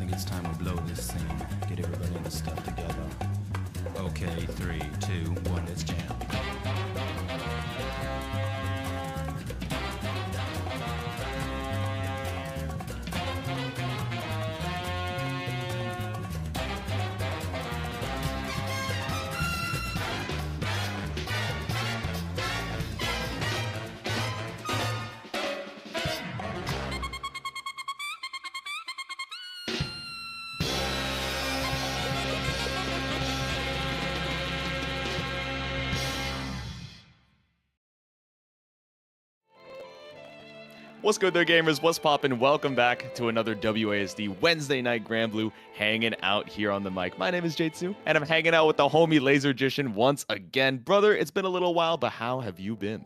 think it's time we blow this scene. Get everybody in the stuff together. Okay, 3, 2, 1, let's jam. What's good there, gamers? What's poppin'? Welcome back to another WASD Wednesday night Granblue, hanging out here on the mic. My name is Jtsu, and I'm hanging out with the homie Lasergician once again. Brother, it's been a little while, but how have you been?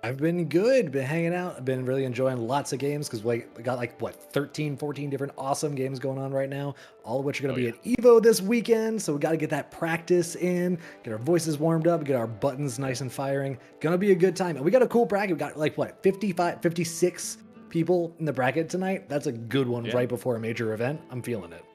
I've been good, been hanging out. I've been really enjoying lots of games because we got like, what, 13, 14 different awesome games going on right now, all of which are going to be at EVO this weekend. So we got to get that practice in, get our voices warmed up, get our buttons nice and firing. Going to be a good time. And we got a cool bracket. We got like, what, 55, 56 people in the bracket tonight. That's a good one right before a major event. I'm feeling it.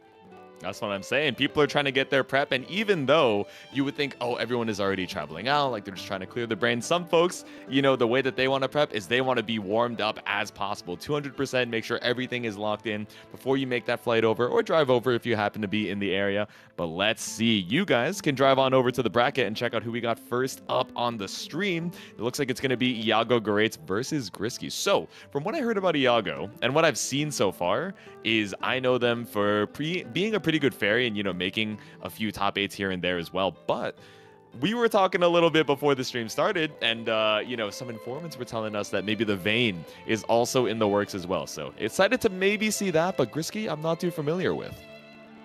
That's what I'm saying. People are trying to get their prep, and even though you would think, oh, everyone is already traveling out, like they're just trying to clear the brain, some folks, you know, the way that they want to prep is they want to be warmed up as possible. 200%, make sure everything is locked in before you make that flight over or drive over if you happen to be in the area. But let's see. You guys can drive on over to the bracket and check out who we got first up on the stream. It looks like it's going to be Iago Garaitz versus Grisky. So, from what I heard about Iago and what I've seen so far is I know them for being a pretty good Ferry and, you know, making a few top 8s here and there as well. But we were talking a little bit before the stream started, and, you know, some informants were telling us that maybe the Vayne is also in the works as well. So excited to maybe see that, but Grisky, I'm not too familiar with.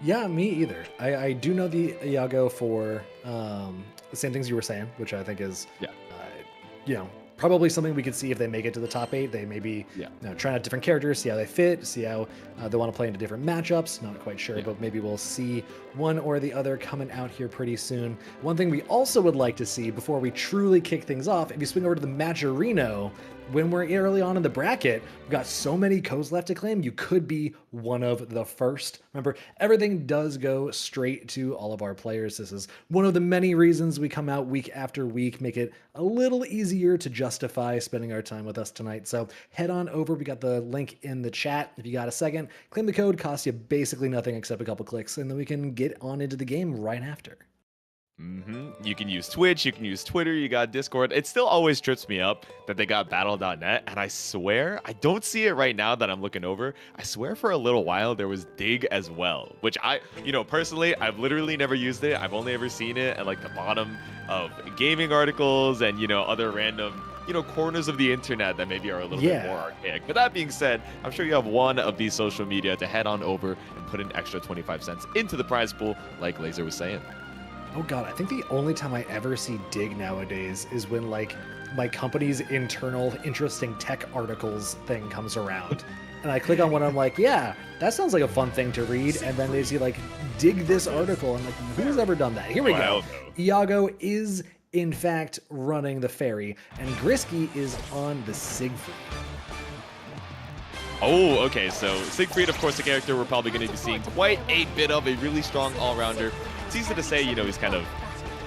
Yeah, me either. I do know the Iago for the same things you were saying, which I think is, you know, probably something we could see if they make it to the top 8. They maybe you know, try out different characters, see how they fit, see how they want to play into different matchups. Not quite sure, but maybe we'll see one or the other coming out here pretty soon. One thing we also would like to see before we truly kick things off, if you swing over to the Matcherino, when we're early on in the bracket, we've got so many codes left to claim, you could be one of the first. Remember, everything does go straight to all of our players. This is one of the many reasons we come out week after week, make it a little easier to justify spending our time with us tonight. So head on over. We got the link in the chat. If you got a second, claim the code, costs you basically nothing except a couple clicks, and then we can get on into the game right after. You can use Twitch, you can use Twitter, you got Discord. It still always trips me up that they got battle.net, and I swear, I don't see it right now that I'm looking over. I swear for a little while there was Dig as well, which I, you know, personally, I've literally never used it. I've only ever seen it at like the bottom of gaming articles and, you know, other random, you know, corners of the internet that maybe are a little bit more archaic. But that being said, I'm sure you have one of these social media to head on over and put an extra 25 cents into the prize pool, like Laser was saying. Oh god, I think the only time I ever see Dig nowadays is when like my company's internal interesting tech articles thing comes around. And I click on one, I'm like, yeah, that sounds like a fun thing to read. And then they see like, dig this article. I'm like, who's ever done that? Here we go. Iago is in fact running the Ferry, and Grisky is on the Siegfried. Oh, okay, so Siegfried, of course, a character we're probably going to be seeing quite a bit of, a really strong all-rounder. It's easy to say, you know, he's kind of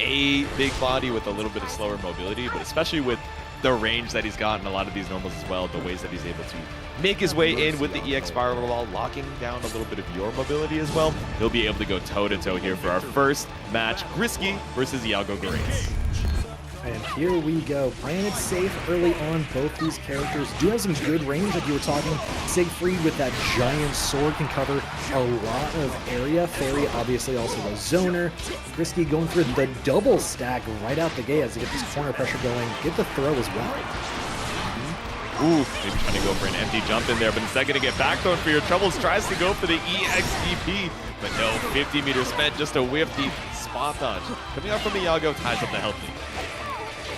a big body with a little bit of slower mobility, but especially with the range that he's got in a lot of these normals as well, the ways that he's able to make his way in with the EX spiral while locking down a little bit of your mobility as well, he'll be able to go toe-to-toe here for our first match, Grisky versus Iago Garaitz. And here we go, playing it safe early on. Both these characters do have some good range. Like you were talking, Siegfried with that giant sword can cover a lot of area. Ferry obviously also a zoner. Grisky going for the double stack right out the gate as he gets this corner pressure going. Get the throw as well. Ooh, maybe trying to go for an empty jump in there, but instead going to get back thrown for your troubles. Tries to go for the EXDP, but no, 50 meters spent just to whiff the spot dodge. Coming out from Iago, ties up the health lead.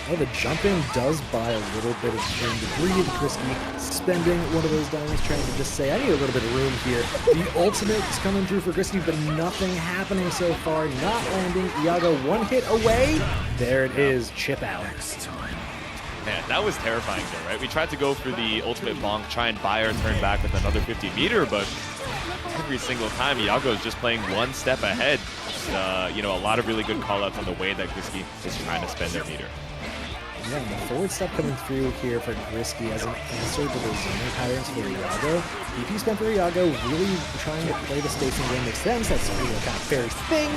Oh, the jump in does buy a little bit of room to breathe. Grisky spending one of those diamonds, trying to just say, I need a little bit of room here. The ultimate is coming through for Grisky, but nothing happening so far. Not landing. Iago one hit away. There it is. Chip out. Man, that was terrifying though, right? We tried to go for the ultimate bonk, try and buy our turn back with another 50 meter, but every single time. Iago is just playing one step ahead. You know, a lot of really good call-outs on the way that Grisky is trying to spend their meter. Yeah, and the forward step coming through here for Grisky as an answer to those zoning patterns for Iago. DP spent for Iago, really trying to play the spacing game makes sense. That's kind of Ferry's thing.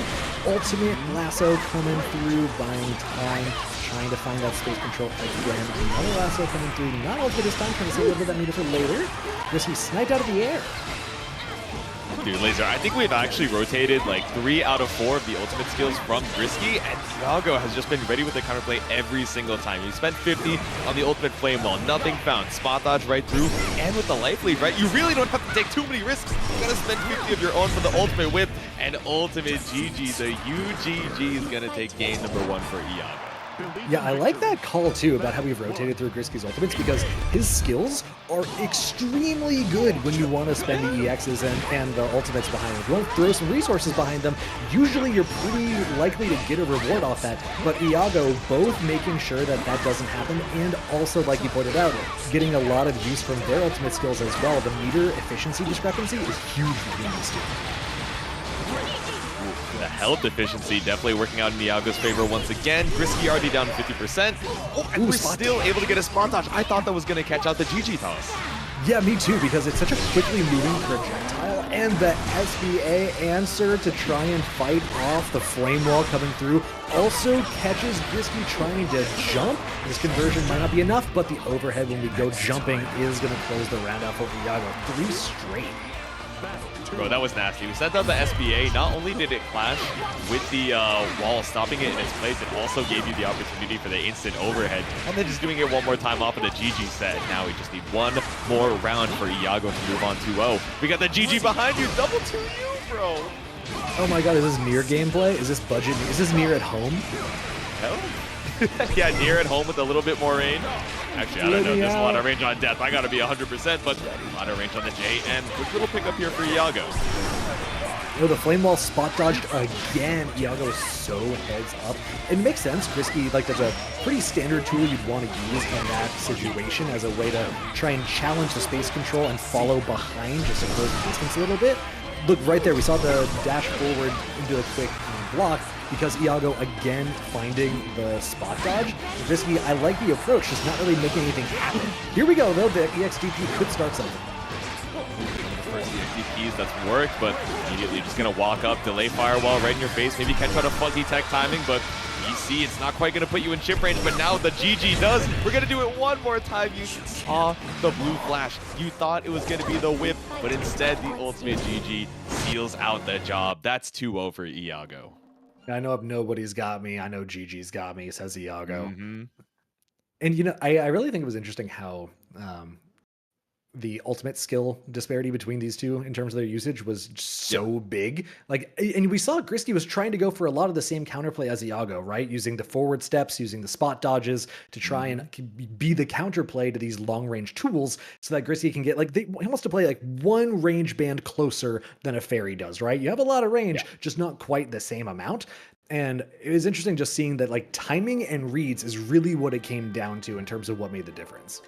Ultimate lasso coming through, buying time, trying to find that space control again. Another lasso coming through, not ultimate this time, trying to save a little bit of that meter for later. Grisky sniped out of the air. Dude, Laser, I think we've actually rotated like 3 out of 4 of the ultimate skills from Grisky, and Iago has just been ready with the counterplay every single time. He spent 50 on the ultimate flame wall, nothing found. Spot dodge right through, and with the life lead, right? You really don't have to take too many risks. You gotta spend 50 of your own for the ultimate whip, and ultimate GG. The UGG is gonna take game number 1 for Iago. Yeah, I like that call too about how we've rotated through Grisky's ultimates because his skills are extremely good when you want to spend the EXs and the ultimates behind them. If you want to throw some resources behind them, usually you're pretty likely to get a reward off that. But Iago both making sure that that doesn't happen and also, like you pointed out, getting a lot of use from their ultimate skills as well. The meter efficiency discrepancy is huge between these two. The health efficiency definitely working out in Iago's favor once again. Grisky already down 50%. Oh, and we're still able to get a spot dodge. I thought that was going to catch out the GG toss. Yeah, me too, because it's such a quickly moving projectile, and the SBA answer to try and fight off the flame wall coming through also catches Grisky trying to jump. This conversion might not be enough, but the overhead when we go jumping is going to close the round out for Iago. 3 straight. Bro, that was nasty. We sent out the SBA. Not only did it clash with the wall, stopping it in its place, it also gave you the opportunity for the instant overhead. And then just doing it one more time off of the GG set. Now we just need one more round for Iago to move on 2-0. We got the GG behind you. Double 2U, bro. Oh my god, is this Nier gameplay? Is this budget? Is this Nier at home? Hell? Yeah, Nier at home with a little bit more range. Actually, I don't know. There's a lot of range on death. I gotta be 100%, but a lot of range on the J. And quick little pickup here for Iago. Oh, the flame wall spot dodged again. Iago is so heads up. It makes sense. Grisky, like, that's a pretty standard tool you'd want to use in that situation as a way to try and challenge the space control and follow behind just to close the distance a little bit. Look, right there, we saw the dash forward into a quick block because Iago again finding the spot dodge. Grisky, I like the approach, just not really making anything happen. Here we go, though. The EXDP could start something. First EXDPs that's worked, but immediately just gonna walk up, delay firewall right in your face, maybe catch out a fuzzy tech timing, but you see it's not quite gonna put you in chip range, but now the GG does. We're gonna do it one more time. You saw the blue flash. You thought it was gonna be the whip, but instead the ultimate GG seals out the job. That's 2-0 for Iago. I know if nobody's got me, I know GG's got me, says Iago. Mm-hmm. And, you know, I really think it was interesting how the ultimate skill disparity between these two in terms of their usage was so big. Like, and we saw Grisky was trying to go for a lot of the same counterplay as Iago, right? Using the forward steps, using the spot dodges to try and be the counterplay to these long range tools so that Grisky can get, like, he wants to play like one range band closer than a Ferry does, right? You have a lot of range, just not quite the same amount. And it was interesting just seeing that, like, timing and reads is really what it came down to in terms of what made the difference.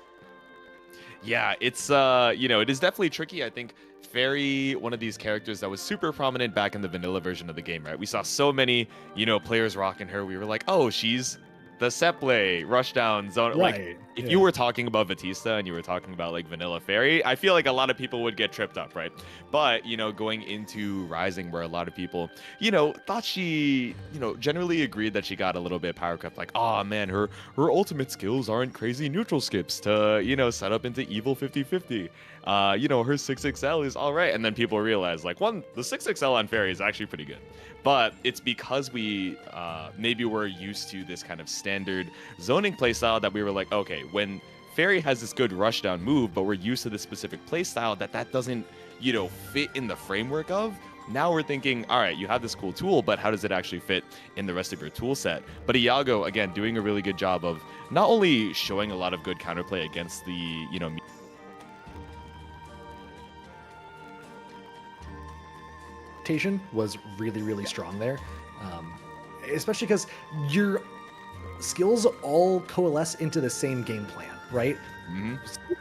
Yeah, it's, you know, it is definitely tricky. I think Ferry, one of these characters that was super prominent back in the vanilla version of the game, right? We saw so many, you know, players rocking her. We were like, oh, she's the set play, rush down zone. Right. Like, if you were talking about Batista and you were talking about like vanilla Ferry, I feel like a lot of people would get tripped up, right? But, you know, going into Rising, where a lot of people, you know, thought she, you know, generally agreed that she got a little bit power cut, like, oh man, her ultimate skills aren't crazy neutral skips to, you know, set up into evil 50-50. You know, her 6XL is all right. And then people realize, like, one, the 6XL on Ferry is actually pretty good. But it's because we maybe we're used to this kind of standard zoning playstyle that we were like, okay, when Ferry has this good rushdown move, but we're used to this specific playstyle that doesn't, you know, fit in the framework of. Now we're thinking, all right, you have this cool tool, but how does it actually fit in the rest of your tool set? But Iago, again, doing a really good job of not only showing a lot of good counterplay against the, you know, was really, really strong there, especially because your skills all coalesce into the same game plan, right?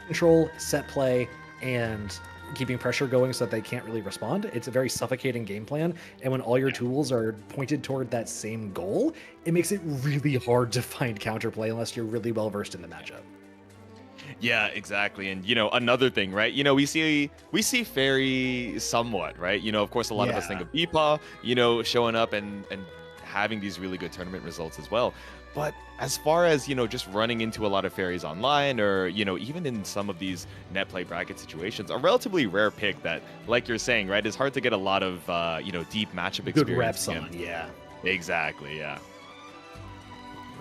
Control, set play, and keeping pressure going so that they can't really respond. It's a very suffocating game plan. And when all your tools are pointed toward that same goal, it makes it really hard to find counterplay unless you're really well versed in the matchup. Yeah, exactly. And, another thing, right? We see Ferry somewhat, right? Of course, a lot of us think of Beepa, showing up and having these really good tournament results as well. But as far as, just running into a lot of Ferries online or, even in some of these net play bracket situations, a relatively rare pick that, like you're saying, right, is hard to get a lot of, deep matchup experience. Good reps on, yeah. Exactly, yeah.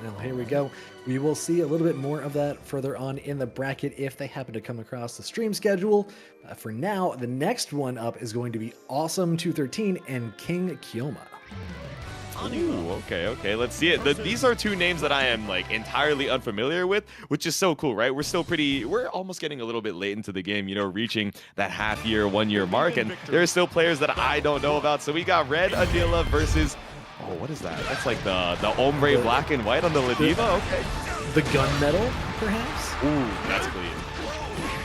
Well, here we go. We will see a little bit more of that further on in the bracket if they happen to come across the stream schedule. For now, the next one up is going to be Awesome 213 and King Kyouma. Ooh, okay. Let's see it. These are two names that I am entirely unfamiliar with, which is so cool, right? We're almost getting a little bit late into the game, reaching that half-year, 1-year mark, and there are still players that I don't know about. So we got Red Anila versus... Oh, what is that? That's like the ombre black and white on the Ladvia? Okay. The gunmetal, perhaps? Ooh, that's clean.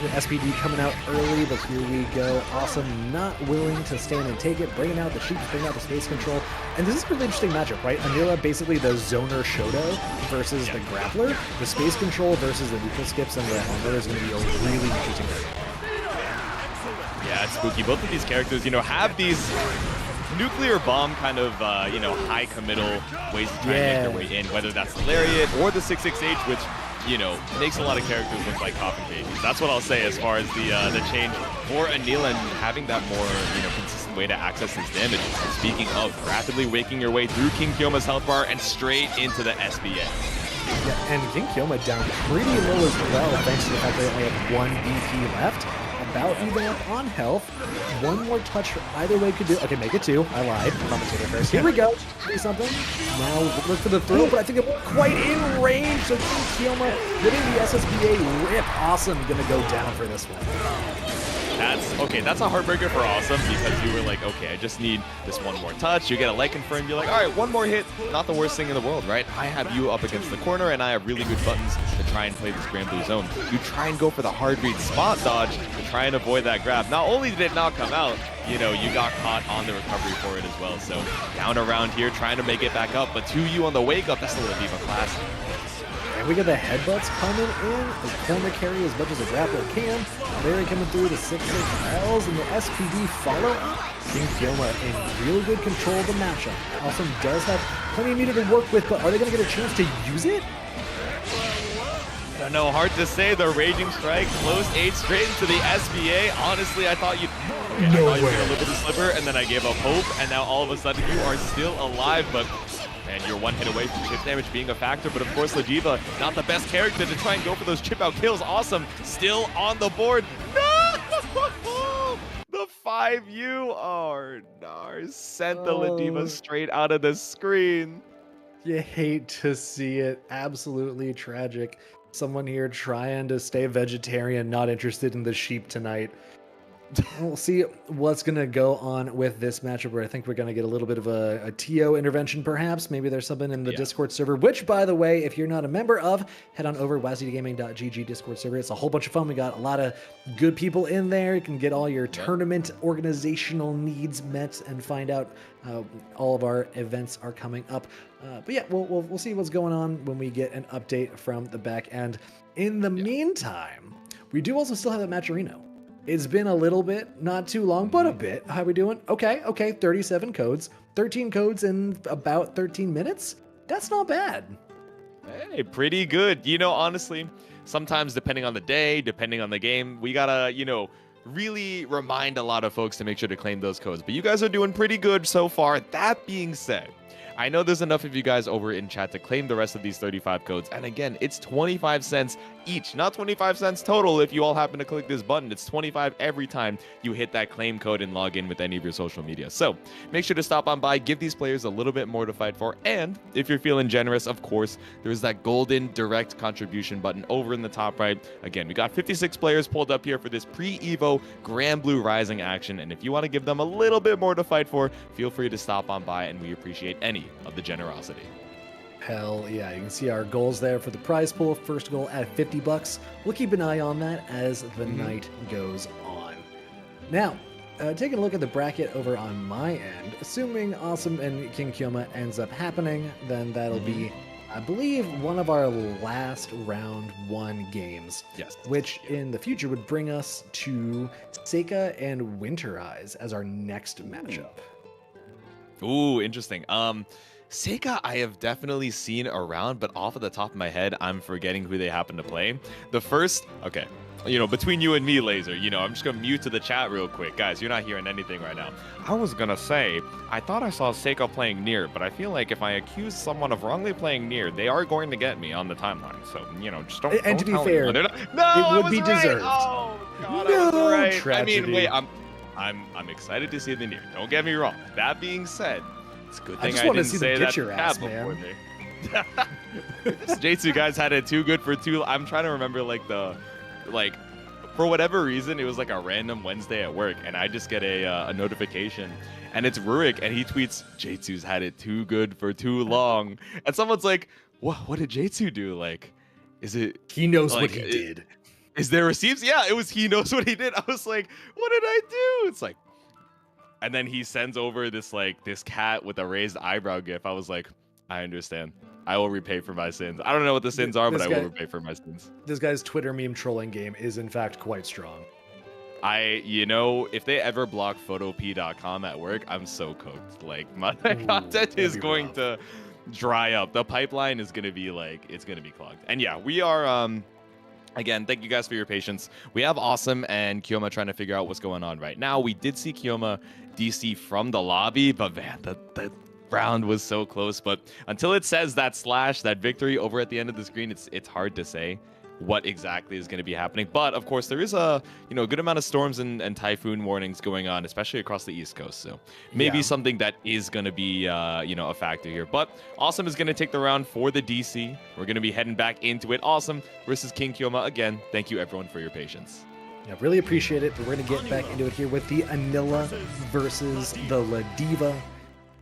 The SPD coming out early, but here we go. Awesome, not willing to stand and take it, bringing out the sheep, bringing out the space control. And this is a really interesting matchup, right? Anila, basically the zoner Shoto versus the grappler. The space control versus the neutral skips and the Anre is going to be a really interesting game. Yeah, it's spooky. Both of these characters, have these nuclear bomb kind of, high committal ways to try and make their way in, whether that's the Lariat or the 668, which, makes a lot of characters look like coffin babies. That's what I'll say as far as the change for Anila and having that more, consistent way to access his damage. Speaking of rapidly waking your way through King Kyouma's health bar and straight into the SBA. Yeah, and King Kyouma down pretty low as well, thanks to the fact that they only have 1 BP left. About even up on health. One more touch either way could do. Okay, make it 2. I lied. Commentator first. Here we go. Do something. Now look for the throw, but I think it won't quite in range. So King Kyouma getting the SSBA rip. Awesome. Gonna go down for this one. That's a heartbreaker for Awesome because you were like, okay, I just need this one more touch. You get a like confirm. You're like, all right, one more hit. Not the worst thing in the world, right? I have you up against the corner, and I have really good buttons to try and play this Granblue zone. You try and go for the hard read spot dodge to try and avoid that grab. Not only did it not come out, you got caught on the recovery for it as well. So down around here, trying to make it back up, but 2U on the wake up. That's the Ladvia class. And we got the headbutts coming in. The corner carry as much as a grappler can. Ferry coming through the 6-6Ls and the SPD follow up. King Kyouma in real good control of the matchup. Awesome does have plenty of meter to work with, but are they going to get a chance to use it? I don't know, hard to say. The Raging Strike, close 8 straight into the SBA. Honestly, I thought you'd get a little bit of slipper, and then I gave up hope, and now all of a sudden you are still alive, but and you're 1 hit away from chip damage being a factor, but of course Ladvia, not the best character to try and go for those chip out kills. Awesome, still on the board. No! The 5U, sent the Ladvia straight out of the screen. You hate to see it. Absolutely tragic. Someone here trying to stay vegetarian, not interested in the sheep tonight. We'll see what's going to go on with this matchup where I think we're going to get a little bit of a TO intervention, perhaps. Maybe there's something in the Discord server, which, by the way, if you're not a member of, head on over WazDgaming.gg Discord server. It's a whole bunch of fun. We got a lot of good people in there. You can get all your tournament organizational needs met and find out all of our events are coming up. But yeah, we'll see what's going on when we get an update from the back end. In the meantime, we do also still have that Matcherino. It's been a little bit, not too long, but a bit. How we doing? Okay, 37 codes, 13 codes in about 13 minutes. That's not bad. Hey, pretty good. Honestly, sometimes depending on the day, depending on the game, we gotta, really remind a lot of folks to make sure to claim those codes. But you guys are doing pretty good so far. That being said, I know there's enough of you guys over in chat to claim the rest of these 35 codes. And again, it's 25 cents each, not 25 cents total if you all happen to click this button. It's 25 every time you hit that claim code and log in with any of your social media. So make sure to stop on by, give these players a little bit more to fight for. And if you're feeling generous, of course, there's that golden direct contribution button over in the top right. Again, we got 56 players pulled up here for this pre-Evo Granblue Rising action. And if you want to give them a little bit more to fight for, feel free to stop on by, and we appreciate any of the generosity. Hell yeah, you can see our goals there for the prize pool. First goal at $50. We'll keep an eye on that as the night goes on. Now, taking a look at the bracket over on my end, assuming Awesome and King Kyouma ends up happening, then that'll be, I believe, one of our last round 1 games. Yes. Which in the future would bring us to Seika and Wynterise as our next matchup. Ooh, interesting. Seika, I have definitely seen around, but off of the top of my head, I'm forgetting who they happen to play. The first, okay, between you and me, Laser, I'm just gonna mute to the chat real quick. Guys, you're not hearing anything right now. I was gonna say, I thought I saw Seika playing Nier, but I feel like if I accuse someone of wrongly playing Nier, they are going to get me on the timeline. So, just don't. And to be tell fair, anyone. No, it would be deserved. Oh God, no, I was right. tragedy. I mean, wait, I'm excited to see the Nier. Don't get me wrong. That being said, it's a good thing I didn't say that your ass, before man. This J2 guys had it too good for too. I'm trying to remember for whatever reason, it was like a random Wednesday at work, and I just get a notification, and it's Rurik, and he tweets, J2's had it too good for too long. And someone's like, what did J2 do? Like, is it... He knows what he did. Is there receipts? Yeah, it was he knows what he did. I was like, what did I do? It's like... And then he sends over this cat with a raised eyebrow gif. I was like, I understand. I will repay for my sins. I don't know what the sins are, but I will repay for my sins. This guy's Twitter meme trolling game is in fact quite strong. If they ever block photop.com at work, I'm so cooked. Like, my content is going to dry up. The pipeline is going to be it's going to be clogged. And yeah, we are, again, thank you guys for your patience. We have Awesome and Kyouma trying to figure out what's going on right now. We did see Kyouma DC from the lobby, but man, the round was so close. But until it says that victory over at the end of the screen, it's hard to say what exactly is going to be happening. But of course, there is a good amount of storms and typhoon warnings going on, especially across the East Coast. So maybe something that is going to be a factor here. But Awesome is going to take the round for the DC. We're going to be heading back into it. Awesome versus King Kyouma. Again, thank you everyone for your patience. Yeah, really appreciate it. But we're going to get back into it here with the Anila versus the Ladvia.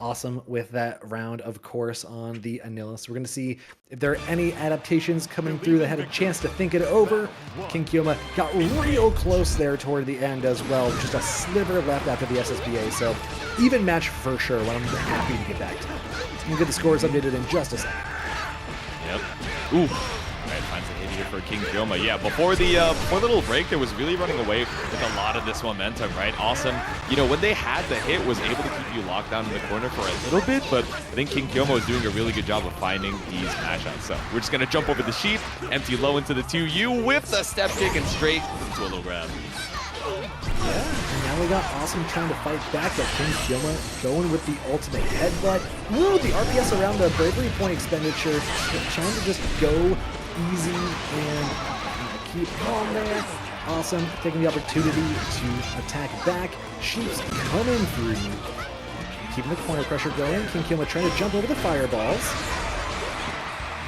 Awesome with that round, of course, on the Anila. So we're going to see if there are any adaptations coming through that had a chance to think it over. King Kyouma got real close there toward the end as well. Just a sliver left after the SSBA. So even match for sure when I'm happy to get back to it. We'll get the scores updated in just a second. Yep. Ooh. All right, finds a hit here for King Kyouma. Yeah, before the little break, there was really running away with a lot of this momentum, right? Awesome. When they had the hit, was able to keep you locked down in the corner for a little bit, but I think King Kyouma was doing a really good job of finding these matchups. So we're just going to jump over the sheep, empty low into the 2U with the step kick and straight into a low grab. Yeah, and now we got Awesome trying to fight back, but King Kyouma going with the ultimate headbutt. Ooh, the RPS around the bravery point expenditure, trying to just go easy and keep calm there. Awesome taking the opportunity to attack back. Sheep's coming through, keeping the corner pressure going. King Kyouma trying to jump over the fireballs.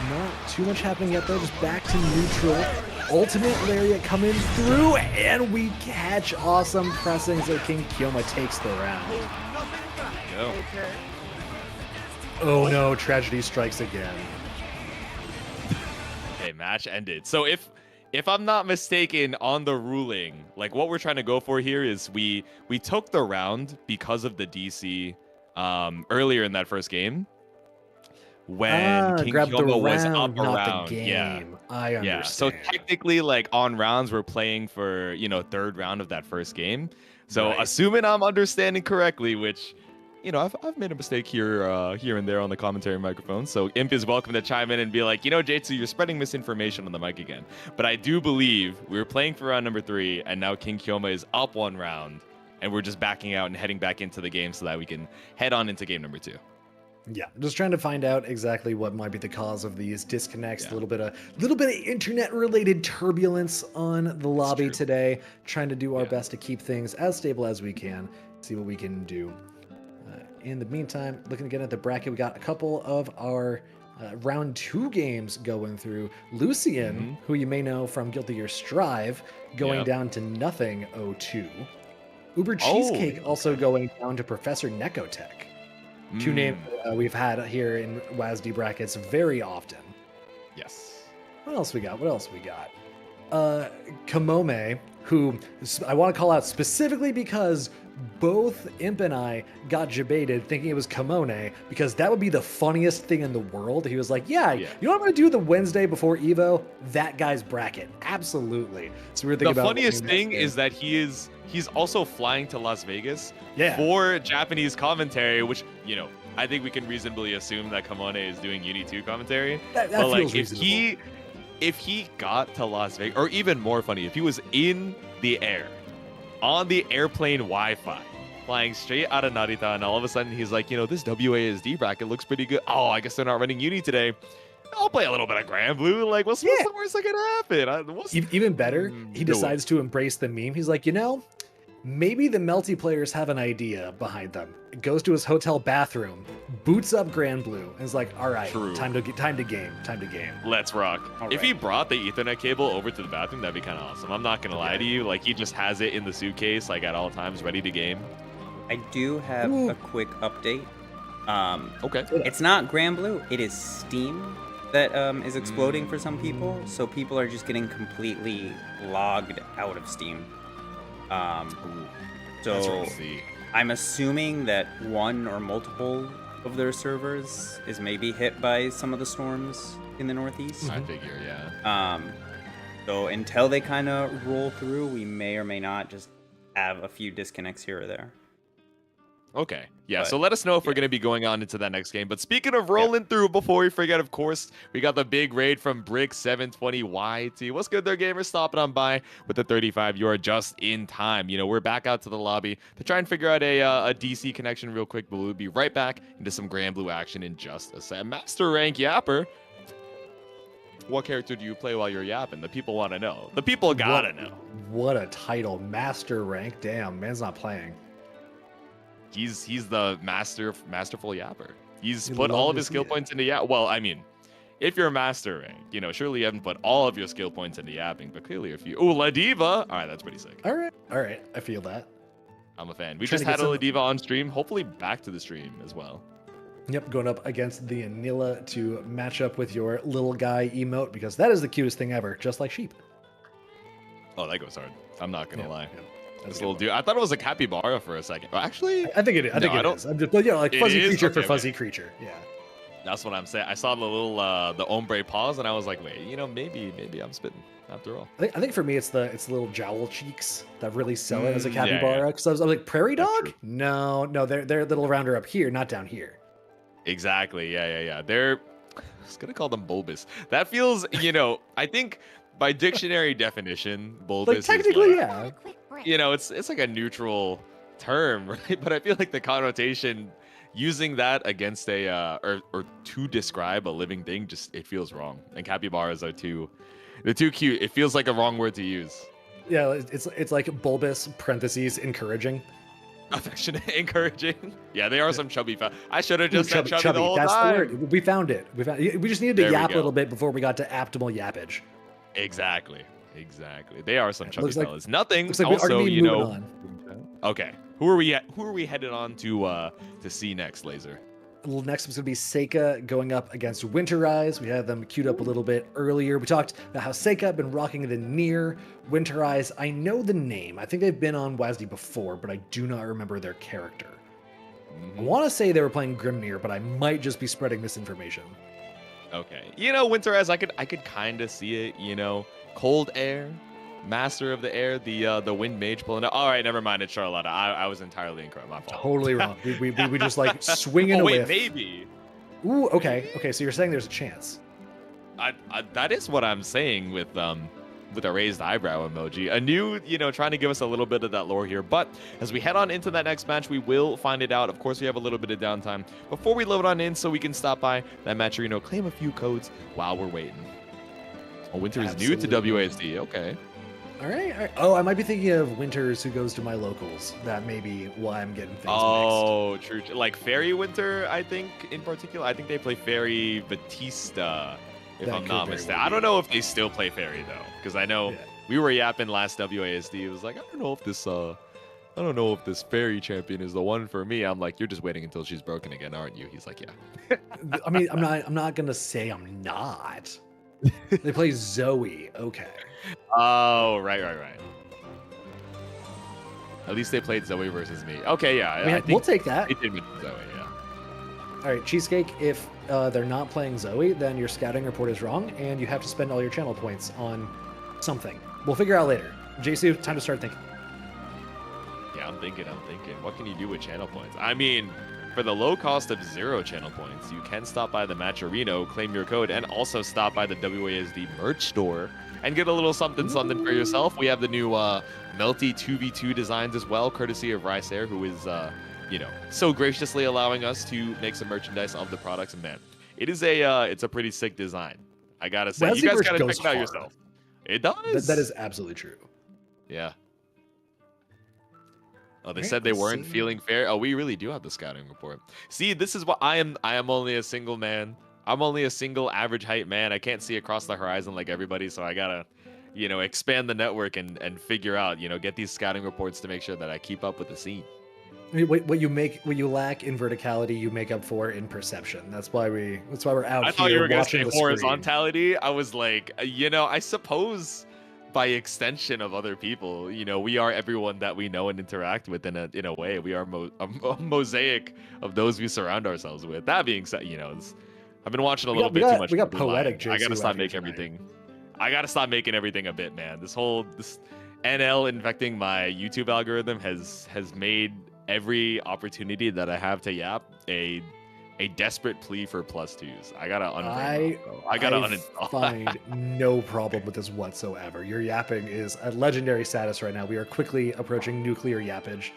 Not too much happening yet though, just back to neutral. Ultimate lariat coming through, and we catch Awesome pressing, so King Kyouma takes the round. Go. Oh no, tragedy strikes again. Okay, match ended. So if I'm not mistaken on the ruling, what we're trying to go for here is we took the round because of the DC earlier in that first game. When King Kyouma was up around, the game. I understand. Yeah, so technically, on rounds, we're playing for third round of that first game. So assuming I'm understanding correctly, which I've made a mistake here and there on the commentary microphone. So Imp is welcome to chime in and be like, J2, you're spreading misinformation on the mic again. But I do believe we were playing for round number 3, and now King Kyouma is up 1 round, and we're just backing out and heading back into the game so that we can head on into game number 2. Yeah, just trying to find out exactly what might be the cause of these disconnects. A little bit of internet-related turbulence on the lobby today. Trying to do our best to keep things as stable as we can. See what we can do. In the meantime, looking again at the bracket, we got a couple of our round 2 games going through. Lucian, who you may know from Guilty Gear Strive, going down to nothing 0-2. Uber Cheesecake also going down to Professor Necotech. 2 names we've had here in WASD brackets very often. Yes. What else we got? Kamome, who I want to call out specifically because both Imp and I got debated thinking it was Kimone, because that would be the funniest thing in the world. He was like, yeah. You know what I'm going to do the Wednesday before Evo? That guy's bracket. Absolutely. So we were thinking the about funniest thing is that he's also flying to Las Vegas for Japanese commentary, which, you know, I think we can reasonably assume that Kimone is doing Uni 2 commentary. That but like, feels reasonable. if he got to Las Vegas, or even more funny, if he was in the air, on the airplane Wi-Fi, flying straight out of Narita, and all of a sudden he's like, you know, this WASD bracket looks pretty good. Oh, I guess they're not running Uni today. I'll play a little bit of Granblue. Like, what's the worst that could happen? Even better, he decides to embrace the meme. He's like, you know, maybe the Melty players have an idea behind them. Goes to his hotel bathroom, boots up Granblue, and is like, all right, time to game. Let's rock. If he brought the Ethernet cable over to the bathroom, that'd be kind of awesome. I'm not gonna lie to you. Like, he just has it in the suitcase, like at all times, ready to game. I do have a quick update. Okay. It's not Granblue. It is Steam that is exploding for some people. So people are just getting completely logged out of Steam. So I'm assuming that one or multiple of their servers is maybe hit by some of the storms in the Northeast. I figure, yeah. So until they kind of roll through, we may or may not just have a few disconnects here or there. Okay. Yeah, so let us know if we're going to be going on into that next game. But speaking of rolling through, before we forget, of course, we got the big raid from Brick720YT. What's good there, gamers? Stopping on by with the 35. You are just in time. You know, we're back out to the lobby to try and figure out a DC connection real quick, but we'll be right back into some Granblue action in just a sec. Master rank Yapper. What character do you play while you're yapping? The people want to know. The people gotta know. What a title. Master rank. Damn, man's not playing. He's the masterful yapper. He's put all of his skill points into yap. Well, I mean, if you're master rank, you know, surely you haven't put all of your skill points into yapping, but clearly if you... Ooh, Ladvia! All right, that's pretty sick. All right. I feel that. I'm a fan. We just had a Ladvia on stream. Hopefully back to the stream as well. Yep, going up against the Anila to match up with your little guy emote, because that is the cutest thing ever, just like sheep. Oh, that goes hard. I'm not going to lie. Yeah. This little dude. I thought it was a capybara for a second. Well, actually, I think it is. I think it is. I'm just, like fuzzy creature for fuzzy creature. Yeah. That's what I'm saying. I saw the little the ombre paws, and I was like, wait, you know, maybe I'm spitting after all. I think for me, it's the little jowl cheeks that really sell it as a capybara. Because I was like, prairie dog? No, they're a little rounder up here, not down here. Exactly. Yeah. I was gonna call them bulbous. That feels, you know, I think by dictionary definition, bulbous. Like technically, is like, you know, it's like a neutral term, right? But I feel like the connotation using that against a or to describe a living thing, just it feels wrong. And capybaras are too cute. It feels like a wrong word to use. Yeah, it's like bulbous parentheses encouraging. Affectionate, encouraging. Yeah, they are some chubby. I should have just said chubby the whole That's time. the word. We found it. We just needed to yap a little bit before we got to optimal yappage. Exactly. They are some chubby fellas. Nothing. Also, like you know. on. Okay. Who are we headed on to see next, Laser? Next is going to be Seika going up against Wynterise. We had them queued up a little bit earlier. We talked about how Seika have been rocking the Nier. Wynterise, I know the name. I think they've been on WASD before, but I do not remember their character. I want to say they were playing Grimnir, but I might just be spreading misinformation. Okay. You know, Wynterise, I could kind of see it, you know. Cold Air, Master of the Air, the Wind Mage pulling out. All right, never mind. It's Charlotta. I was entirely incorrect. My fault. Totally wrong. we just like swinging away. Wait, maybe. Ooh, okay. So you're saying there's a chance. That is what I'm saying with a raised eyebrow emoji. A new, you know, trying to give us a little bit of that lore here. But as we head on into that next match, we will find it out. Of course, we have a little bit of downtime before we load on in, so we can stop by that match arena, claim a few codes while we're waiting. Oh, Winter is new to WASD. Okay. All right. Oh, I might be thinking of Winters who goes to my locals. That may be why I'm getting things mixed. True. Like Ferry Winter, I think, in particular. I think they play Ferry Batista, if I'm not mistaken. I don't know if they still play Ferry, though, because I know we were yapping last WASD. It was like, I don't know if this Ferry champion is the one for me. I'm like, you're just waiting until she's broken again, aren't you? He's like, yeah. I mean, I'm not going to say I'm not. They play Zoe. Okay. Oh, right. At least they played Zoe versus me. Okay, yeah. I mean, I think we'll take that. It did mention Zoe, yeah. All right, Cheesecake, if they're not playing Zoe, then your scouting report is wrong, and you have to spend all your channel points on something. We'll figure out later. JC, time to start thinking. Yeah, I'm thinking. What can you do with channel points? I mean, for the low cost of 0 channel points, you can stop by the Matcherino, claim your code, and also stop by the WASD merch store and get a little something for yourself. We have the new Melty 2v2 designs as well, courtesy of Rice Air, who is, so graciously allowing us to make some merchandise of the products. And man, it's a pretty sick design. I gotta say, you guys gotta check it out yourself. It does. That is absolutely true. Yeah. Oh, they said they weren't feeling fair. Oh, we really do have the scouting report. See, this is what I am. I am only a single man. I'm only a single average height man. I can't see across the horizon like everybody, so I gotta, expand the network and figure out, get these scouting reports to make sure that I keep up with the scene. What you lack in verticality, you make up for in perception. That's why we're out here. I thought you were gonna say the horizontality. I was like, I suppose by extension of other people, we are everyone that we know and interact with in a way. We are a mosaic of those we surround ourselves with. That being said, I've been watching a little bit too much. We got poetic JC. I gotta stop making everything. I gotta stop making everything a bit, man. This NL infecting my YouTube algorithm has made every opportunity that I have to yap a desperate plea for +2s. I gotta uninstall. I find no problem with this whatsoever. Your yapping is a legendary status right now. We are quickly approaching nuclear yappage.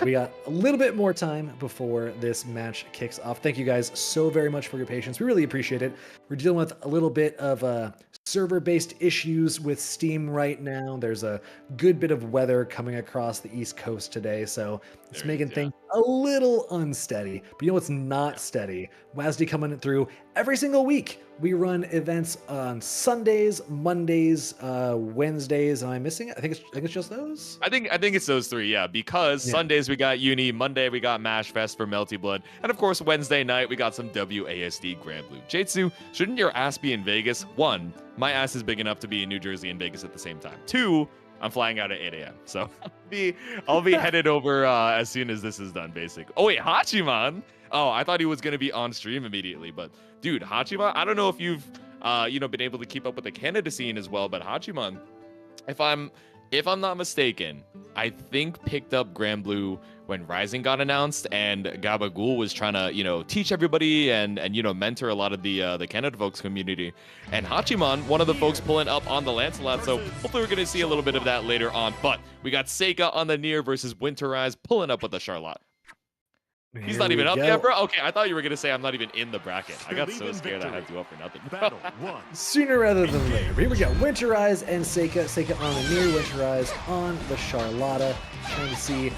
We got a little bit more time before this match kicks off. Thank you guys so very much for your patience. We really appreciate it. We're dealing with a little bit of server-based issues with Steam right now. There's a good bit of weather coming across the East Coast today, so it's making things a little unsteady. But you know what's not steady? WASD coming through every single week. We run events on Sundays, Mondays, Wednesdays. Am I missing it? I think it's just those. I think it's those 3, yeah. Because Sundays we got Uni, Monday we got Mash Fest for Melty Blood, and of course Wednesday night we got some WASD Granblue. Jitsu, shouldn't your ass be in Vegas? 1, my ass is big enough to be in New Jersey and Vegas at the same time. 2, I'm flying out at 8 a.m. So I'll be headed over as soon as this is done, basically. Oh wait, Hachiman. Oh, I thought he was gonna be on stream immediately, but dude, Hachiman, I don't know if you've been able to keep up with the Canada scene as well, but Hachiman, if I'm not mistaken, I think picked up Granblue when Rising got announced, and Gabagool was trying to teach everybody and mentor a lot of the Canada folks community. And Hachiman, one of the folks pulling up on the Lancelot, so hopefully we're gonna see a little bit of that later on. But we got Seika on the Nier versus Wynterise pulling up with the Charlotte. He's not even up yet, bro? Okay, I thought you were going to say I'm not even in the bracket. I got so scared I had to up for nothing. Sooner rather than later. Here we go. Wynterise and Seika. Seika on the Nier, Wynterise on the Charlotta. Trying to see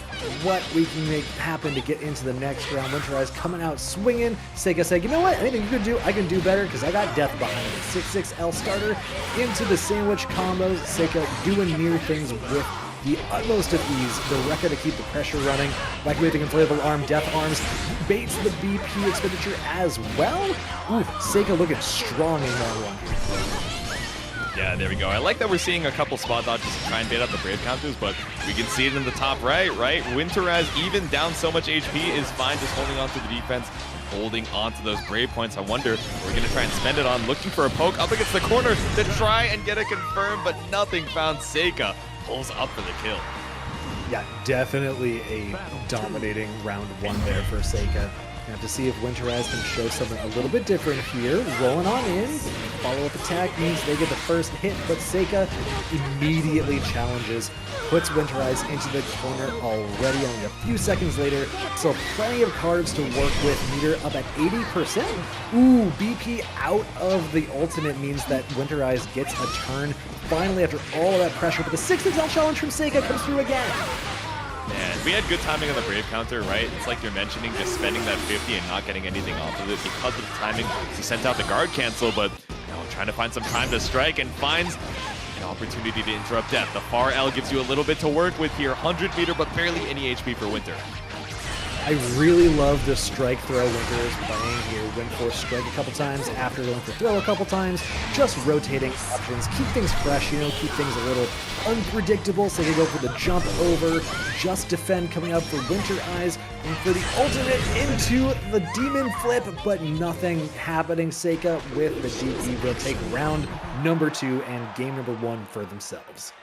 what we can make happen to get into the next round. Wynterise coming out swinging. Seika saying, you know what? Anything you can do, I can do better because I got death behind me. 6-6 starter into the sandwich combos. Seika doing Nier things with the utmost of ease. The Rekka to keep the pressure running. Microwaving inflatable arm, death arms, baits the BP expenditure as well. Ooh, Seika looking strong in round 1. Yeah, there we go. I like that we're seeing a couple spot dodges to try and bait out the Brave counters, but we can see it in the top right? Wynterise, even down so much HP, is fine just holding on to the defense, holding on to those Brave points. I wonder we're going to try and spend it on looking for a poke up against the corner to try and get it confirmed, but nothing found. Seika pulls up for the kill. Yeah, definitely a dominating round 1 there for Seika. Have to see if Wynterise can show something a little bit different here. Rolling on in. Follow-up attack means they get the first hit, but Seika immediately challenges, puts Wynterise into the corner already. Only a few seconds later, so plenty of cards to work with. Meter up at 80%. Ooh, BP out of the ultimate means that Wynterise gets a turn. Finally, after all of that pressure, but the 6-6 challenge from Seika comes through again. Man, we had good timing on the Brave counter, right? It's like you're mentioning, just spending that 50 and not getting anything off of it because of the timing. He sent out the guard cancel, but trying to find some time to strike and finds an opportunity to interrupt death. The far L gives you a little bit to work with here. 100 meter, but barely any HP for Winter. I really love the strike throw Winter is playing here. Went for strike a couple times after going for throw a couple times. Just rotating options. Keep things fresh, keep things a little unpredictable. So they go for the jump over. Just defend coming up for Wynterise. And for the ultimate into the demon flip, but nothing happening. Seika with the DP will take round number 2 and game number 1 for themselves.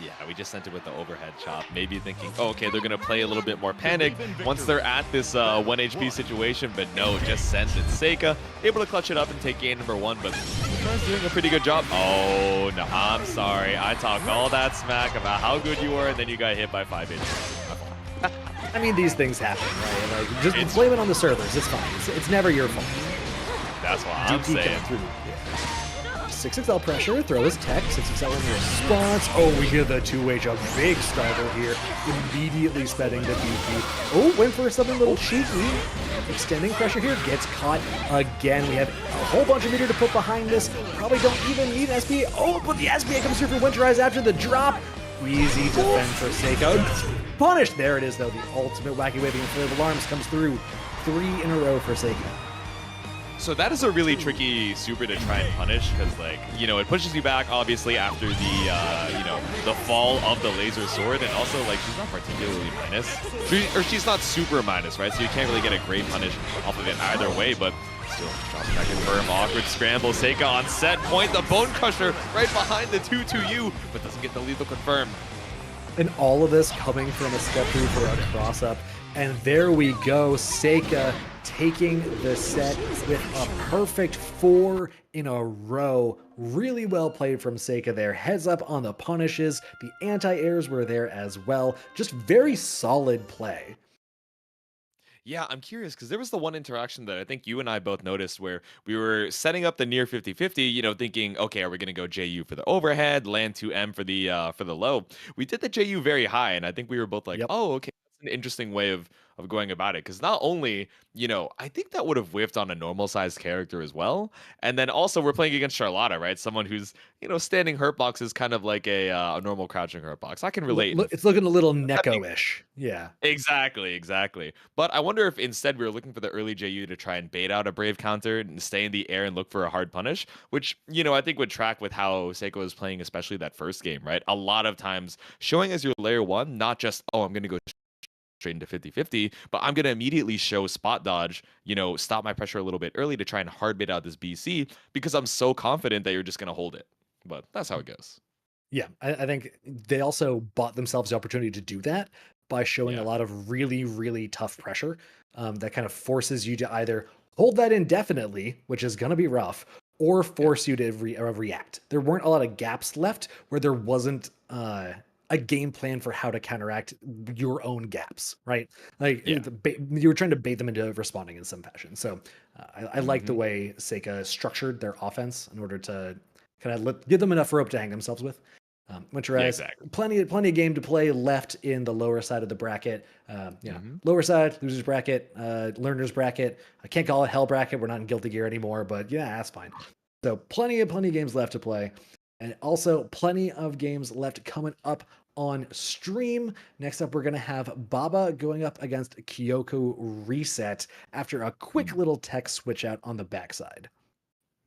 Yeah, we just sent it with the overhead chop, maybe thinking, oh, okay, they're going to play a little bit more panic once they're at this 1 HP situation, but no, just sent it. Seika able to clutch it up and take game number 1, but Wynterise's doing a pretty good job. Oh, no, I'm sorry. I talked all that smack about how good you were, and then you got hit by 5 HP. I mean, these things happen, right? Like, just blame it on the servers. It's fine. It's never your fault. That's what I'm saying. 6XL pressure, throw his tech, 6XL in response. Oh, we hear the 2H, a big startle here, immediately spending the DP. Oh, went for something a little cheeky. Extending pressure here, gets caught again. We have a whole bunch of meter to put behind this. Probably don't even need SBA. Oh, but the SBA comes through for Wynterise after the drop. Easy defense for Seika. Punished. There it is, though. The ultimate wacky waving flare of alarms comes through. 3 in a row for Seika. So that is a really tricky super to try and punish because, like, it pushes you back, obviously, after the, the fall of the laser sword. And also, like, she's not particularly minus. Or she's not super minus, right? So you can't really get a great punish off of it either way. But still, drops back in firm. Awkward scramble. Seika on set point. The Bone Crusher right behind the 2-2U, but doesn't get the lethal confirm. And all of this coming from a step through for a cross-up. And there we go, Seika taking the set with a perfect 4 in a row. Really well played from Seika there. Heads up on the punishes. The anti-airs were there as well. Just very solid play. Yeah, I'm curious because there was the one interaction that I think you and I both noticed where we were setting up the Nier 50-50, thinking, okay, are we going to go JU for the overhead, land 2M for the low? We did the JU very high, and I think we were both like, Yep. oh, okay, that's an interesting way of going about it. Because not only, I think that would have whiffed on a normal sized character as well. And then also we're playing against Charlotta, right? Someone who's, standing hurt box is kind of like a normal crouching hurt box. I can relate. It's looking a little Neko-ish. Yeah. Exactly. But I wonder if instead we were looking for the early JU to try and bait out a brave counter and stay in the air and look for a hard punish, which, I think would track with how Seika was playing, especially that first game, right? A lot of times showing as your layer 1, not just, oh, I'm going to go straight into 50-50, but I'm going to immediately show spot dodge, stop my pressure a little bit early to try and hard bait out this BC because I'm so confident that you're just going to hold it. But that's how it goes. Yeah, I think they also bought themselves the opportunity to do that by showing a lot of really, really tough pressure that kind of forces you to either hold that indefinitely, which is going to be rough, or force you to react. There weren't a lot of gaps left where there wasn't a game plan for how to counteract your own gaps, right? Like you were trying to bait them into responding in some fashion. So I like the way Seika structured their offense in order to kind of give them enough rope to hang themselves with. Wynterise, plenty of game to play left in the lower side of the bracket. Lower side, losers bracket, learners bracket. I can't call it hell bracket. We're not in Guilty Gear anymore, but yeah, that's fine. So plenty of games left to play. And also plenty of games left coming up on stream. Next up, we're going to have Baba going up against KyokuReset after a quick little tech switch out on the backside.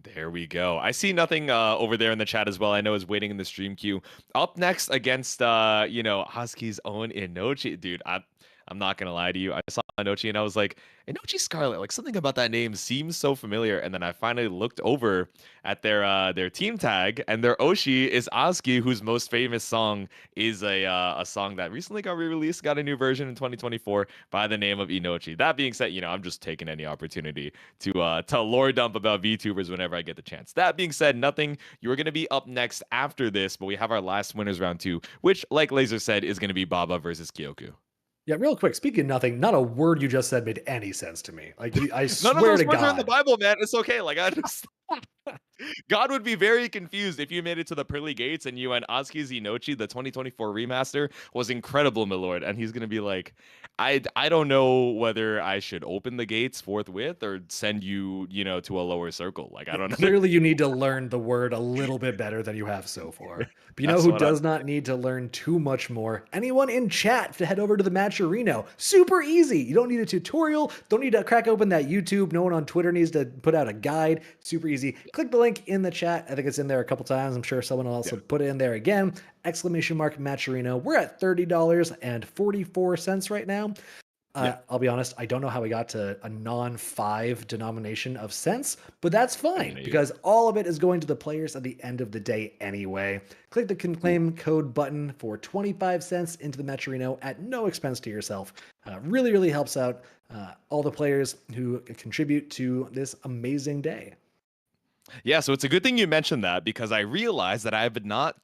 There we go. I see nothing over there in the chat as well. I know is waiting in the stream queue. Up next against, Husky's own Inochi. Dude, I'm not going to lie to you. I saw Inochi and I was like, Inochi Scarlet, like something about that name seems so familiar. And then I finally looked over at their team tag, and their Oshi is Asuki, whose most famous song is a song that recently got re-released, got a new version in 2024 by the name of Inochi. That being said, I'm just taking any opportunity to lore dump about VTubers whenever I get the chance. That being said, nothing. You are going to be up next after this, but we have our last winners round 2, which, like Laser said, is going to be Baba versus Kyoku. Yeah, real quick, speaking of nothing, not a word you just said made any sense to me. Like, I swear none of those to words God. are in the Bible, man. It's okay. Like, I just... God would be very confused if you made it to the pearly gates and you went Asuka's Inochi, the 2024 remaster was incredible, my lord. And he's gonna be like, I don't know whether I should open the gates forthwith or send you, to a lower circle. Like I don't know. Clearly, you need to learn the word a little bit better than you have so far. But you know That's who what does not need to learn too much more? Anyone in chat to head over to the Matcherino. Super easy. You don't need a tutorial. Don't need to crack open that YouTube. No one on Twitter needs to put out a guide. Super easy. Click the link in the chat. I think it's in there a couple times. I'm sure someone will also put it in there again. ! Matcherino. We're at $30.44 right now. I'll be honest, I don't know how we got to a non-5 denomination of cents, but that's fine because all of it is going to the players at the end of the day anyway. Click the claim code button for 25 cents into the Matcherino at no expense to yourself. Really, really helps out all the players who contribute to this amazing day. Yeah, so it's a good thing you mentioned that because I realized that I have not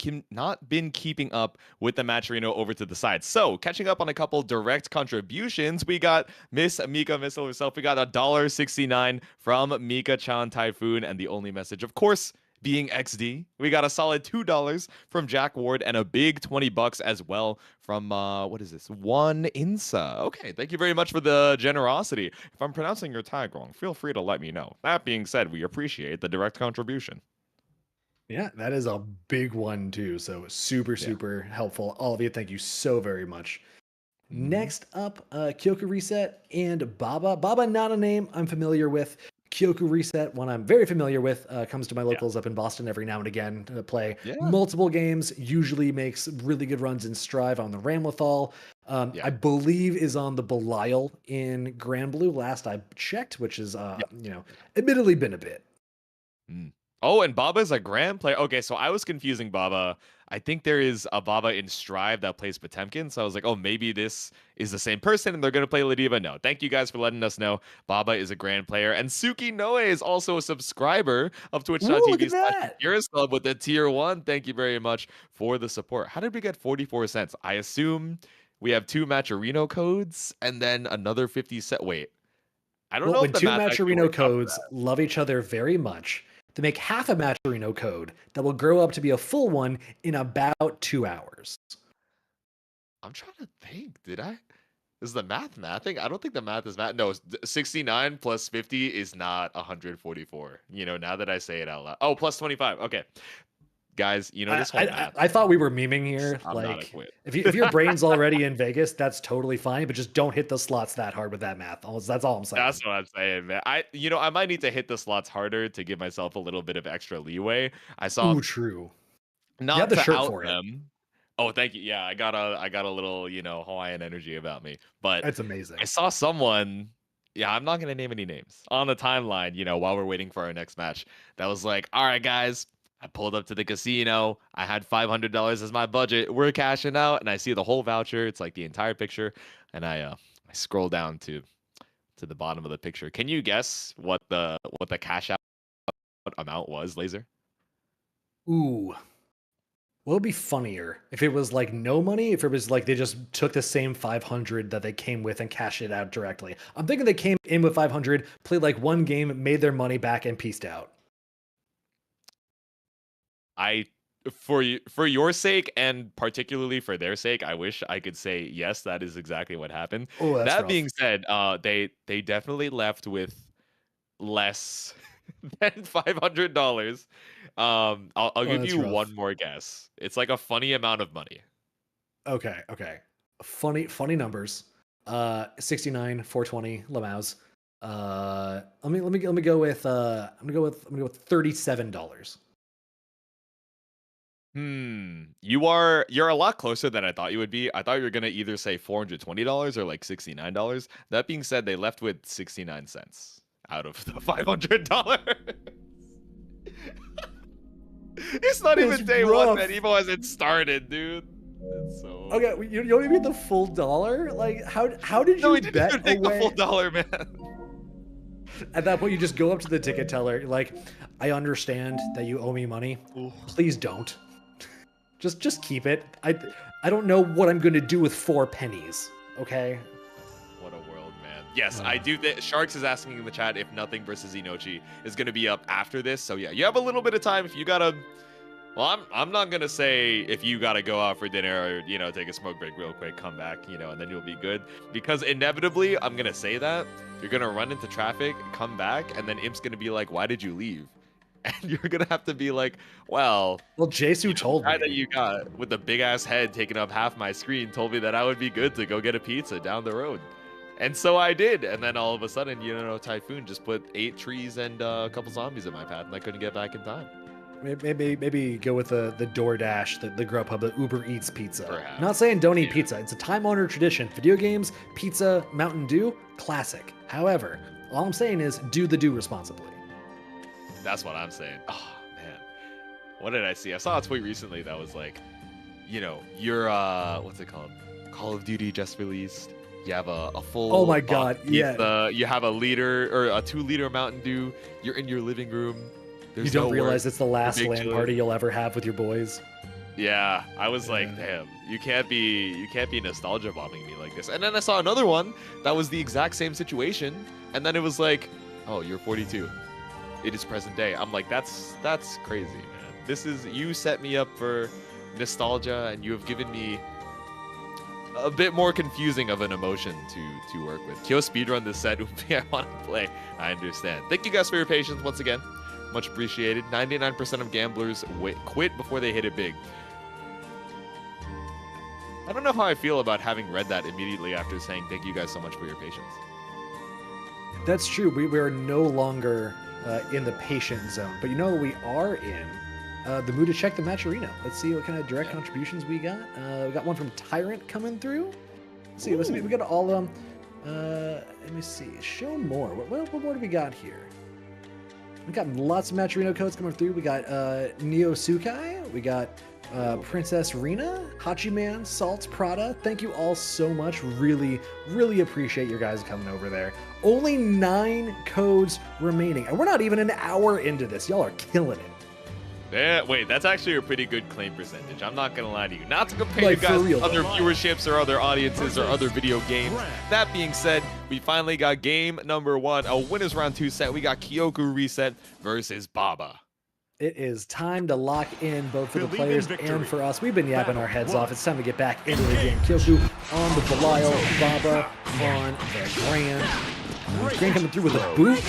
been keeping up with the Matcherino over to the side. So catching up on a couple direct contributions, we got Miss Mika Missile herself. We got $1.69 from Mika Chan Typhoon, and the only message, of course, being XD. We got a solid $2 from Jack Ward and a big $20 as well from what is this? One Insa. Okay, thank you very much for the generosity. If I'm pronouncing your tag wrong, feel free to let me know. That being said, we appreciate the direct contribution. Yeah, that is a big one too. So super helpful. All of you, thank you so very much. Next up, KyokuReset and Baba. Baba, not a name I'm familiar with. KyokuReset, one I'm very familiar with, comes to my locals up in Boston every now and again to play multiple games, usually makes really good runs in Strive on the Ramlethal. I believe is on the Belial in Granblue last I checked, which is, admittedly been a bit. Oh, and Baba's a Gran player. Okay, so I was confusing Baba. I think there is a Baba in Strive that plays Potemkin. So I was like, oh, maybe this is the same person and they're going to play Ladvia. No, thank you guys for letting us know. Baba is a Gran player. And Suki Noe is also a subscriber of Twitch.tv/Club with a tier 1. Thank you very much for the support. How did we get 44 cents? I assume we have 2 Matcherino codes and then another 50 cent. Wait, I don't know when if the 2 math Matcherino codes love each other very much, to make half a Matcherino code that will grow up to be a full one in about 2 hours. I'm trying to think. Is the math mathing? I don't think the math is math. No, 69 plus 50 is not 144. Now that I say it out loud. Oh, plus 25. Okay. Guys, this whole math. I thought we were memeing here. I'm like, if your brain's already in Vegas, that's totally fine. But just don't hit the slots that hard with that math. That's all I'm saying. That's what I'm saying, man. I might need to hit the slots harder to give myself a little bit of extra leeway. I saw. Ooh, true. Not you have the to shirt out for them. It. Oh, thank you. Yeah, I got a little, Hawaiian energy about me. But that's amazing. I saw someone. Yeah, I'm not gonna name any names on the timeline. While we're waiting for our next match, that was like, all right, guys. I pulled up to the casino. I had $500 as my budget. We're cashing out, and I see the whole voucher. It's like the entire picture, and I scroll down to the bottom of the picture. Can you guess what the cash out amount was, Laser? Ooh, what would be funnier if it was like no money? If it was like they just took the same 500 that they came with and cashed it out directly? I'm thinking they came in with 500, played like one game, made their money back, and peaced out. For your sake and particularly for their sake, I wish I could say yes, that is exactly what happened. Oh, that's that rough. being said, they definitely left with less than $500. I'll give you rough. one more guess. It's like a funny amount of money. Okay. Funny numbers. 69, 420, Lamaus. Let me go with $37. You're a lot closer than I thought you would be. I thought you were gonna either say $420 or like $69. That being said, they left with 69 cents out of the $500. It's not even day one, man. Evo hasn't started, dude. It's so okay. You don't even get the full dollar. Like how did you bet away the full dollar, man? At that point, you just go up to the ticket teller. Like, I understand that you owe me money. Please don't. Just keep it. I don't know what I'm going to do with 4 pennies. Okay. What a world, man. Yes, I do. Sharks is asking in the chat if Nothing versus Inochi is going to be up after this. So yeah, you have a little bit of time if you gotta. Well, I'm not gonna say if you gotta go out for dinner or take a smoke break real quick, come back, and then you'll be good. Because inevitably, I'm gonna say that you're gonna run into traffic, come back, and then Imp's gonna be like, "Why did you leave?" And you're gonna have to be like, "Well, Jesu told me that you got with the big ass head taking up half my screen told me that I would be good to go get a pizza down the road." And so I did, and then all of a sudden, Typhoon just put 8 trees and a couple zombies in my path, and I couldn't get back in time. Maybe go with the DoorDash, the Grubhub, the Uber Eats pizza. Perhaps. Not saying don't eat pizza. It's a time-honored tradition. Video games, pizza, Mountain Dew, classic. However, all I'm saying is do responsibly. That's what I'm saying. Oh, man. What did I see? I saw a tweet recently that was like, you're, what's it called? Call of Duty just released. You have a full. Oh my God! Yeah. You have a liter or a 2-liter Mountain Dew. You're in your living room. You don't realize it's the last LAN party you'll ever have with your boys. Yeah, I was like, damn, you can't be nostalgia bombing me like this. And then I saw another one that was the exact same situation, and then it was like, oh, you're 42. It is present day. I'm like, that's crazy, man. You set me up for nostalgia, and you have given me a bit more confusing of an emotion to work with. Kyo speedrun this set would be I want to play. I understand. Thank you guys for your patience once again. Much appreciated. 99% of gamblers quit before they hit it big. I don't know how I feel about having read that immediately after saying thank you guys so much for your patience. That's true. We are no longer in the patient zone. But you know what we are in? The mood to check the match arena. Let's see what kind of direct contributions we got. We got one from Tyrant coming through. Let's see. We got all of them. Let me see. Show more. What more do we got here? We got lots of match arena codes coming through. We got Neo Sukai. We got Princess Rena, Hachiman, Saltz, Prada. Thank you all so much. Really, really appreciate your guys coming over there. Only 9 codes remaining, and we're not even an hour into this. Y'all are killing it. Yeah, wait, that's actually a pretty good claim percentage. I'm not gonna lie to you. Not to compare you guys to other viewerships or other audiences or other video games. That being said, we finally got game number 1, a winners round 2 set. We got KyokuReset versus Baba. It is time to lock in both for the players and for us. We've been yapping our heads off. It's time to get back into the game. Kyoku on the Belial, Baba on the Gran. Gran coming through with a boot.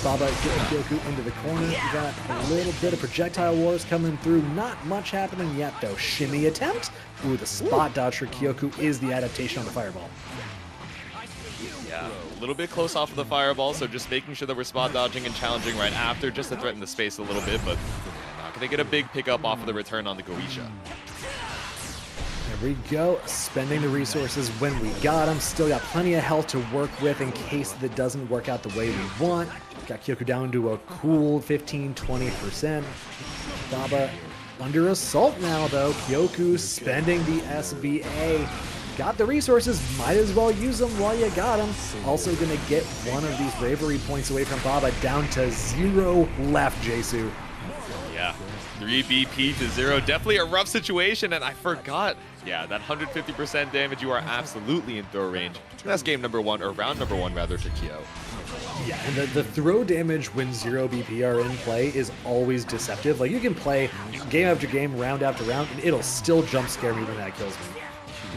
Baba getting Kyoku into the corner. We got a little bit of projectile wars coming through. Not much happening yet, though. Shimmy attempt. Ooh, the spot dodge for Kyoku is the adaptation on the fireball. Yeah, a little bit close off of the fireball, so just making sure that we're spot dodging and challenging right after, just to threaten the space a little bit, but not gonna get a big pickup off of the return on the Goisha. There we go, spending the resources when we got them. Still got plenty of health to work with in case that doesn't work out the way we want. Got Kyoku down to a cool 15-20%. Baba under assault now, though. Kyoku spending the SBA. Got the resources, might as well use them while you got them. Also gonna get one of these bravery points away from Baba, down to 0 left, Jesu. Yeah, 3 BP to 0. Definitely a rough situation, and I forgot. Yeah, that 150% damage, you are absolutely in throw range. That's game number 1, or round number 1 rather, for Kyo. Yeah, and the throw damage when 0 BP are in play is always deceptive. Like, you can play game after game, round after round, and it'll still jump scare me when that kills me.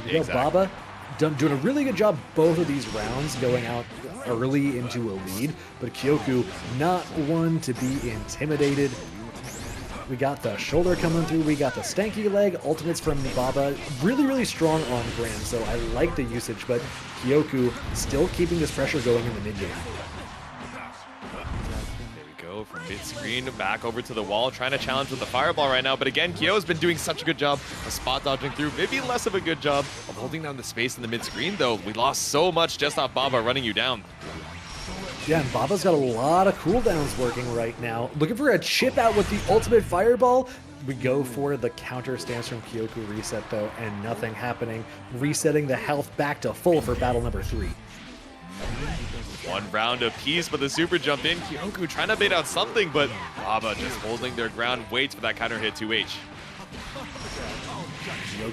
Exactly. Baba doing a really good job both of these rounds, going out early into a lead, but Kyoku not one to be intimidated. We got the shoulder coming through, we got the stanky leg, ultimates from Baba, really, really strong on Gran, so I like the usage, but Kyoku still keeping this pressure going in the mid game. From mid-screen back over to the wall, trying to challenge with the fireball right now, but again, Kyo's been doing such a good job of spot dodging through, maybe less of a good job of holding down the space in the mid-screen, though. We lost so much just off Baba running you down. Yeah, and Baba's got a lot of cooldowns working right now. Looking for a chip out with the ultimate fireball. We go for the counter stance from KyokuReset, though, and nothing happening. Resetting the health back to full for battle number 3. 1 round apiece, but the super jump in. Kyoku trying to bait out something, but Baba just holding their ground, waits for that counter hit 2H.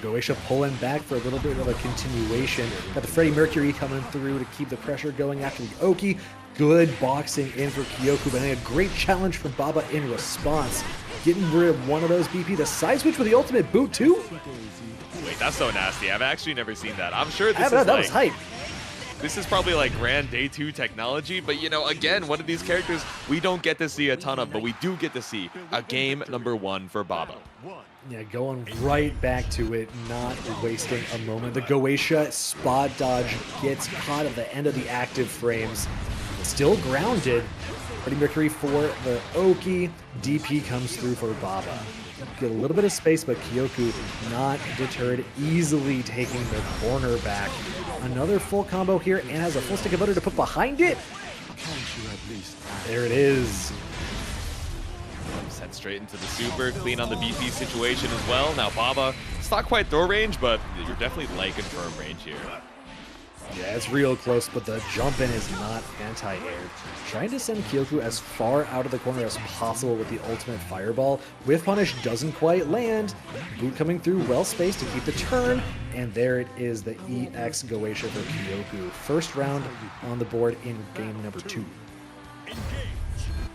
Goetia pulling back for a little bit of a continuation. Got the Freddie Mercury coming through to keep the pressure going after the Oki. Good boxing in for Kyoku, but a great challenge from Baba in response. Getting rid of one of those BP. The side switch with the ultimate boot too. Wait, that's so nasty. I've actually never seen that. I'm sure this is that like, was hype. This is probably like Gran Day 2 technology, but you know, again, one of these characters we don't get to see a ton of, but we do get to see a game number 1 for Baba. Yeah, going right back to it, not wasting a moment. The Goetia spot dodge gets caught at the end of the active frames. Still grounded. Freddie Mercury for the Oki. DP comes through for Baba. Get a little bit of space, but Kyoku not deterred, easily taking the corner back. Another full combo here and has a full stick of butter to put behind it. There it is. Sent straight into the super, clean on the BP situation as well. Now Baba, it's not quite throw range, but you're definitely like confirmed range here. Yeah, it's real close, but the jump in is not anti-air. Trying to send Kyoku as far out of the corner as possible with the ultimate fireball. Whiff punish doesn't quite land. Boot coming through, well spaced to keep the turn. And there it is, the EX Goetia for Kyoku. First round on the board in game number 2.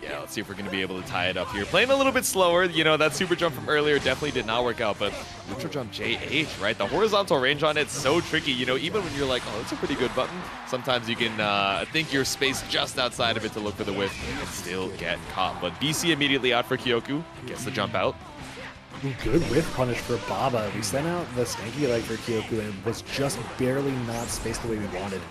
Yeah, let's see if we're going to be able to tie it up here. Playing a little bit slower. You know, that super jump from earlier definitely did not work out, but neutral jump JH, right? The horizontal range on it's so tricky. You know, even when you're like, oh, that's a pretty good button, sometimes you can think you're spaced just outside of it to look for the whiff and still get caught. But BC immediately out for Kyoku. Gets the jump out. Good whiff punish for Baba. We sent out the stanky leg for Kyoku and it was just barely not spaced the way we wanted.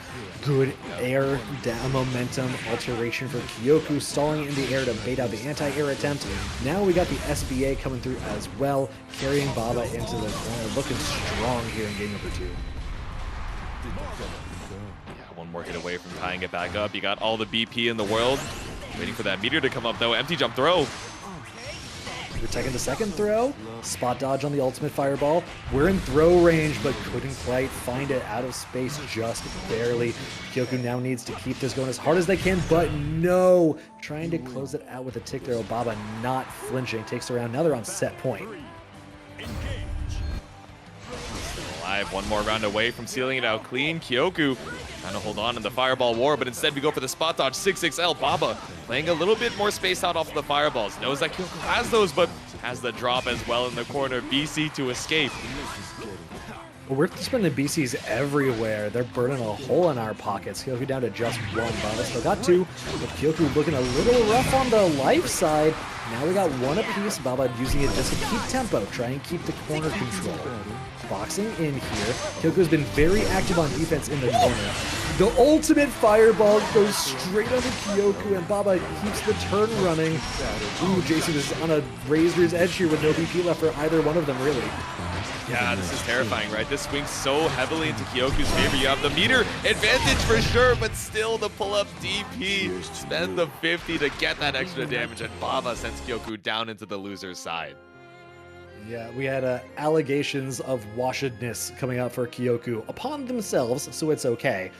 Good air down momentum alteration for Kyoku, stalling in the air to bait out the anti-air attempt. Now we got the SBA coming through as well, carrying Baba into the corner, looking strong here in game number 2. Yeah, one more hit away from tying it back up. You got all the BP in the world. Waiting for that meteor to come up though. Empty jump throw. We're taking the second throw. Spot dodge on the ultimate fireball. We're in throw range, but couldn't quite find it out of space just barely. Kyoku now needs to keep this going as hard as they can, but no. Trying to close it out with a tick throw. Baba not flinching. Takes around. Now they're on set point. Still alive. One more round away from sealing it out clean. Kyoku trying to hold on in the fireball war, but instead we go for the spot dodge. 6XL. Baba playing a little bit more spaced out off of the fireballs. Knows that Kyoku has those, but has the drop as well in the corner. BC to escape. Well, we're spending BCs everywhere. They're burning a hole in our pockets. Kyoku down to just 1. Baba still got 2, but Kyoku looking a little rough on the life side. Now we got 1 apiece. Baba using it just to keep tempo, try and keep the corner control. Boxing in here. Kyoku's been very active on defense in the corner. The ultimate fireball goes straight under Kyoku, and Baba keeps the turn running. Ooh, Jason is on a razor's edge here with no BP left for either one of them, really. Yeah, this is terrifying, right? This swings so heavily into Kyoku's favor. You have the meter advantage for sure, but still the pull-up DP. Spend the 50 to get that extra damage, and Baba sends Kyoku down into the loser's side. Yeah, we had allegations of washedness coming out for Kyoku upon themselves, so it's okay.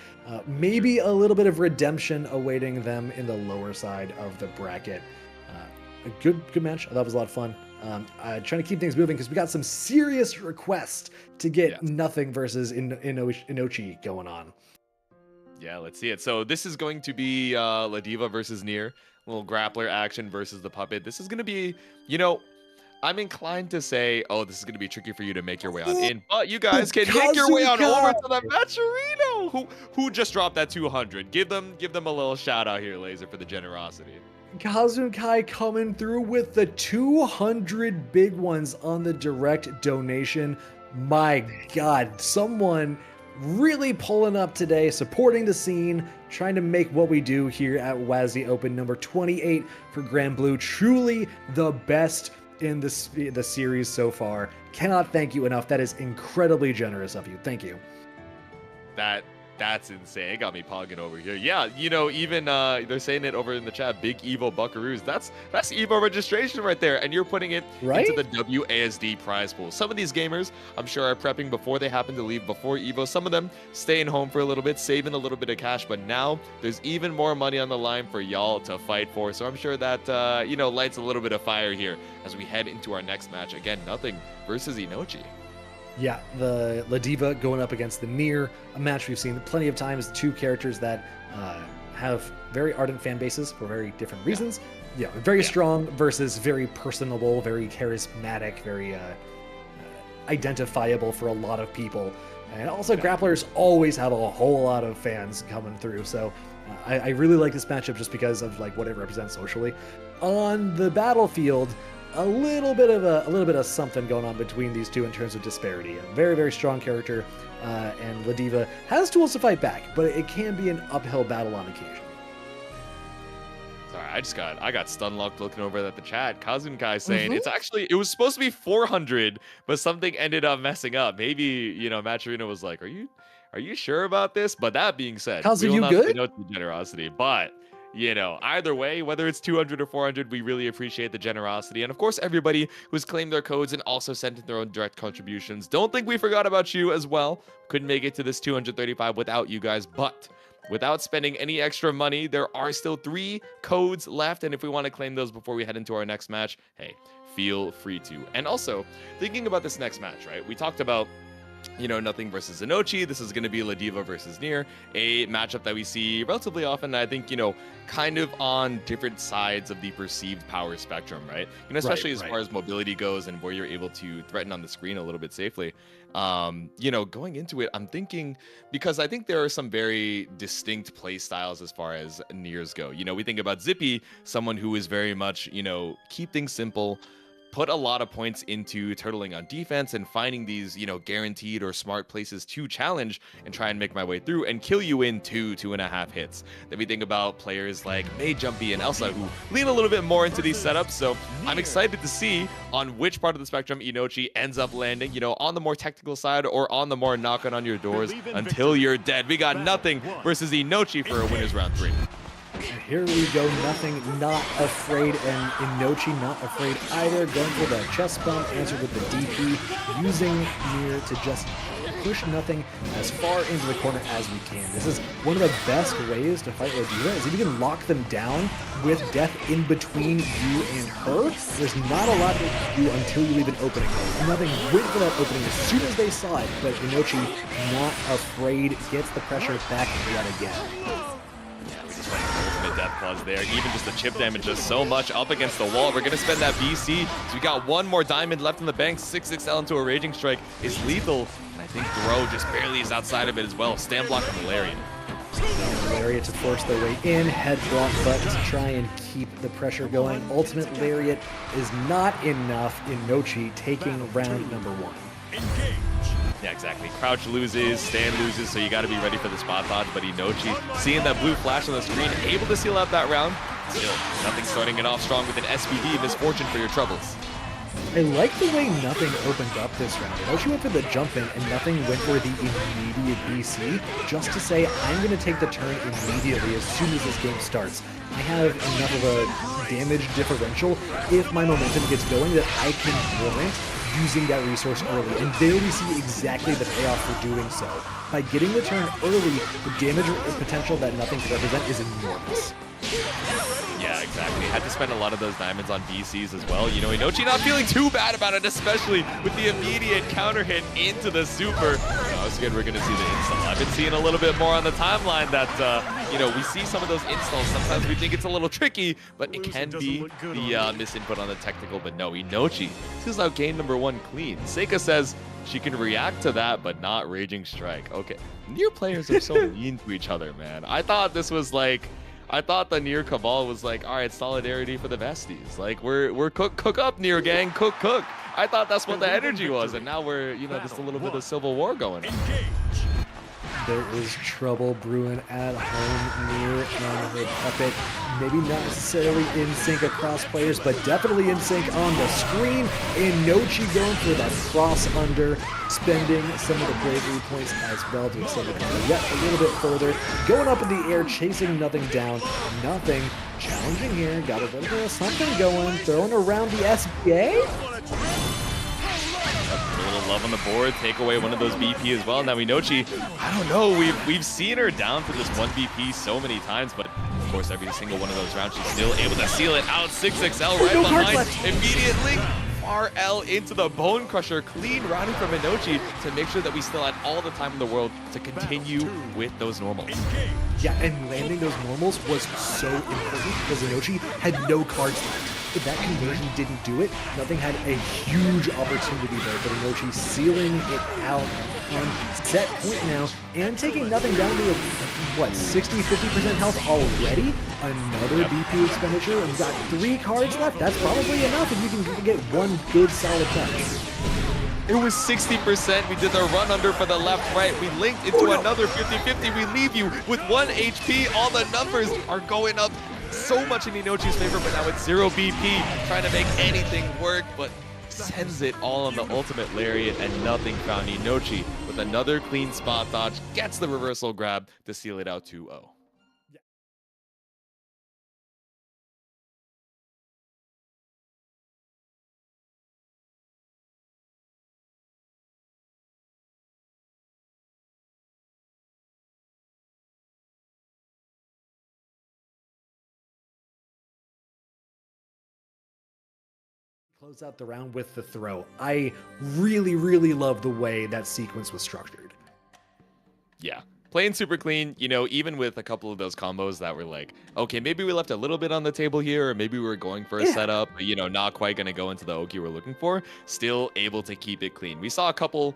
Maybe a little bit of redemption awaiting them in the lower side of the bracket. A good match. That was a lot of fun. Trying to keep things moving because we got some serious requests to get nothing versus Inochi going on. Yeah, let's see it. So this is going to be Ladvia versus Nier. Little grappler action versus the puppet. This is going to be, you know, I'm inclined to say, oh, this is going to be tricky for you to make your way on in, but you guys can make your way on over to the Matcherino, who just dropped that 200. Give them a little shout out here, Laser, for the generosity. Kazunkai coming through with the 200 big ones on the direct donation. My God, someone really pulling up today, supporting the scene, trying to make what we do here at WASD Open number 28 for Granblue. Truly the best in the series so far. Cannot thank you enough. That is incredibly generous of you. Thank you. That's insane. It got me pogging over here. Yeah, you know, even they're saying it over in the chat, Big Evo Buckaroos. That's Evo registration right there, and you're putting it into the WASD prize pool. Some of these gamers, I'm sure, are prepping before they happen to leave before Evo. Some of them staying home for a little bit, saving a little bit of cash, but now there's even more money on the line for y'all to fight for. So I'm sure that, you know, lights a little bit of fire here as we head into our next match. Again, nothing versus Inochi. Yeah, the Ladvia going up against the Nier, a match we've seen plenty of times. Two characters that have very ardent fan bases for very different reasons. Yeah, very strong versus very personable, very charismatic, very identifiable for a lot of people. And also grapplers always have a whole lot of fans coming through. So I really like this matchup just because of like what it represents socially. On the battlefield, a little bit of something going on between these two in terms of disparity. A very, very strong character, and Ladvia has tools to fight back, but it can be an uphill battle on occasion. Sorry, I got stun locked looking over at the chat. Kazunkai saying it was supposed to be 400, but something ended up messing up. Maybe, you know, Matcherino was like, are you sure about this? But that being said, Kazu, you good? No to generosity, but you know, either way, whether it's 200 or 400, we really appreciate the generosity. And of course, everybody who's claimed their codes and also sent in their own direct contributions. Don't think we forgot about you as well. Couldn't make it to this 235 without you guys, but without spending any extra money, there are still 3 codes left. And if we want to claim those before we head into our next match, hey, feel free to. And also, thinking about this next match, right? We talked about, you know, nothing versus Inochi. This is going to be Ladvia versus Nier, a matchup that we see relatively often. I think, you know, kind of on different sides of the perceived power spectrum, right? You know, especially as far as mobility goes and where you're able to threaten on the screen a little bit safely. You know, going into it, I'm thinking, because I think there are some very distinct play styles as far as Niers go. You know, we think about Zippy, someone who is very much, you know, keep things simple, put a lot of points into turtling on defense and finding these, you know, guaranteed or smart places to challenge and try and make my way through and kill you in 2.5 hits. Then we think about players like May Jumpy and Elsa who lean a little bit more into these setups. So I'm excited to see on which part of the spectrum Inochi ends up landing, you know, on the more technical side or on the more knocking on your doors until you're dead. We got nothing versus Inochi for a winner's round 3. Here we go, nothing, not afraid, and Inochi not afraid either, going for the chest bump, answered with the DP, using Nier to just push nothing as far into the corner as we can. This is one of the best ways to fight Ladvia, is if you can lock them down with death in between you and her. There's not a lot to do until you leave an opening. Nothing went for that opening as soon as they saw it, but Inochi not afraid, gets the pressure back yet again. Ultimate death clause there. Even just the chip damage does so much up against the wall. We're going to spend that BC. So we got one more diamond left in the bank. 6XL into a Raging Strike is lethal. And I think Throw just barely is outside of it as well. Stand block on the Lariat. Lariat to force their way in. Head block, but to try and keep the pressure going. Ultimate Lariat is not enough. Inochi taking round number 1. Engage. Yeah, exactly. Crouch loses, stand loses, so you got to be ready for the spot dodge. But Inochi, seeing that blue flash on the screen, able to seal out that round. Still, nothing starting it off strong with an SPD. Misfortune for your troubles. I like the way nothing opened up this round. Inochi went for the jump in and nothing went for the immediate BC, just to say I'm going to take the turn immediately as soon as this game starts. I have enough of a damage differential if my momentum gets going that I can warrant using that resource early, and there we see exactly the payoff for doing so. By getting the turn early, the damage potential that nothing could represent is enormous. Yeah, exactly. Had to spend a lot of those diamonds on BCs as well. You know, Inochi not feeling too bad about it, especially with the immediate counter hit into the super. It's good we're going to see the install. I've been seeing a little bit more on the timeline that, you know, we see some of those installs. Sometimes we think it's a little tricky, but it can be the misinput on the technical. But no, Inochi seals out game number 1 clean. Seika says she can react to that, but not Raging Strike. Okay, Nier players are so mean to each other, man. I thought this was like... I thought the Nier Cabal was like, all right, solidarity for the besties. Like, we're cook up, Nier gang, cook. I thought that's what the energy was, and now we're, you know, just a little bit of civil war going on. There is trouble brewing at home. Nier and her puppet, maybe not necessarily in sync across players, but definitely in sync on the screen. Inochi going for that cross under, spending some of the bravery points as well to extend the counter yet a little bit further. Going up in the air, chasing nothing down. Nothing challenging here. Got a little bit of something going. Throwing around the SBA. Love on the board, take away one of those BP as well. Now Inochi, I don't know, we've seen her down for this 1 BP so many times, but of course every single one of those rounds she's still able to seal it out. 6XL right behind immediately. RL into the Bone Crusher. Clean routing from Inochi to make sure that we still had all the time in the world to continue with those normals. Yeah, and landing those normals was so important because Inochi had no cards left. If that conversion didn't do it, nothing had a huge opportunity there, but Inochi sealing it out on set point now and taking nothing down to, what, 60-50% health already? Another BP expenditure, and we've got 3 cards left. That's probably enough if you can get one good solid touch. It was 60%. We did the run under for the left, right. We linked into another 50-50. We leave you with 1 HP. All the numbers are going up so much in Inochi's favor, but now it's 0 BP, trying to make anything work, but sends it all on the ultimate lariat, and nothing found. Inochi with another clean spot dodge, gets the reversal grab to seal it out 2-0. Close out the round with the throw. I really, really love the way that sequence was structured. Yeah. Playing super clean, you know, even with a couple of those combos that were like, okay, maybe we left a little bit on the table here, or maybe we were going for a setup, but, you know, not quite going to go into the Oki we're looking for, still able to keep it clean. We saw a couple,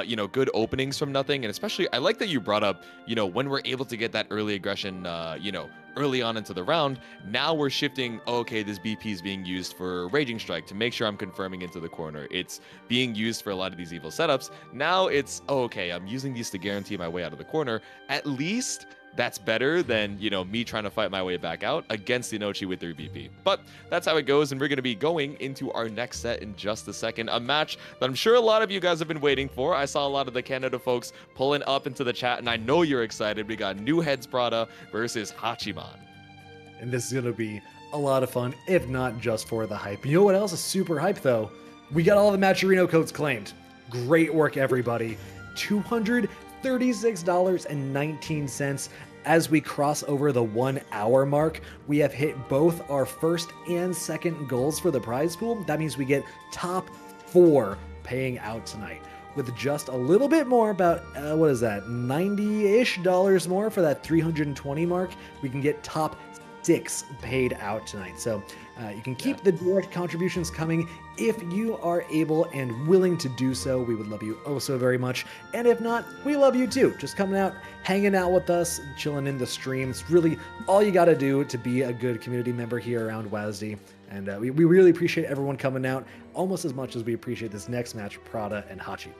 you know, good openings from nothing, and especially, I like that you brought up, you know, when we're able to get that early aggression, you know, early on into the round, now we're shifting, okay, this BP is being used for Raging Strike to make sure I'm confirming into the corner. It's being used for a lot of these evil setups. Now it's, okay, I'm using these to guarantee my way out of the corner. At least that's better than, you know, me trying to fight my way back out against Inochi with 3 BP. But that's how it goes, and we're going to be going into our next set in just a second. A match that I'm sure a lot of you guys have been waiting for. I saw a lot of the Canada folks pulling up into the chat, and I know you're excited. We got New Heads Prada versus Hachiman. And this is going to be a lot of fun, if not just for the hype. You know what else is super hype, though? We got all the Matcherino codes claimed. Great work, everybody. $236.19. As we cross over the 1 hour mark, we have hit both our first and second goals for the prize pool. That means we get top 4 paying out tonight. With just a little bit more, about, what is that, $90-ish more for that 320 mark, we can get top 6 paid out tonight. So you can keep the direct contributions coming if you are able and willing to do so. We would love you oh so very much. And if not, we love you too. Just coming out, hanging out with us, chilling in the stream. It's really all you got to do to be a good community member here around WASD. And we really appreciate everyone coming out almost as much as we appreciate this next match, Prada and Hachiman.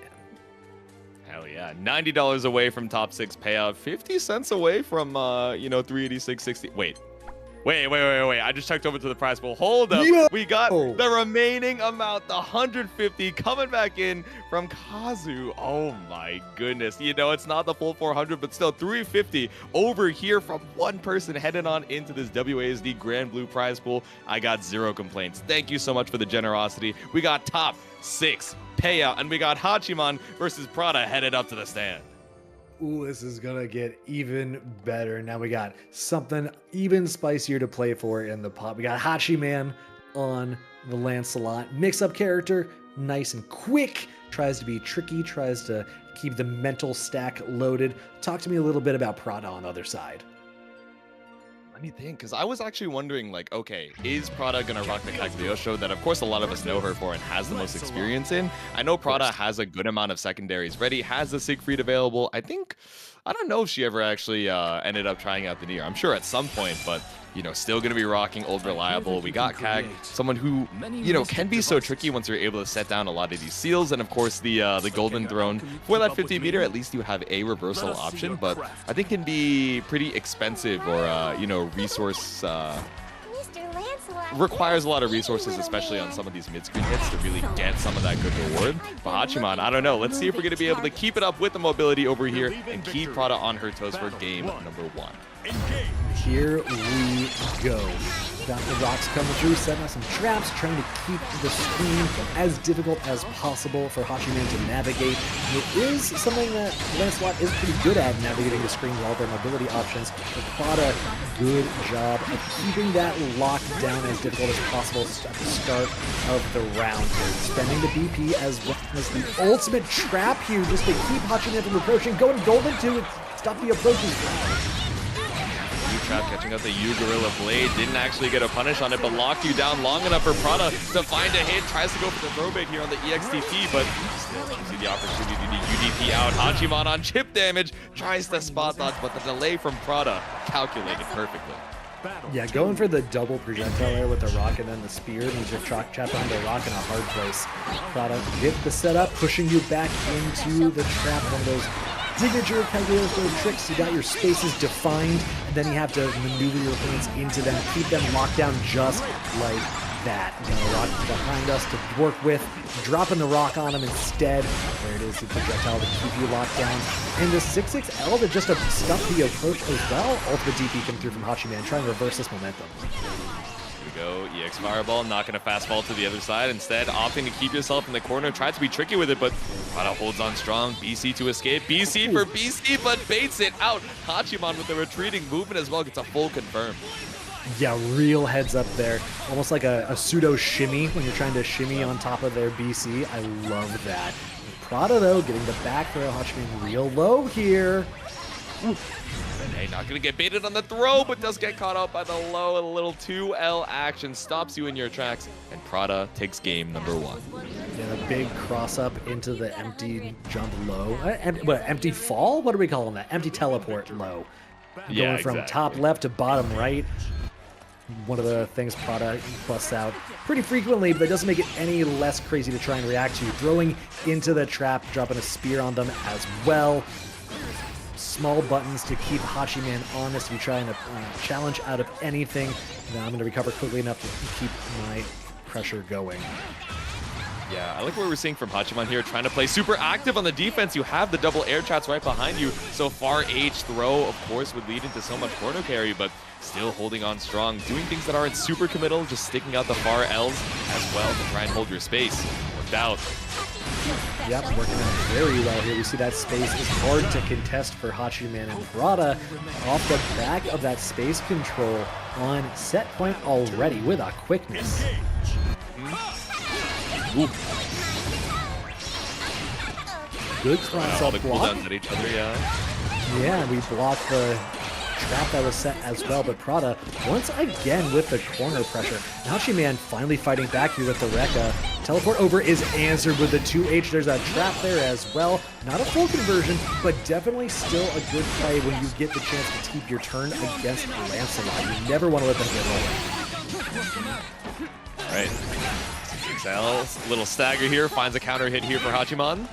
Hell yeah. $90 away from top 6 payout. 50 cents away from, you know, 386.60. Wait. I just checked over to the prize pool. Hold up. Yo! We got the remaining amount, the 150 coming back in from Kazu. Oh my goodness. You know, it's not the full 400, but still 350 over here from one person heading on into this WASD Granblue prize pool. I got 0 complaints. Thank you so much for the generosity. We got top 6 payout, and we got Hachiman versus Prada headed up to the stand. Ooh, this is gonna get even better. Now we got something even spicier to play for in the pot. We got Hachiman on the Lancelot. Mix-up character, nice and quick. Tries to be tricky, tries to keep the mental stack loaded. Talk to me a little bit about Prada on the other side. Let me think, because I was actually wondering, like, okay, is Prada going to rock the Cagliostro that, of course, a lot of us know her for and has the most experience in? I know Prada has a good amount of secondaries ready, has the Siegfried available. I don't know if she ever actually ended up trying out the Nier. I'm sure at some point, but, you know, still going to be rocking Old Reliable. We got Kag, someone who, you know, can be so tricky once you're able to set down a lot of these seals. And, of course, the Golden Throne. For that 50 meter, at least you have a reversal option, but I think can be pretty expensive or, you know, resource... requires a lot of resources, especially on some of these mid-screen hits to really get some of that good reward. But Hachiman, I don't know. Let's see if we're going to be able to keep it up with the mobility over here and keep Prada on her toes for game number 1. Here we go. Got the rocks coming through, setting up some traps, trying to keep the screen as difficult as possible for Hachiman to navigate. And it is something that Lancelot is pretty good at, navigating the screen with all their mobility options. But Prada, good job of keeping that locked down as difficult as possible at the start of the round. Spending the BP as well as the ultimate trap here just to keep Hachiman from approaching. Going golden to stop the approach as well. Trap catching up the Gorilla Blade, didn't actually get a punish on it, but locked you down long enough for Prada to find a hit. Tries to go for the throw bait here on the EXTP, but still you see the opportunity to UDP out. Hachiman on chip damage, tries to spot dodge, but the delay from Prada calculated perfectly. Yeah, going for the double projectile there with the rock and then the spear means you're trapped behind a rock in a hard place. Prada get the setup, pushing you back into the trap. One of those signature Cagliostro tricks. You got your spaces defined, and then you have to maneuver your opponents into them, keep them locked down just like that. You got a rock behind us to work with, dropping the rock on them instead. There it is, the projectile to keep you locked down. And the 6-6L to just stuff the approach as well. Ultimate DP come through from Hachiman, trying to reverse this momentum. Go EX Fireball, not going to fast fall to the other side. Instead, opting to keep yourself in the corner. Tried to be tricky with it, but Prada holds on strong. BC to escape. BC for BC, but baits it out. Hachiman with the retreating movement as well gets a full confirm. Yeah, real heads up there. Almost like a pseudo shimmy when you're trying to shimmy on top of their BC. I love that. Prada, though, getting the back throw. Hachiman real low here. Ooh. Hey, not gonna get baited on the throw, but does get caught up by the low. A little 2L action stops you in your tracks, and Prada takes game number 1. Yeah, the big cross up into the empty jump low. Empty fall? What are we calling that? Empty teleport low. Yeah, going from top left to bottom right. One of the things Prada busts out pretty frequently, but it doesn't make it any less crazy to try and react to. Throwing into the trap, dropping a spear on them as well. Small buttons to keep Hachiman honest if you're trying to challenge out of anything. Now I'm going to recover quickly enough to keep my pressure going. Yeah, I like what we're seeing from Hachiman here, trying to play super active on the defense. You have the double air chats right behind you, so far H throw, of course, would lead into so much corner carry, but still holding on strong, doing things that aren't super committal, just sticking out the far L's as well to try and hold your space. Worked out. Yep, working out very well here. We see that space is hard to contest for Hachiman, and Prada off the back of that space control on set point already with a quickness. Ooh. Good cross up block. At each other, yeah. Yeah, we blocked the trap that was set as well, but Prada once again with the corner pressure. Hachiman finally fighting back here with the Rekka. Teleport over is answered with the 2H. There's a trap there as well. Not a full conversion, but definitely still a good play when you get the chance to keep your turn against Lancelot. You never want to let them get rolling. All right. 6L, little stagger here, finds a counter hit here for Hachiman.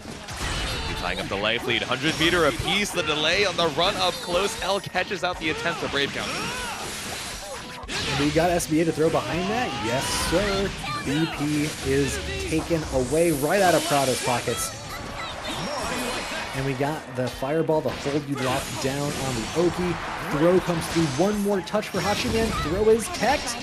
Tying up the life lead, 100 meter apiece, the delay on the run up close. L catches out the attempt to brave counter. And we got SBA to throw behind that? Yes, sir. BP is taken away right out of Prada's pockets. And we got the fireball to hold you locked down on the Oki. Throw comes through, one more touch for Hachiman. Throw is teched.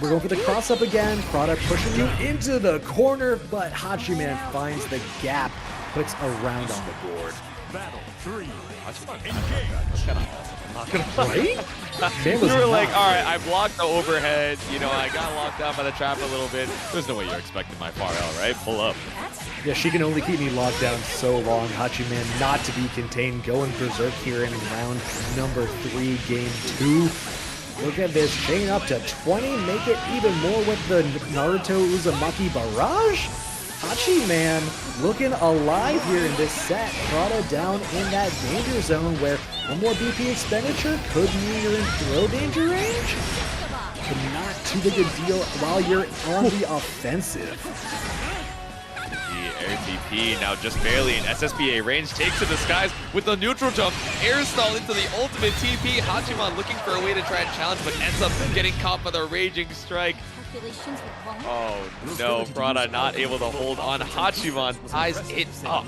We're going for the cross up again. Prada pushing you into the corner, but Hachiman finds the gap. Puts a round on the board. Battle 3. That's kind of awesome. I'm not gonna lie. Right? You were like, all right, I blocked the overhead. You know, I got locked down by the trap a little bit. There's no way you're expecting my far L, right? Pull up. Yeah, she can only keep me locked down so long. Hachiman not to be contained, going berserk here in round number 3, game 2. Look at this, chain up to 20, make it even more with the Naruto Uzumaki barrage. Hachiman looking alive here in this set. Prada down in that danger zone where one more BP expenditure could mean you're in throw danger range, but not too big a deal while you're on the offensive. The air TP now just barely in SSBA range, takes to the skies with the neutral jump, air stall into the ultimate TP. Hachiman looking for a way to try and challenge, but ends up getting caught by the raging strike. Oh no, Prada not able to hold on. Hachiman ties it up.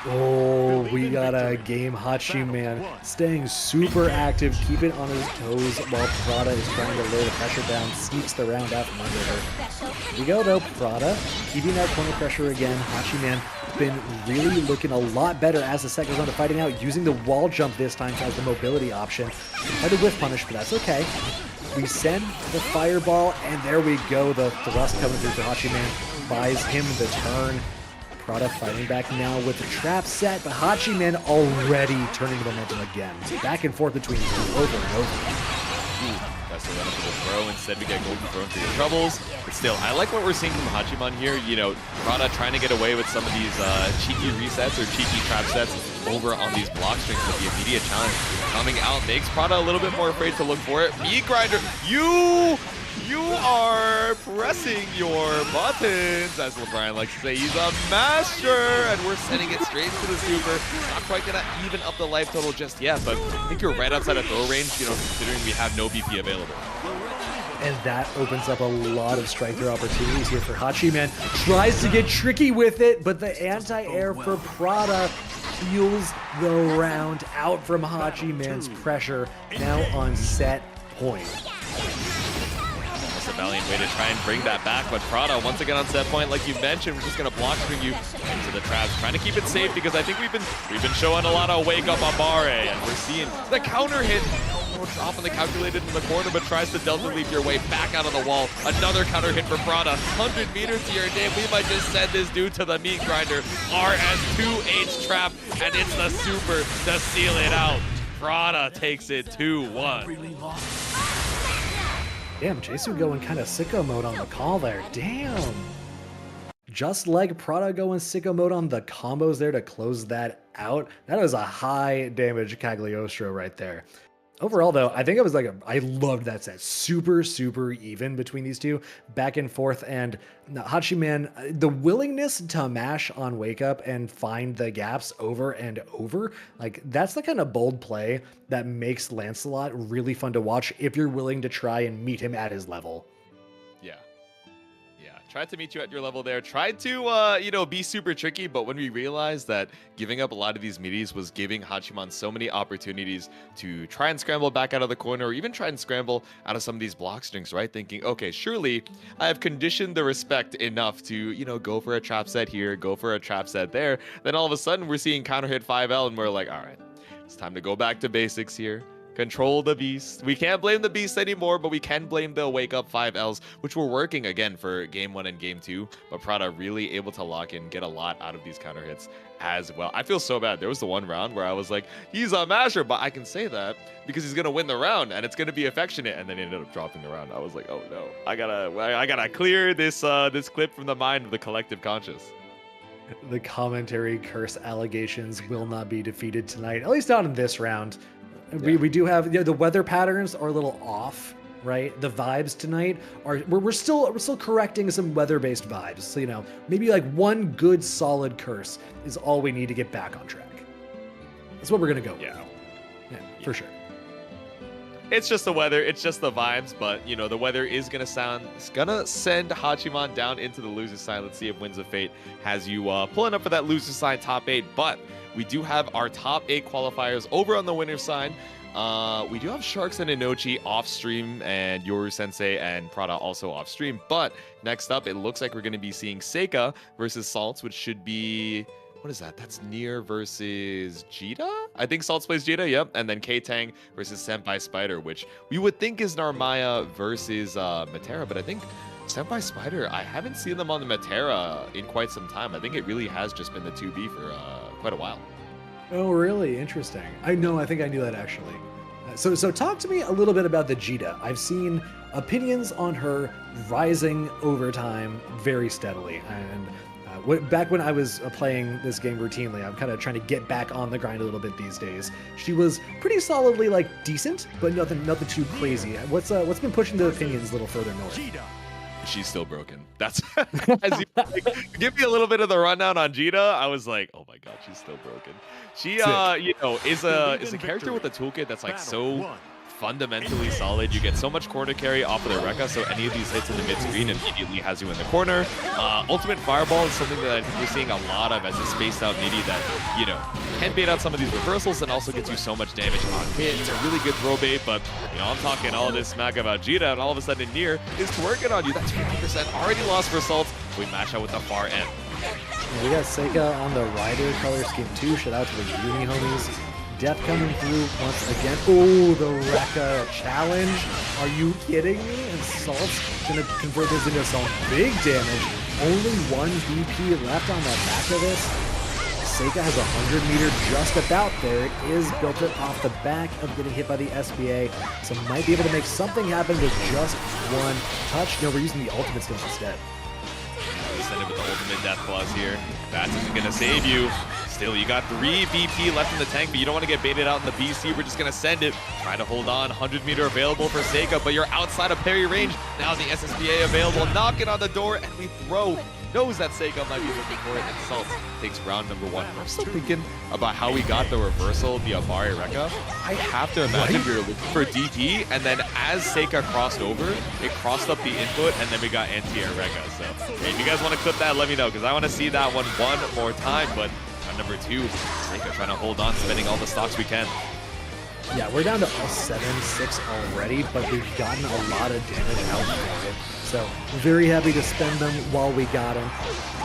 Oh, We got a game. Hachiman staying super active, keeping on his toes while Prada is trying to lay the pressure down, sneaks the round out from under her. Here we go though, Prada keeping that corner pressure again. Hachiman been really looking a lot better as the set goes on to fighting out, using the wall jump this time as the mobility option. Had to whiff punish, but that's okay. We send the fireball, and there we go. The thrust coming through for Hachiman buys him the turn. Prada fighting back now with the trap set, but Hachiman already turning the momentum again. Back and forth between these two over and over. That's a run for the throw. Instead, we get golden thrown for your troubles. But still, I like what we're seeing from Hachiman here. You know, Prada trying to get away with some of these cheeky resets or cheeky trap sets over on these block strings, but the immediate challenge coming out makes Prada a little bit more afraid to look for it. Meat Grinder, you are pressing your buttons, as LeBron likes to say. He's a master, and we're sending it straight into the super. Not quite gonna even up the life total just yet, but I think you're right outside of throw range, you know, considering we have no BP available. And that opens up a lot of strike throw opportunities here for Hachiman. Tries to get tricky with it, but the anti-air for Prada peels the round out from Hachiman's pressure, now on set point. That's a valiant way to try and bring that back, but Prada, once again on set point, like you mentioned, we're just going to block string you into the traps, trying to keep it safe, because I think we've been showing a lot of wake up on Mare, and we're seeing the counter hit. Drop on the calculated in the corner, but tries to delta leap your way back out of the wall. Another counter hit for Prada. 100 meters here, damn, we might just send this dude to the meat grinder. RS2H trap, and it's the super to seal it out. Prada takes it 2-1. Damn, Jesu going kind of sicko mode on the call there. Damn. Just like Prada going sicko mode on the combos there to close that out. That was a high damage Cagliostro right there. Overall, though, I think it was I loved that set. Super, super even between these two, back and forth. And Hachiman, the willingness to mash on wake up and find the gaps over and over, like that's the kind of bold play that makes Lancelot really fun to watch if you're willing to try and meet him at his level. Tried to meet you at your level there. Tried to, you know, be super tricky, but when we realized that giving up a lot of these middies was giving Hachiman so many opportunities to try and scramble back out of the corner, or even try and scramble out of some of these block strings, right? Thinking, okay, surely I have conditioned the respect enough to, you know, go for a trap set here, go for a trap set there. Then all of a sudden we're seeing counter hit 5L, and we're like, all right, it's time to go back to basics here. Control the beast. We can't blame the beast anymore, but we can blame the wake up 5Ls, which were working again for game 1 and game 2. But Prada really able to lock in, get a lot out of these counter hits as well. I feel so bad. There was the one round where I was like, he's a masher, but I can say that because he's gonna win the round and it's gonna be affectionate, and then he ended up dropping the round. I was like, oh no, I gotta clear this this clip from the mind of the collective conscious. The commentary curse allegations will not be defeated tonight, at least not in this round. Yeah. We do have, you know, the weather patterns are a little off, right? The vibes tonight are we're still correcting some weather-based vibes. So, you know, maybe like one good solid curse is all we need to get back on track. That's what we're gonna go with. Yeah, for sure. It's just the weather, it's just the vibes, but you know, the weather is gonna send Hachiman down into the loser side. Let's see if Winds of Fate has you pulling up for that loser side top 8, but we do have our top 8 qualifiers over on the winner's side. We do have Sharks and Inochi off stream, and Yoru Sensei and Prada also off stream. But next up, it looks like we're going to be seeing Seika versus Saltz, which should be, what is that? That's Nier versus Djeeta? I think Saltz plays Djeeta, yep. And then Ktang versus SenpaiSpyder, which we would think is Narmaya versus Metera, but I think SenpaiSpyder, I haven't seen them on the Metera in quite some time. I think it really has just been the 2B for quite a while. Oh, really? Interesting. I think I knew that actually. So talk to me a little bit about the Djeeta. I've seen opinions on her rising over time very steadily. And back when I was playing this game routinely, I'm kind of trying to get back on the grind a little bit these days. She was pretty solidly like decent, but nothing too crazy. What's been pushing the opinions a little further north? She's still broken. That's as you give me a little bit of the rundown on Djeeta. I was like, oh my god, she's still broken. She you know, is a character with a toolkit that's like so fundamentally solid. You get so much corner carry off of the Rekka, so any of these hits in the mid-screen immediately has you in the corner. Ultimate Fireball is something that I think we're seeing a lot of as a spaced out nitty that, you know, can bait out some of these reversals and also gets you so much damage on hit. It's a really good throw bait, but, you know, I'm talking all this smack about Djeeta, and all of a sudden Nier is twerking on you. That's 50% already lost for Saltz. We mash out with the far end. Yeah, we got Seika on the Rider color scheme too. Shout out to the Uni homies. Death coming through once again. Oh, the Rekka challenge. Are you kidding me? And Salt's gonna convert this into some big damage. Only one BP left on the back of this. Seika has 100 meter just about there. It is built it off the back of getting hit by the SBA, so might be able to make something happen with just one touch. No, we're using the ultimate skills instead. Send it with the ultimate death clause here. That's gonna save you. Still, you got 3 BP left in the tank, but you don't want to get baited out in the BC. We're just going to send it. Try to hold on. 100 meter available for Seika, but you're outside of parry range. Now the SSBA available. Knocking on the door, and we throw. Knows that Seika might be looking for it, and Saltz takes round number 1. I'm still thinking about how we got the reversal, the Abari Rekka. I have to imagine we were looking for DP, and then as Seika crossed over, it crossed up the input, and then we got anti-air Rekka. So if you guys want to clip that, let me know, because I want to see that one more time, but number 2, Seika trying to hold on, spending all the stocks we can. Yeah, we're down to 7-6 already, but we've gotten a lot of damage out for it. So very happy to spend them while we got them.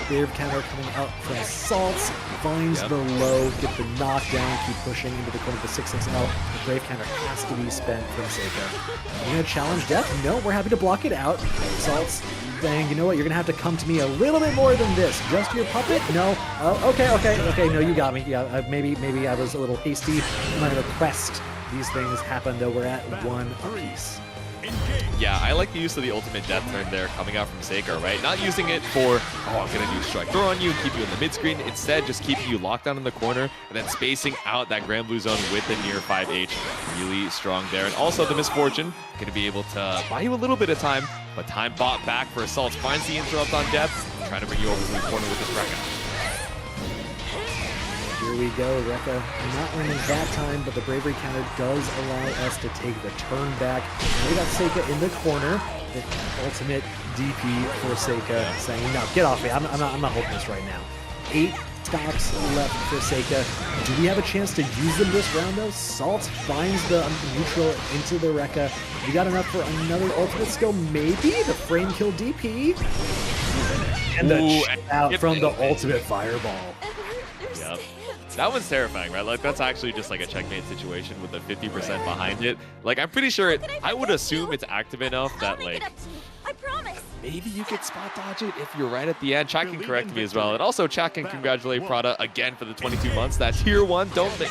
Brave counter coming out from Saltz, finds the low, get the knockdown, keep pushing into the corner of the 6-6L. The Brave counter has to be spent from Seika. We're gonna challenge death? No, we're happy to block it out. Saltz, dang, you know what? You're gonna have to come to me a little bit more than this. Just your puppet? No. Oh, okay. No, you got me. Yeah, maybe I was a little hasty in my request. These things happen though. We're at 1 apiece. Yeah, I like the use of the ultimate death turn there coming out from Seika, right? Not using it for, oh, I'm gonna do strike throw on you and keep you in the mid screen. Instead, just keeping you locked down in the corner and then spacing out that Granblue zone with the Nier 5H. Really strong there. And also the Misfortune, gonna be able to buy you a little bit of time, but time bought back for Saltz. Finds the interrupt on death, trying to bring you over to the corner with this Rekka. Here we go, Rekka not earning that time, but the bravery counter does allow us to take the turn back. Now we got Seika in the corner. The ultimate DP for Seika saying, no, get off me. I'm not holding this right now. 8 stocks left for Seika. Do we have a chance to use them this round though? Saltz finds the neutral into the Rekka. We got enough for another ultimate skill, maybe? The frame kill DP? And the out from the ultimate fireball. Yep. That one's terrifying, right? Like, that's actually just like a checkmate situation with the 50% behind it. Like, I'm pretty sure I would assume it's active enough that, like, I promise. maybe you could spot dodge it if you're right at the end. Chat can correct me as well. And also, chat can congratulate Prada again for the 22 months. That tier 1, don't think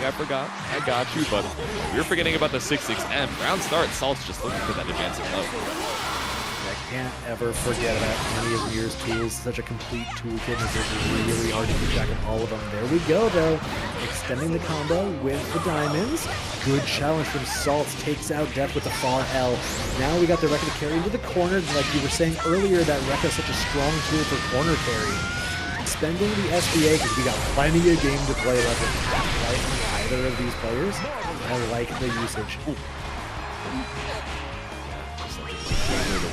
I forgot. I got you, but you're forgetting about the 6-6M. Round start, Saltz just looking for that advancing level. I can't ever forget about any of Nier's tools. Such a complete toolkit, and it's really hard to keep track of all of them. There we go, though. Extending the combo with the diamonds. Good challenge from Saltz. Takes out Death with the far L. Now we got the Rekka to carry into the corner. Like you were saying earlier, that Rekka is such a strong tool for corner carry. Spending the SBA, because we got plenty of game to play left with life on either of these players. I like the usage. Ooh.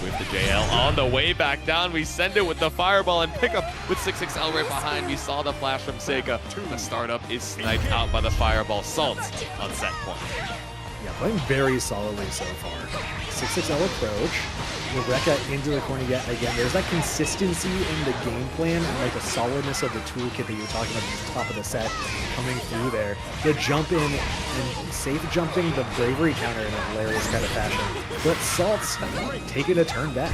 With the JL on the way back down, we send it with the fireball and pick up with 6-6L right behind. We saw the flash from Seika. The startup is sniped out by the fireball. Saltz on set point. Yeah, playing very solidly so far. 6-6L approach. With Rekka into the corner yet again. There's that consistency in the game plan and like the solidness of the toolkit that you were talking about at the top of the set coming through there. The jump in and safe jumping the bravery counter in a hilarious kind of fashion. But Saltz taking a turn back.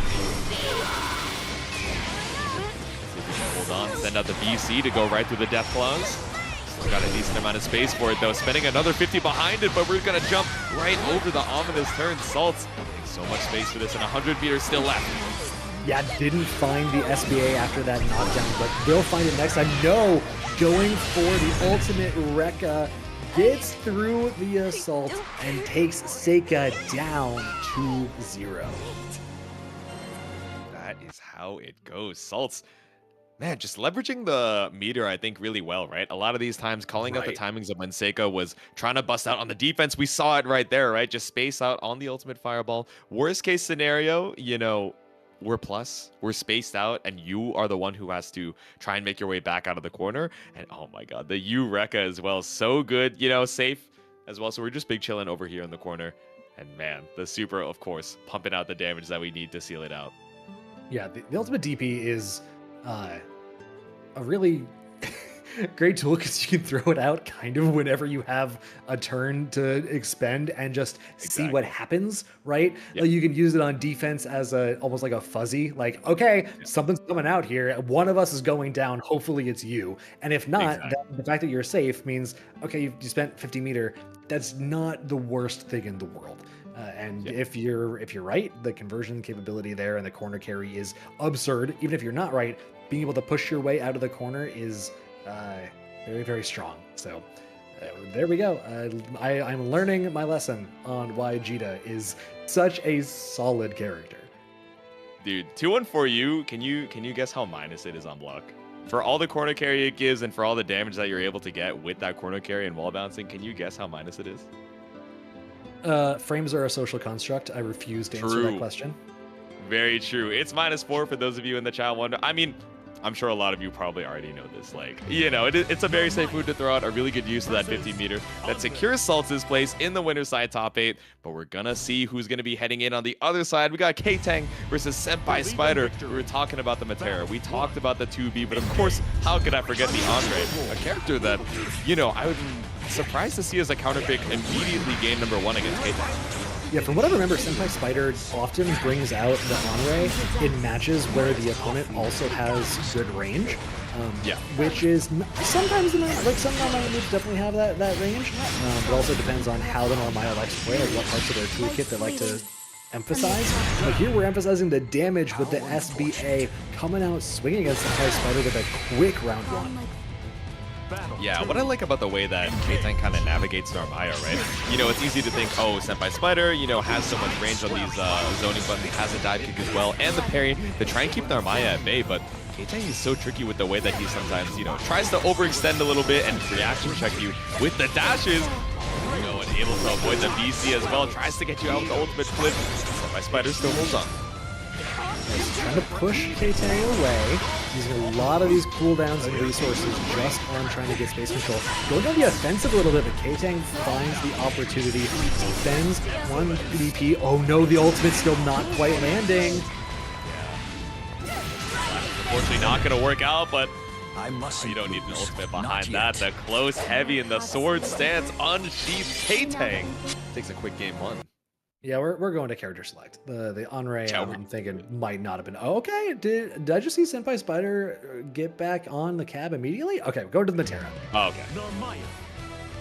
Hold on, send out the BC to go right through the death claws. Still got a decent amount of space for it though. Spending another 50 behind it, but we're gonna jump right over the ominous turn. Saltz takes so much space for this, and 100 meters still left. Yeah, didn't find the SBA after that knockdown, but will find it next time. No, going for the ultimate Rekka, gets through the assault and takes Seika down 2-0. That is how it goes. Saltz Man, just leveraging the meter, I think, really well, right? A lot of these times, calling out the timings of when Seika was trying to bust out on the defense. We saw it right there, right? Just space out on the ultimate fireball. Worst case scenario, you know, we're spaced out, and you are the one who has to try and make your way back out of the corner. And oh my god, the Eureka as well. So good, you know, safe as well. So we're just big chilling over here in the corner. And man, the super, of course, pumping out the damage that we need to seal it out. Yeah, the ultimate DP is a really great tool because you can throw it out kind of whenever you have a turn to expend and just see what happens, right? Yep. Like you can use it on defense as almost like a fuzzy, like, okay, something's coming out here. One of us is going down. Hopefully it's you. And if not, then the fact that you're safe means, okay, you spent 50 meter. That's not the worst thing in the world. And if you're right, the conversion capability there and the corner carry is absurd. Even if you're not right, being able to push your way out of the corner is very, very strong. So there we go. I'm learning my lesson on why Djeeta is such a solid character. Dude, 2-1 for you. Can you guess how minus it is on block? For all the corner carry it gives and for all the damage that you're able to get with that corner carry and wall bouncing, can you guess how minus it is? Frames are a social construct. I refuse to answer that question. Very true. It's -4 for those of you in the chat wonder. I mean, I'm sure a lot of you probably already know this. Like, you know, it's a very safe move to throw out, a really good use of that 50 meter that secures Saltz's place in the Wynterise top 8. But we're gonna see who's gonna be heading in on the other side. We got Ktang versus SenpaiSpyder. We were talking about the Metera. We talked about the 2B, but of course, how could I forget the Anre, a character that, you know, I would be surprised to see as a counter pick immediately gain #1 against Ktang. Yeah, from what I remember, SenpaiSpyder often brings out the Anre in matches where the opponent also has good range. Which is sometimes some Narmaya moves definitely have that range, but also depends on how the Narmaya likes to play, like what parts of their toolkit they like to emphasize. But here we're emphasizing the damage with the SBA coming out swinging against SenpaiSpyder with a quick round 1. Yeah, what I like about the way that Ktang kind of navigates Narmaya, right? You know, it's easy to think, oh, SenpaiSpyder, you know, has so much range on these zoning buttons, has a dive kick as well, and the parry to try and keep Narmaya at bay, but Ktang is so tricky with the way that he sometimes, you know, tries to overextend a little bit and reaction check you with the dashes, you know, and able to avoid the BC as well, tries to get you out with the ultimate flip. SenpaiSpyder still holds on. He's trying to push Ktang away, using a lot of these cooldowns and resources just on trying to get space control. Going on the offensive a little bit, but Ktang finds the opportunity, spends 1 DP. Oh no, the ultimate's still not quite landing. Unfortunately not going to work out, but you don't need an ultimate behind that. The close, heavy, and the sword stance unsheathed. Ktang takes a quick game 1. Yeah, we're going to character select. The Anre, I'm thinking, might not have been. Oh, okay, did I just see SenpaiSpyder get back on the cab immediately? Okay, go to the Metera. Oh, okay.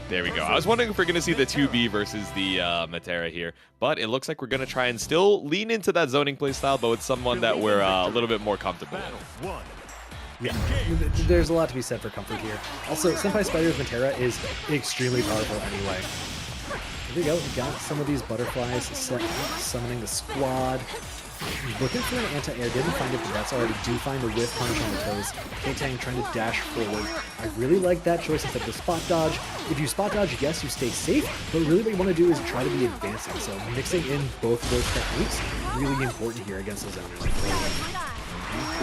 There we go. I was wondering if we're going to see the 2B versus the Metera here, but it looks like we're going to try and still lean into that zoning playstyle, but with someone that we're a little bit more comfortable with. Yeah, there's a lot to be said for comfort here. Also, SenpaiSpyder's Metera is extremely powerful anyway. There we go, we got some of these butterflies summoning the squad. Looking for an anti-air, didn't find it, but that's already do find the whiff punch on the toes. Ktang trying to dash forward. I really like that choice instead of the spot dodge. If you spot dodge, yes, you stay safe, but really what you want to do is try to be advancing. So mixing in both of those techniques, really important here against the zone.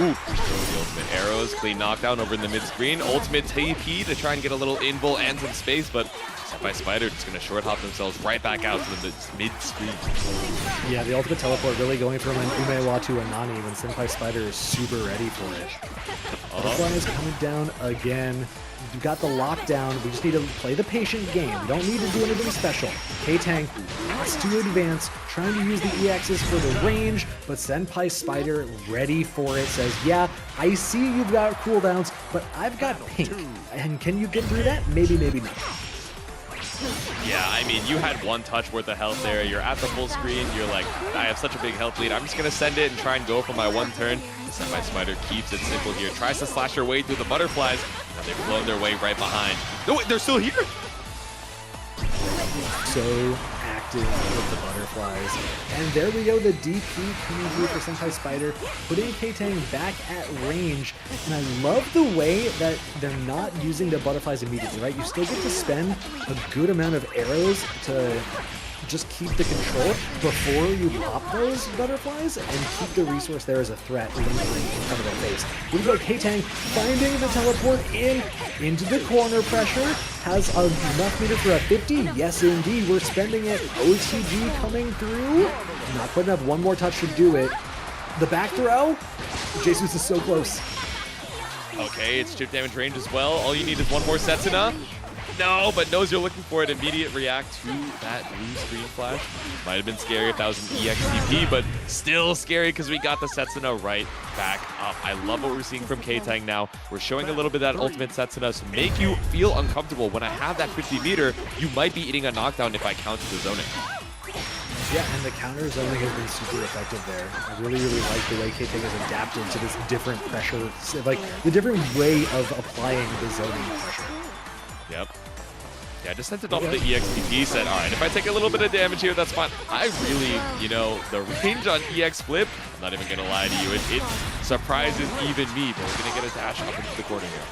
Ooh, the ultimate arrows, clean knockdown over in the mid-screen. Ultimate TP to try and get a little invul and some space, but SenpaiSpyder just going to short hop themselves right back out to the mid-screen. Yeah, the ultimate teleport really going from an Umewa to a Nani when SenpaiSpyder is super ready for it. Butterfly is coming down again. We've got the lockdown. We just need to play the patient game. We don't need to do anything special. Ktang wants to advance, trying to use the EXs for the range, but SenpaiSpyder ready for it. Says, yeah, I see you've got cooldowns, but I've got pink. And can you get through that? Maybe, maybe not. Yeah, I mean, you had 1 touch worth of health there. You're at the full screen. You're like, I have such a big health lead. I'm just going to send it and try and go for my 1 turn. SenpaiSpyder keeps it simple here. Tries to slash her way through the butterflies. And they've blown their way right behind. No, wait, they're still here? So active. interacting with the butterflies. And there we go, the DP coming through for SenpaiSpyder, putting Ktang back at range. And I love the way that they're not using the butterflies immediately, right? You still get to spend a good amount of arrows to just keep the control before you pop those butterflies and keep the resource there as a threat lingering in front of their face. Here we go, Ktang finding the teleport into the corner pressure. Has enough meter for a 50? Yes, indeed. We're spending it. OTG coming through. Not quite enough. One more touch to do it. The back throw. Jesus is so close. Okay, it's chip damage range as well. All you need is one more Setsuna. No, but knows you're looking for an immediate react to that blue screen flash. Might have been scary if that was an EXTP, but still scary because we got the Setsuna right back up. I love what we're seeing from Ktang now. We're showing a little bit of that ultimate Setsuna to make you feel uncomfortable. When I have that 50 meter, you might be eating a knockdown if I counter the zoning. Yeah, and the counter zoning has been super effective there. I really, really like the way Ktang has adapted to this different pressure, like the different way of applying the zoning pressure. Yep. Yeah, I just sent it off the EXTP, said, all right, if I take a little bit of damage here, that's fine. I really, you know, the range on EX Flip, I'm not even going to lie to you, it surprises even me, but we're going to get a dash up into the corner here.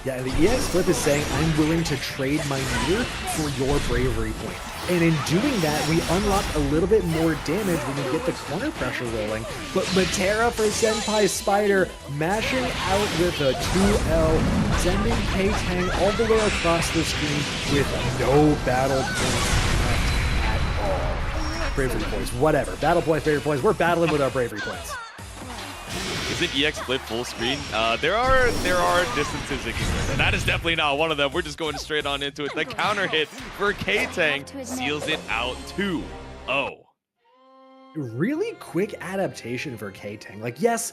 Yeah, and the EX Flip is saying, I'm willing to trade my meter for your bravery point. And in doing that, we unlock a little bit more damage when we get the corner pressure rolling. But Metera for SenpaiSpyder, mashing out with a 2L, sending Ktang all the way across the screen with no battle points left at all. Bravery points, whatever. Battle points, bravery points, we're battling with our bravery points. Is it EX Flip full screen? There are distances it can go, and that is definitely not one of them. We're just going straight on into it. The counter hit for Ktang seals it out 2-0. Really quick adaptation for Ktang. Like, yes,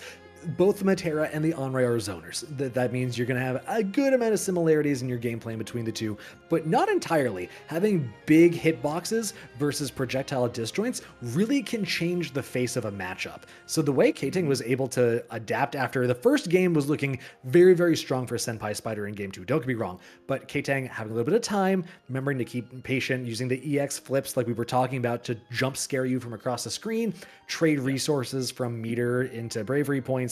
both the Metera and the Anre are zoners. That means you're going to have a good amount of similarities in your gameplay between the two, but not entirely. Having big hitboxes versus projectile disjoints really can change the face of a matchup. So the way Ktang was able to adapt after the first game was looking very, very strong for SenpaiSpyder in game 2. Don't get me wrong, but Ktang having a little bit of time, remembering to keep patient, using the EX flips like we were talking about to jump scare you from across the screen, trade resources from meter into bravery points,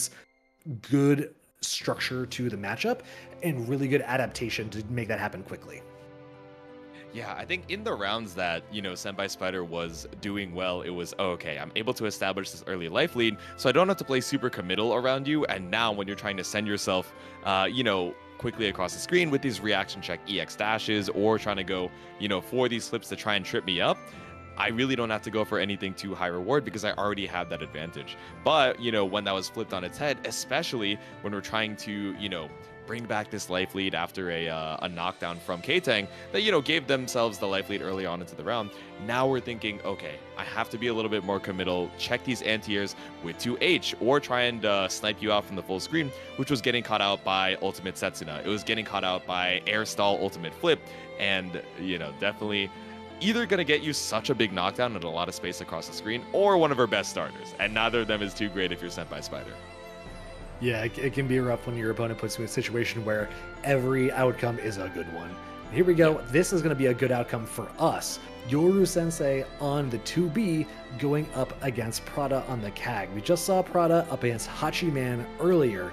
good structure to the matchup, and really good adaptation to make that happen quickly. Yeah, I think in the rounds that, you know, SenpaiSpyder was doing well, it was, oh, okay, I'm able to establish this early life lead, so I don't have to play super committal around you, and now when you're trying to send yourself, you know, quickly across the screen with these reaction check EX dashes, or trying to go, you know, for these flips to try and trip me up, I really don't have to go for anything too high reward because I already have that advantage. But, you know, when that was flipped on its head, especially when we're trying to, you know, bring back this life lead after a knockdown from Ktang that, you know, gave themselves the life lead early on into the round. Now we're thinking, okay, I have to be a little bit more committal, check these anti-airs with 2H, or try and snipe you out from the full screen, which was getting caught out by ultimate Setsuna. It was getting caught out by air stall ultimate flip, and, you know, definitely either going to get you such a big knockdown and a lot of space across the screen, or one of our best starters, and neither of them is too great if you're SenpaiSpyder. Yeah, it can be rough when your opponent puts you in a situation where every outcome is a good one. Here we go. This is going to be a good outcome for us. Yoru Sensei on the 2B going up against Prada on the CAG. We just saw Prada up against Hachiman earlier.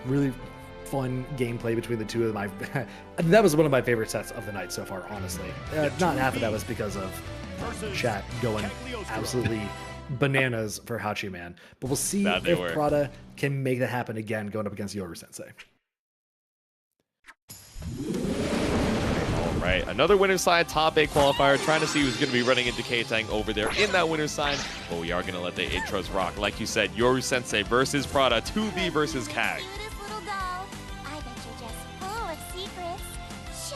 Really fun gameplay between the two of them. That was one of my favorite sets of the night so far, honestly. Not half of that was because of chat going absolutely bananas for Hachiman. But we'll see if Prada can make that happen again going up against Yoru Sensei. All right, another winner's side top 8 qualifier, trying to see who's going to be running into Ktang over there in that winner's side. But we are going to let the intros rock. Like you said, Yoru Sensei versus Prada, 2B versus CAG.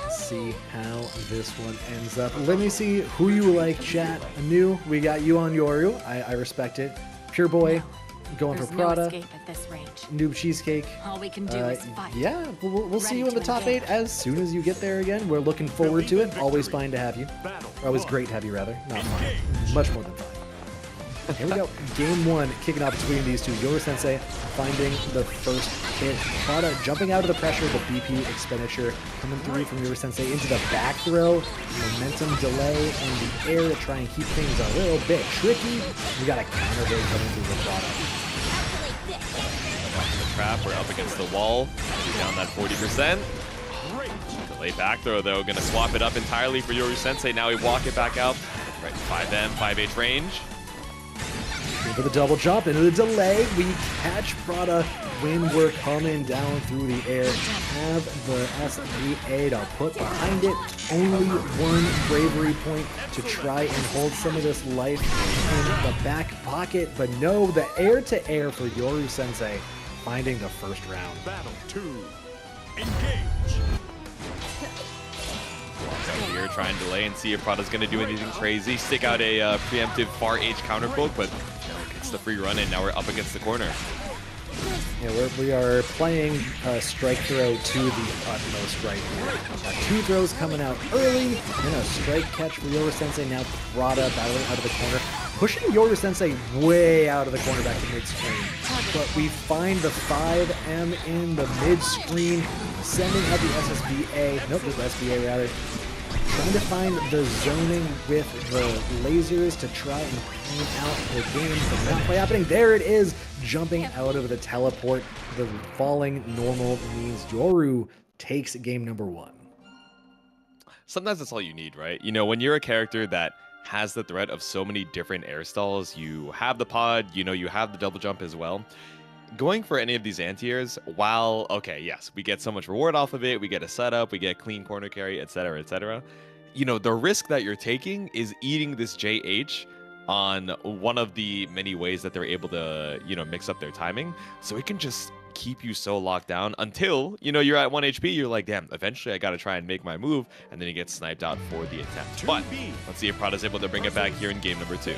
See how this one ends up. Let me see who you like, chat. Anu, we got you on Yoru. I respect it. Pure Boy going for Prada. No escape at this range. Noob Cheesecake. All we can do is fight. Yeah, we'll see you in the top 8 as soon as you get there again. We're looking forward to it. Always fine to have you. Or always great to have you, rather. Not fine. Much more than fine. Here we go. Game 1 kicking off between these two. Yoru Sensei finding the first hit. Prada jumping out of the pressure. The BP expenditure coming through from Yoru Sensei into the back throw. Momentum delay in the air to try and keep things a little bit tricky. We got a counter hit coming through the Prada. The trap, we're up against the wall. We're down that 40%. Delay back throw though, gonna swap it up entirely for Yoru Sensei. Now we walk it back out. Right, 5M, 5H range. For the double jump into the delay, we catch Prada when we're coming down through the air. Have the SBA to put behind it. Only one bravery point to try and hold some of this life in the back pocket. But no, the air-to-air for Yoru Sensei finding the first round. Battle 2. Engage. Out here, try and delay and see if Prada's going to do anything crazy. Stick out a preemptive far H counter poke, but it's the free run in. Now we're up against the corner. Yeah, we are playing strike throw to the utmost right here. 2 throws coming out early, and a strike catch for Yoru Sensei. Now Prada battling out of the corner, pushing Yoru Sensei way out of the corner back to mid-screen. But we find the 5M in the mid-screen, sending out the SSBA, nope, the SBA rather. Trying to find the zoning with the lasers to try and clean out the game. But not quite happening. There it is, jumping out of the teleport. The falling normal means Yoru takes game number 1. Sometimes that's all you need, right? You know, when you're a character that has the threat of so many different air stalls, you have the pod, you know, you have the double jump as well. Going for any of these anti-airs, while, okay, yes, we get so much reward off of it, we get a setup, we get clean corner carry, etc., you know, the risk that you're taking is eating this JH on one of the many ways that they're able to, you know, mix up their timing. So it can just keep you so locked down until, you know, you're at 1 HP, you're like, damn, eventually I gotta try and make my move, and then you get sniped out for the attempt. But let's see if Prada's able to bring it back here in game number 2.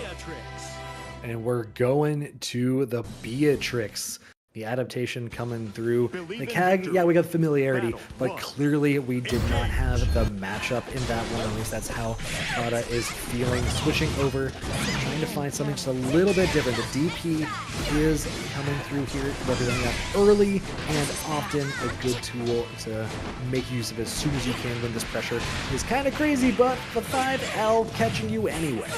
And we're going to the Beatrix. The adaptation coming through. The CAG, yeah, we got familiarity, but clearly we did not have the matchup in that one. At least that's how Prada is feeling. Switching over, trying to find something just a little bit different. The DP is coming through here, representing that early and often a good tool to make use of as soon as you can when this pressure is kind of crazy, but the 5L catching you anyway.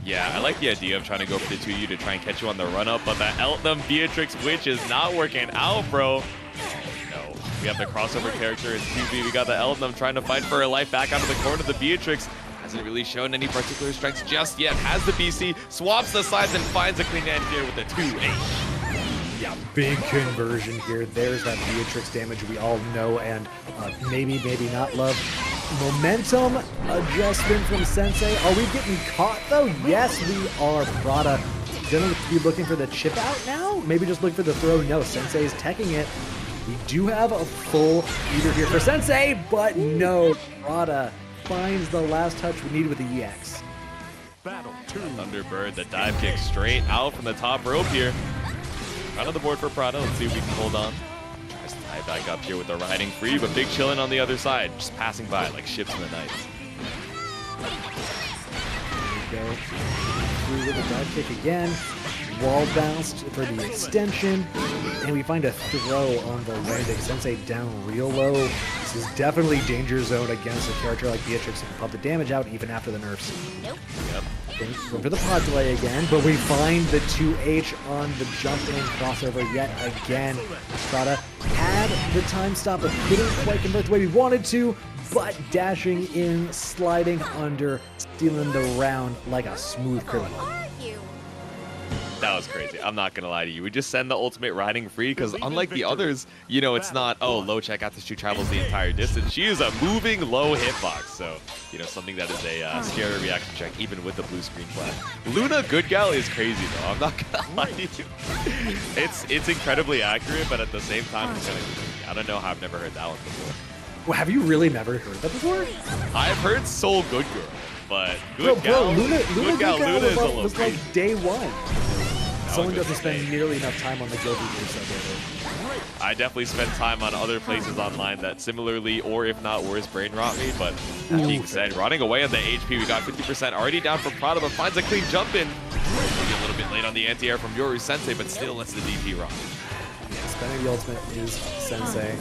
Yeah, I like the idea of trying to go for the 2U to try and catch you on the run-up, but that Eltham Beatrix Witch is not working out, bro. Oh, no. We have the crossover character in 2B. We got the Eltham trying to fight for her life back out of the corner. The Beatrix hasn't really shown any particular strengths just yet. Has the BC, swaps the sides, and finds a clean end here with the 2H. Yeah, big conversion here. There's that Beatrix damage we all know and maybe not love. Momentum adjustment from Sensei. Are we getting caught though? Yes, we are. Prada gonna be looking for the chip out now? Maybe just look for the throw. No, Sensei's teching it. We do have a full eater here for Sensei, but no. Prada finds the last touch we need with the EX. Battle 2. Thunderbird, the dive kick straight out from the top rope here. Right on the board for Prada. Let's see if we can hold on. Tries to tie back up here with the riding free, but big chillin' on the other side. Just passing by like ships in the night. There we go. Through with a dive kick again. Wall bounced for the extension. And we find a throw on the landing. Sensei down real low. This is definitely danger zone against a character like Beatrix who can pump the damage out even after the nerfs. Nope. Yep. Going for the pod delay again, but we find the 2H on the jump in crossover yet again. Prada had the time stop, but couldn't quite convert the way we wanted to, but dashing in, sliding under, stealing the round like a smooth criminal. That was crazy. I'm not going to lie to you. We just send the ultimate riding free because unlike the others, you know, it's not, oh, low check after she travels the entire distance. She is a moving low hitbox. So, you know, something that is a scary reaction check even with the blue screen flag. Luna Good Gal is crazy though. I'm not going to lie to you. It's incredibly accurate, but at the same time, it's kind of crazy. I don't know how I've never heard that one before. Well, have you really never heard that before? I've heard Soul Good Girl, but Good Gal, Luna Good Gal Luna is a little was crazy. like day one. Someone good doesn't spend nearly enough time on the Guilty Gear subreddit. I definitely spend time on other places online that similarly, or if not worse, brain rot me. But that being said, running away on the HP, we got 50% already down from Prada, but finds a clean jump in. in on the anti-air from Yoru Sensei, but still lets the DP rock. Spending the ultimate is Sensei.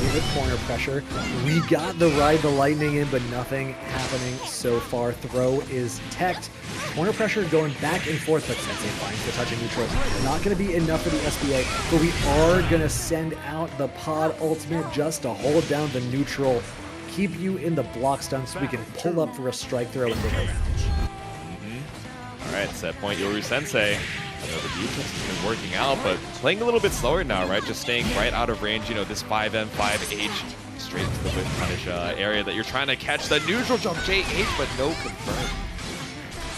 Leave it corner pressure. We got the ride the lightning in, but nothing happening so far. Throw is teched. Corner pressure going back and forth, but Sensei finds the touch and neutral. Not going to be enough for the SBA, but we are going to send out the pod ultimate just to hold down the neutral, keep you in the block stun so we can pull up for a strike throw and take a round. All right, set point Yoru Sensei. I know the Beatrix has been working out, but playing a little bit slower now, right? Just staying right out of range, you know, this 5M, 5H, straight to the whip punish area that you're trying to catch the neutral jump JH, but no confirm.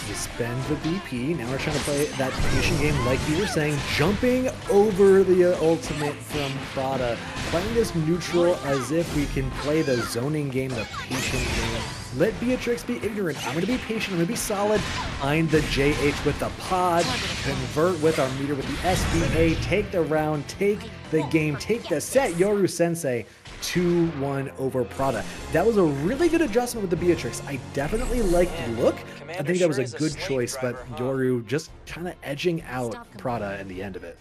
You spend the BP, now we're trying to play that patient game like you were saying, jumping over the ultimate from Prada, playing this neutral as if we can play the zoning game, the patient game. Let Beatrix be ignorant. I'm going to be patient. I'm going to be solid. Find the JH with the pod. Convert with our meter with the SBA. Take the round. Take the game. Take the set. Yoru Sensei 2-1 over Prada. That was a really good adjustment with the Beatrix. I definitely like the look. I think that was a good choice, but Yoru just kind of edging out Prada in the end of it.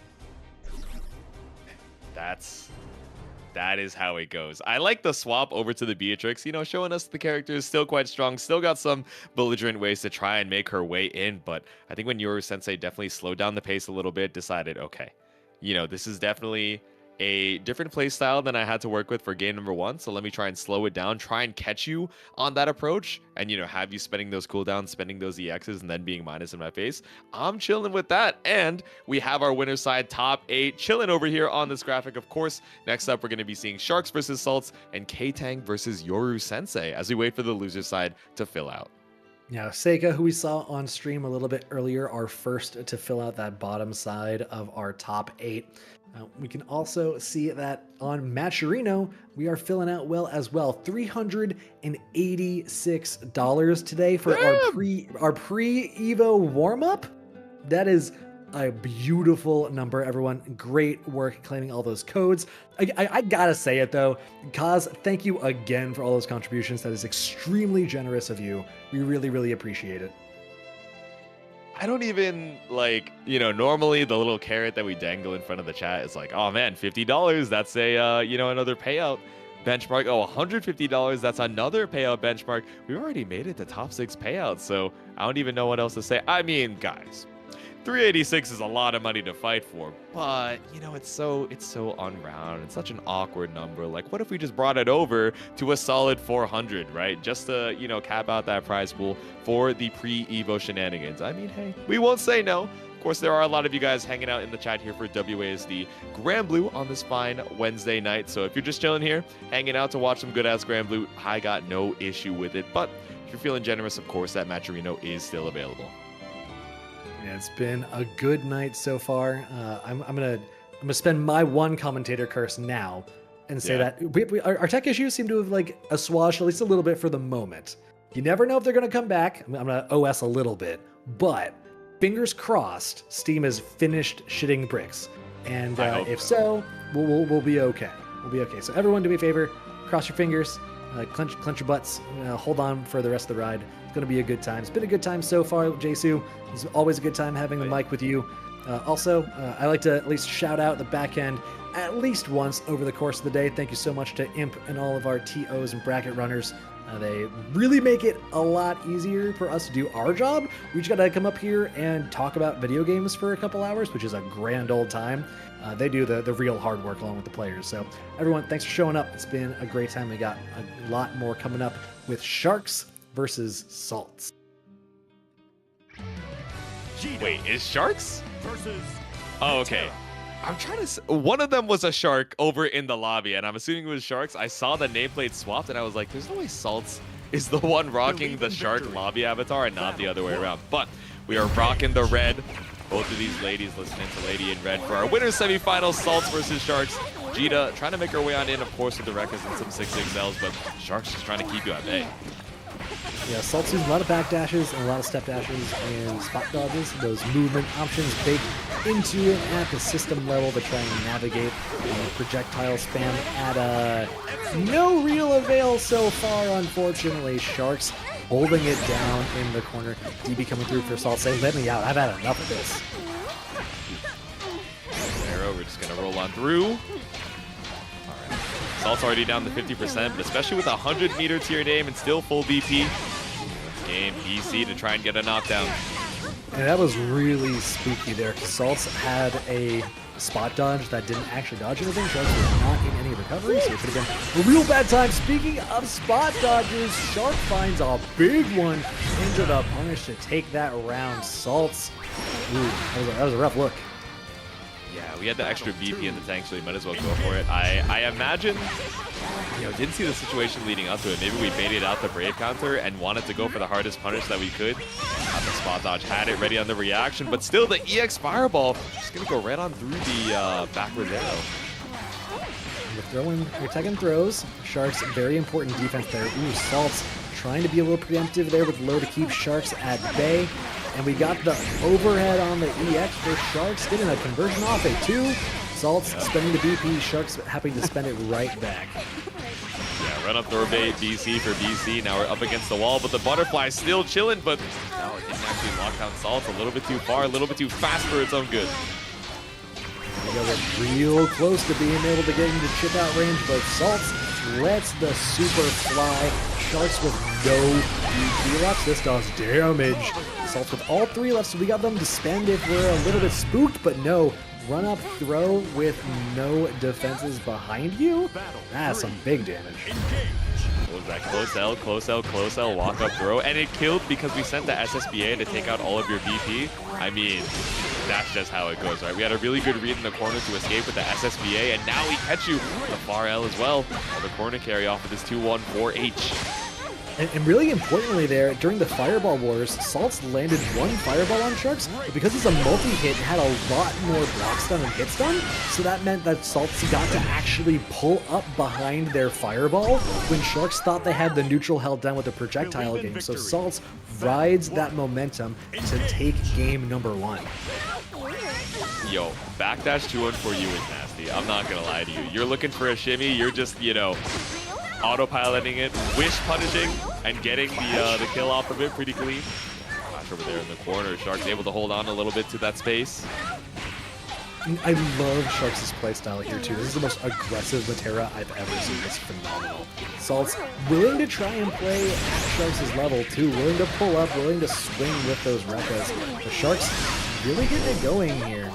That is how it goes. I like the swap over to the Beatrix, you know, showing us the character is still quite strong, still got some belligerent ways to try and make her way in, but I think when Yoru Sensei definitely slowed down the pace a little bit, decided, okay, you know, this is definitely a different play style than I had to work with for game number 1, so let me try and slow it down, try and catch you on that approach, and, you know, have you spending those cooldowns, spending those EXs, and then being minus in my face. I'm chilling with that, and we have our winner side top 8 chilling over here on this graphic. Of course, next up, we're going to be seeing Sharks versus Saltz and Ktang versus Yoru Sensei as we wait for the loser side to fill out. Now, Seika, who we saw on stream a little bit earlier, are first to fill out that bottom side of our top 8. We can also see that on Matcherino, we are filling out well as well. $386 today for our pre-Evo warm-up. That is a beautiful number, everyone. Great work claiming all those codes. I gotta say it though, Kaz, thank you again for all those contributions. That is extremely generous of you. We really, really appreciate it. I don't even, like, you know, normally the little carrot that we dangle in front of the chat is like, oh man, $50, that's a, you know, another payout benchmark. Oh, $150, that's another payout benchmark. We already made it to top 6 payouts, so I don't even know what else to say. I mean, guys, 386 is a lot of money to fight for, but you know, it's so unround. It's such an awkward number. Like, what if we just brought it over to a solid 400, right? Just to, you know, cap out that prize pool for the pre-Evo shenanigans. I mean, hey, we won't say no. Of course, there are a lot of you guys hanging out in the chat here for WASD Granblue on this fine Wednesday night. So if you're just chilling here, hanging out to watch some good-ass Granblue, I got no issue with it. But if you're feeling generous, of course, that Matcherino is still available. Yeah, it's been a good night so far. I'm gonna spend my one commentator curse now and say that our tech issues seem to have like assuaged at least a little bit for the moment. You never know if they're gonna come back. I'm gonna OS a little bit, but fingers crossed, Steam has finished shitting bricks, and if so, we'll be okay. We'll be okay. So everyone, do me a favor, cross your fingers, clench your butts, hold on for the rest of the ride. It's going to be a good time. It's been a good time so far, Jesu. It's always a good time having the mic with you. Also, I like to at least shout out the back end at least once over the course of the day. Thank you so much to Imp and all of our TOs and bracket runners. They really make it a lot easier for us to do our job. We just got to come up here and talk about video games for a couple hours, which is a grand old time. They do the real hard work along with the players. So everyone, thanks for showing up. It's been a great time. We got a lot more coming up with Sharks versus Saltz. Wait, is Sharks? Versus Oh, okay. I'm trying to... One of them was a shark over in the lobby, and I'm assuming it was Sharks. I saw the nameplate swapped, and I was like, there's no way Saltz is the one rocking the shark lobby avatar and not the other way around. But we are rocking the red. Both of these ladies listening to Lady in Red for our winner's semifinals, Saltz versus Sharks. Djeeta trying to make her way on in, of course, with the Rekkas and some 6XLs, but Sharks just trying to keep you at bay. Yeah, Saltz uses a lot of back dashes and a lot of step dashes and spot dodges. Those movement options baked into it at the system level to try and navigate projectile spam at no real avail so far, unfortunately. Sharks holding it down in the corner. DB coming through for Saltz saying, let me out. I've had enough of this. just gonna roll on through. All right. Salt's already down to 50%, but especially with a 100-meter tier name and still full BP. Let's game BC to try and get a knockdown. And that was really spooky there. Saltz had a spot dodge that didn't actually dodge anything. Sharks was not in any recovery, so it could have been a real bad time. Speaking of spot dodges, Shark finds a big one into the punish to take that round. Saltz, ooh, that was a rough look. Yeah, we had the extra BP in the tank, so we might as well go for it. I imagine, didn't see the situation leading up to it. Maybe we baited out the Brave counter and wanted to go for the hardest punish that we could. The spot dodge had it ready on the reaction, but still the EX Fireball just gonna go right on through the backward arrow. You're taking throws. Sharks, very important defense there. Ooh, Saltz trying to be a little preemptive there with low to keep Sharks at bay. And we got the overhead on the EX for Sharks, getting a conversion off it too. Saltz spending the BP, Sharks happy to spend it right back. Yeah, run up throw bait, BC for BC. Now we're up against the wall, but the butterfly still chilling, but no, it didn't actually lock down Saltz. A little bit too far, a little bit too fast for its own good. We got real close to being able to get into chip out range, but Saltz lets the super fly. Sharks with no BP left. This does damage. Saltz with all 3 left, so we got them to spend if we're a little bit spooked, but no. Run up throw with no defenses behind you? That's some big damage. What was that? Close L, walk up throw, and it killed because we sent the SSBA to take out all of your BP. I mean, that's just how it goes, right? We had a really good read in the corner to escape with the SSBA, and now we catch you with the far L as well. The corner carry off of this 2-1-4H. And really importantly there, during the Fireball Wars, Saltz landed 1 Fireball on Sharks, but because it's a multi-hit, it had a lot more block stun and hit stun, so that meant that Saltz got to actually pull up behind their Fireball when Sharks thought they had the neutral held down with the projectile game. So Saltz rides that momentum to take game number 1. Yo, backdash 2-1 for you is nasty. I'm not gonna lie to you. You're looking for a shimmy, you're just, autopiloting it, wish punishing, and getting the kill off of it pretty clean. Flash over there in the corner. Sharks able to hold on a little bit to that space. I love Sharks' playstyle here too. This is the most aggressive Metera I've ever seen. It's phenomenal. Saltz willing to try and play at Sharks' level too, willing to pull up, willing to swing with those Rekkas. The Sharks really getting it going here.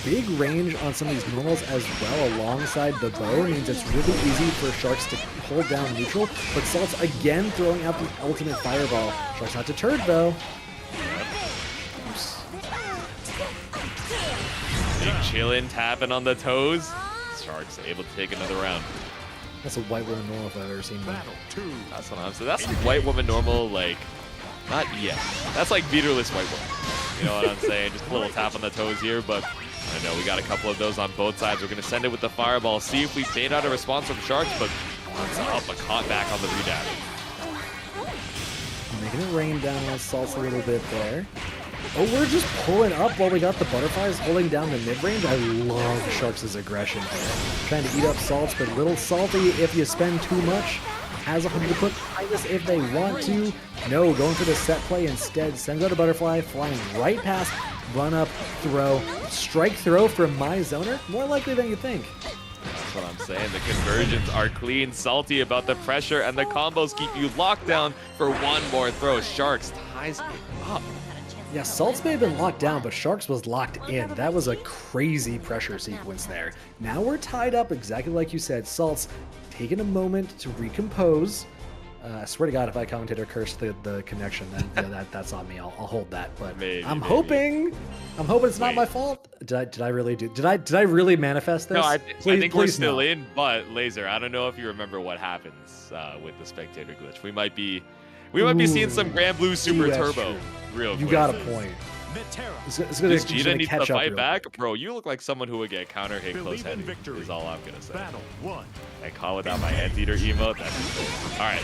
Big range on some of these normals as well alongside the bow means it's really easy for Sharks to hold down neutral, but Saltz again throwing out the ultimate Fireball. Sharks not deterred though. Big chillin', tapping on the toes. Sharks able to take another round. That's a white woman normal if I've ever seen one. That's what I'm saying. That's like white woman normal, like, not yet. That's like beaterless white woman. You know what I'm saying? Just a little tap on the toes here, but I know we got a couple of those on both sides. We're going to send it with the Fireball, see if we bait out a response from Sharks, but once up, a caught back on the redash. Making it rain down on Saltz a little bit there. Oh, we're just pulling up while we got the butterflies holding down the mid-range. I love Sharks' aggression here. Trying to eat up Saltz, but a little salty if you spend too much. Has 100 put behind this if they want to. No, going for the set play instead. Sends out a butterfly, flying right past, run up, throw, strike throw from my zoner. More likely than you think. That's what I'm saying. The conversions are clean, salty about the pressure, and the combos keep you locked down for one more throw. Sharks ties it up. Yeah, Saltz may have been locked down, but Sharks was locked in. That was a crazy pressure sequence there. Now we're tied up exactly like you said. Saltz taking a moment to recompose. I swear to God, if I commentate or curse the connection, then that's on me. I'll hold that. But I'm hoping it's not my fault. Did I really manifest this? No, I think we're still no. in. But Laser, I don't know if you remember what happens with the spectator glitch. We might be seeing some Granblue Super Turbo. Real quick. You got a point. It's gonna Djeeta needs to catch up fight real back. quick. Bro, you look like someone who would get counter hit close headed, is all I'm gonna say. And call it out my anteater emote. That's all right.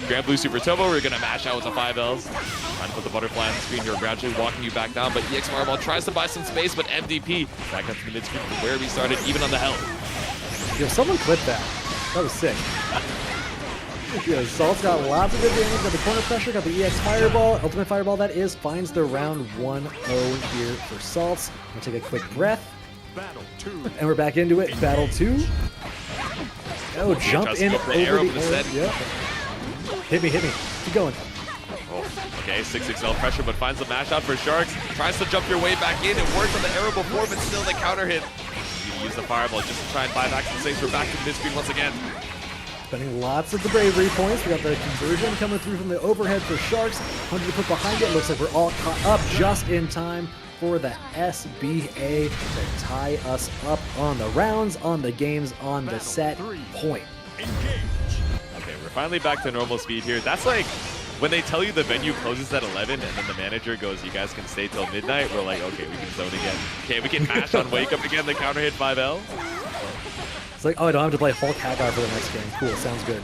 Granblue Super Turbo, we're gonna mash out with the 5Ls. Trying to put the butterfly on the screen here, gradually walking you back down, but EX Fireball tries to buy some space, but MDP back up to the mid screen from where we started, even on the health. Yo, someone clip that. That was sick. Yeah, Saltz got lots of good damage, got the corner pressure, got the EX Fireball, Ultimate Fireball that is, finds the round 1-0 here for Saltz. I'm gonna take a quick breath, Battle 2. And we're back into it. Battle 2. Oh, jump Just in go over for the arrow air. to set. Yep. Hit me. Keep going. Oh, okay, 6XL pressure, but finds the mash out for Sharks. Tries to jump your way back in. It worked on the arrow before, but still the counter hit. You use the fireball just to try and buy back some saves. We're back to the mid-screen once again. Spending lots of the bravery points. We got the conversion coming through from the overhead for Sharks. 100 to put behind it. Looks like we're all caught up just in time for the SBA to tie us up on the rounds, on the games, on the set point. Okay, we're finally back to normal speed here. That's like when they tell you the venue closes at 11 and then the manager goes, you guys can stay till midnight. We're like, okay, we can zone again. Okay, we can mash on wake up again. The counter hit 5L. It's like, oh, I don't have to play Hulk Hagar for the next game. Cool, sounds good.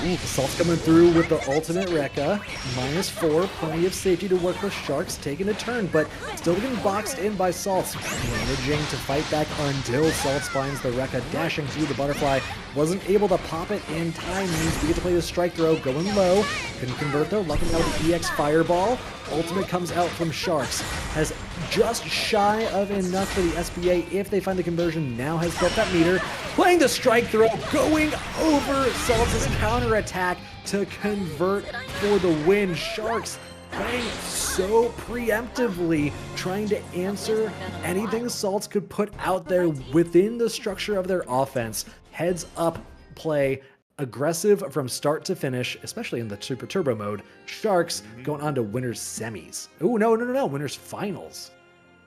Ooh, Saltz coming through with the ultimate Rekka. -4, plenty of safety to work with. Sharks taking a turn, but still getting boxed in by Saltz. Managing to fight back until Saltz finds the Rekka dashing through the butterfly. Wasn't able to pop it in time, means we get to play the strike throw, going low. Couldn't convert though, lucking out the EX Fireball. Ultimate comes out from Sharks. Has just shy of enough for the SBA if they find the conversion. Now has got that meter. Playing the strike throw, going over Saltz's counterattack to convert for the win. Sharks playing so preemptively, trying to answer anything Saltz could put out there within the structure of their offense. Heads up play, aggressive from start to finish, especially in the Super Turbo mode. Sharks going on to winners semis. Oh, no, winners finals.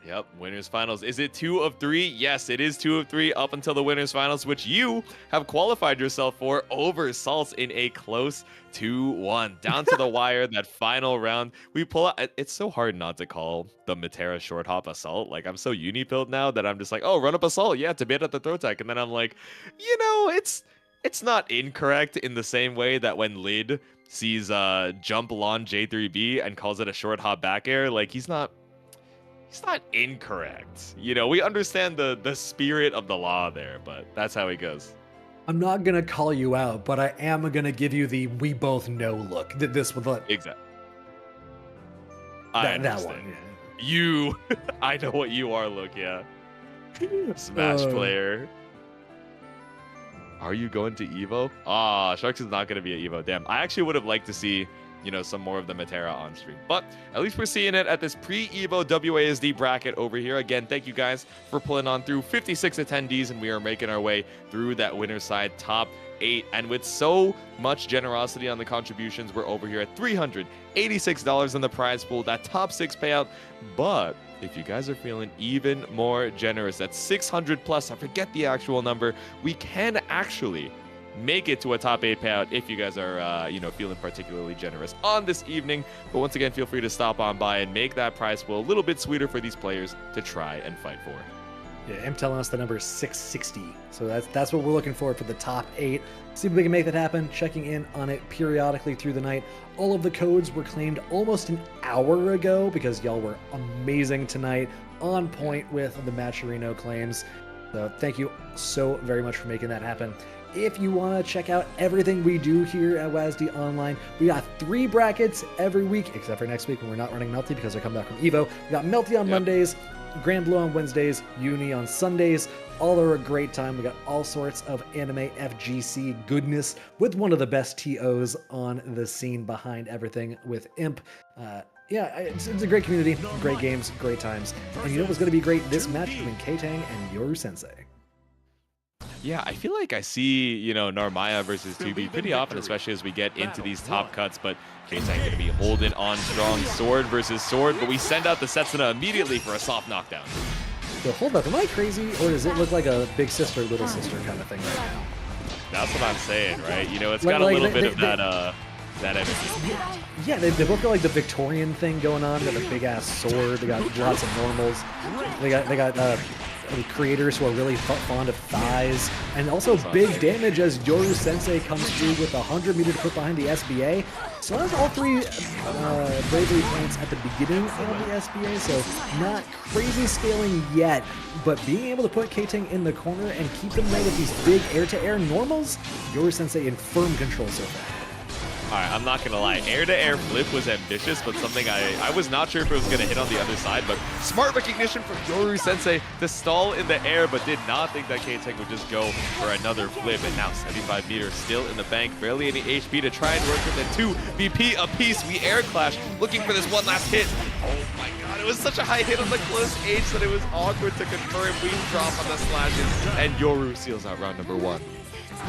Yep, winners finals. Is it 2 of 3? Yes, it is 2 of 3 up until the winners finals, which you have qualified yourself for over Saltz in a close 2-1. Down to the wire, that final round. We pull out. It's so hard not to call the Metera short hop assault. Like, I'm so uni-pilled now that I'm just like, oh, run up assault. Yeah, to bait at the throw tech. And then I'm like, you know, it's not incorrect in the same way that when Lid sees jump lawn J3B and calls it a short hop back air, like he's not incorrect. You know, we understand the spirit of the law there, but that's how it goes. I'm not gonna call you out, but I am gonna give you the we both know look. This with like exactly. I understand. That one. Yeah. You, I know what you are. Look, yeah. Smash player. Are you going to Evo? Ah, Sharks is not going to be at Evo. Damn. I actually would have liked to see, you know, some more of the Metera on stream. But at least we're seeing it at this pre-Evo WASD bracket over here. Again, thank you guys for pulling on through 56 attendees, and we are making our way through that winner's side top 8. And with so much generosity on the contributions, we're over here at $386 in the prize pool, that top 6 payout. But if you guys are feeling even more generous, that's 600 plus, I forget the actual number, we can actually make it to a top 8 payout if you guys are, you know, feeling particularly generous on this evening. But once again, feel free to stop on by and make that prize pool a little bit sweeter for these players to try and fight for. Yeah, I'm telling us the number is 660. So that's what we're looking for the top 8. See if we can make that happen. Checking in on it periodically through the night. All of the codes were claimed almost an hour ago because y'all were amazing tonight. On point with the Matcherino claims. So thank you so very much for making that happen. If you want to check out everything we do here at WASD Online, we got 3 brackets every week, except for next week when we're not running Melty because they're coming back from Evo. We got Melty on Mondays, Granblue on Wednesdays, Uni on Sundays. All are a great time. We got all sorts of anime FGC goodness with one of the best TOs on the scene behind everything with Imp. Yeah, it's a great community, great games, great times. And you know what's going to be great? This match between Ktang and Yoru Sensei. Yeah, I feel like I see, you know, Narmaya versus 2B pretty often, especially as we get into these top cuts, but Ktang going to be holding on strong, sword versus sword, but we send out the Setsuna immediately for a soft knockdown. So hold up, am I crazy, or does it look like a big sister, little sister kind of thing right now? That's what I'm saying, right? You know, it's got a little bit of that energy. Yeah, they both got like the Victorian thing going on. They got a big ass sword. They got lots of normals. They got creators who are really fond of thighs, and also big damage as Yoru Sensei comes through with 100 meter to put behind the SBA. So that's all 3 bravery points at the beginning of the SBA, so not crazy scaling yet, but being able to put Ktang in the corner and keep him there with these big air-to-air normals, Yoru Sensei in firm control so far. Alright, I'm not gonna lie. Air-to-air flip was ambitious, but something I was not sure if it was gonna hit on the other side, but smart recognition from Yoru Sensei to stall in the air, but did not think that Ktang would just go for another flip, and now 75 meters still in the bank, barely any HP to try and work with it. 2 VP apiece. We air clash, looking for this one last hit. Oh my god, it was such a high hit on the close H that it was awkward to confirm. We drop on the slashes, and Yoru seals out round number 1.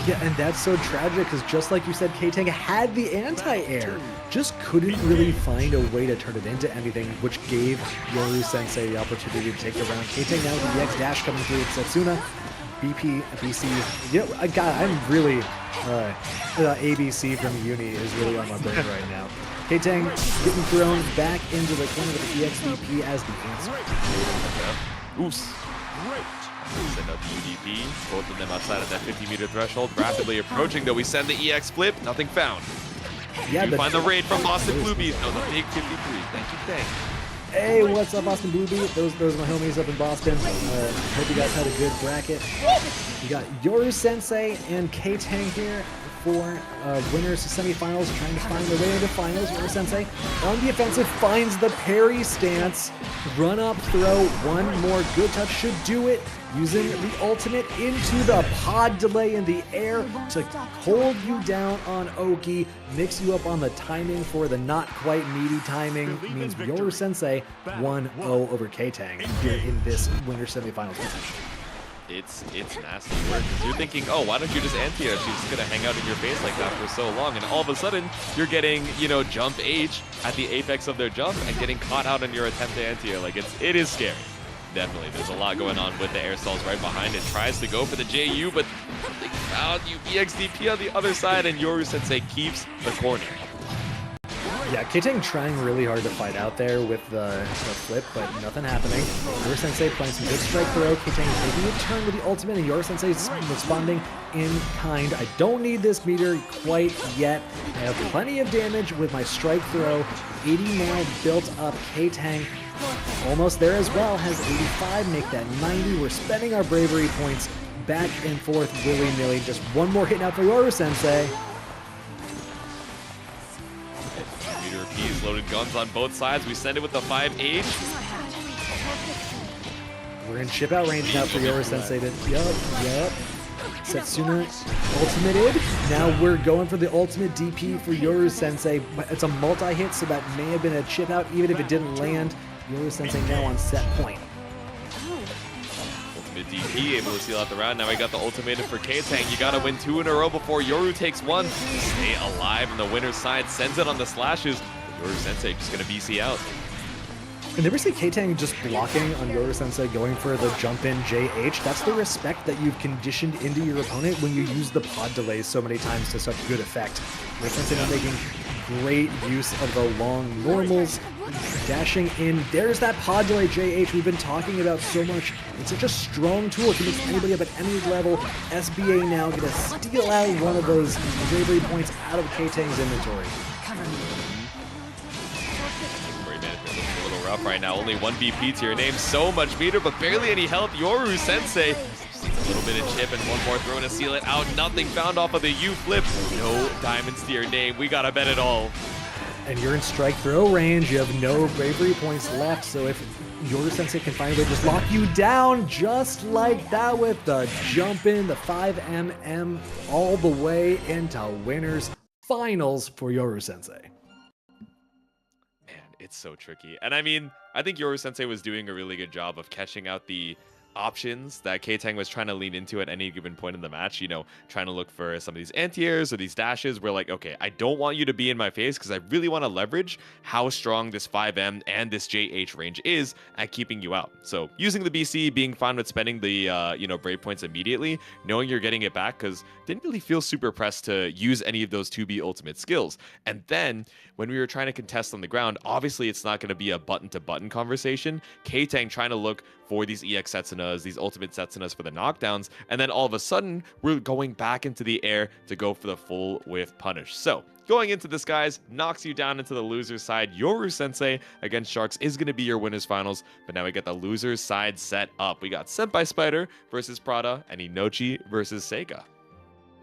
Yeah, and that's so tragic because just like you said, Ktang had the anti-air, just couldn't really find a way to turn it into anything, which gave Yoru Sensei the opportunity to take the round. Ktang now with the X dash coming through with Setsuna, BP, BC. You know, God, I'm really ABC from Uni is really on my brain right now. Ktang getting thrown back into the corner with the EXVP as the answer. Oos. Send out the UDP, both of them outside of that 50-meter threshold, rapidly approaching, though we send the EX flip, nothing found. Yeah, you find the raid from Boston Bluebees. No, the big 53. Thank you, thank. Hey, what's up, Boston Bluebee? Those are my homies up in Boston. Hope you guys had a good bracket. We got Yoru Sensei and Ktang here for winners to semifinals, trying to find their way into finals. Yoru Sensei on the offensive finds the parry stance. Run up, throw, one more good touch should do it. Using the ultimate into the pod delay in the air to hold you down on Oki, mix you up on the timing for the not quite meaty timing. Means Yoru Sensei 1-0 over Ktang here in this winner semifinals match. It's nasty work because you're thinking, oh, why don't you just anti-air? She's just gonna hang out in your face like that for so long, and all of a sudden you're getting, you know, jump H at the apex of their jump and getting caught out on your attempt to anti-air. Like it is scary. Definitely, there's a lot going on with the air stalls right behind it. Tries to go for the JU, but they found you EXDP on the other side, and Yoru Sensei keeps the corner. Yeah, Ktang trying really hard to fight out there with the flip, but nothing happening. Yoru Sensei playing some good strike throw. Ktang taking a turn with the ultimate, and Yoru Sensei responding in kind. I don't need this meter quite yet. I have plenty of damage with my strike throw. 80 now built up. Ktang almost there as well, has 85, make that 90. We're spending our bravery points back and forth willy-nilly. Just one more hit now for Yoru Sensei. Meter P's loaded guns on both sides. We send it with the 5H. We're in chip out range now for Yoru Sensei. Yep. Setsuna ultimated. Now we're going for the ultimate DP for Yoru Sensei. It's a multi-hit, so that may have been a chip out even if it didn't land. Yoru Sensei now on set point. Ultimate DP able to seal out the round. Now we got the ultimatum for Ktang. You gotta win 2 in a row before Yoru takes 1. Stay alive, and the winner's side sends it on the slashes. Yoru Sensei just gonna BC out. I never see Ktang just blocking on Yoru Sensei going for the jump in JH. That's the respect that you've conditioned into your opponent when you use the pod delays so many times to such good effect. Yoru Sensei is making great use of the long normals, dashing in. There's that pod delay JH we've been talking about so much. It's such a strong tool. It can make anybody up at any level. SBA now gonna steal out one of those bravery points out of Ktang's inventory. A little rough right now. Only 1 VP to your name. So much meter, but barely any health. Yoru Sensei sees a little bit of chip and one more throw to seal it out. Nothing found off of the U flip. No diamonds to your name. We gotta bet it all. And you're in strike throw range. You have no bravery points left. So if Yoru Sensei can find a way to just lock you down just like that with the jump in, the 5mm all the way into winners finals for Yoru Sensei. It's so tricky. And I mean, I think Yoru Sensei was doing a really good job of catching out the options that Ktang was trying to lean into at any given point in the match, you know, trying to look for some of these anti-airs or these dashes where like, okay, I don't want you to be in my face because I really want to leverage how strong this 5M and this JH range is at keeping you out. So using the BC, being fine with spending the, you know, brave points immediately, knowing you're getting it back because didn't really feel super pressed to use any of those 2B ultimate skills. And then when we were trying to contest on the ground, obviously it's not going to be a button-to-button conversation. Ktang trying to look for these EX Setsunas, these ultimate Setsunas for the knockdowns, and then all of a sudden, we're going back into the air to go for the full whiff punish. So, going into this, guys, knocks you down into the loser's side. Yoru Sensei against Sharks is going to be your winners finals, but now we get the loser's side set up. We got SenpaiSpyder versus Prada, and Inochi versus Seika.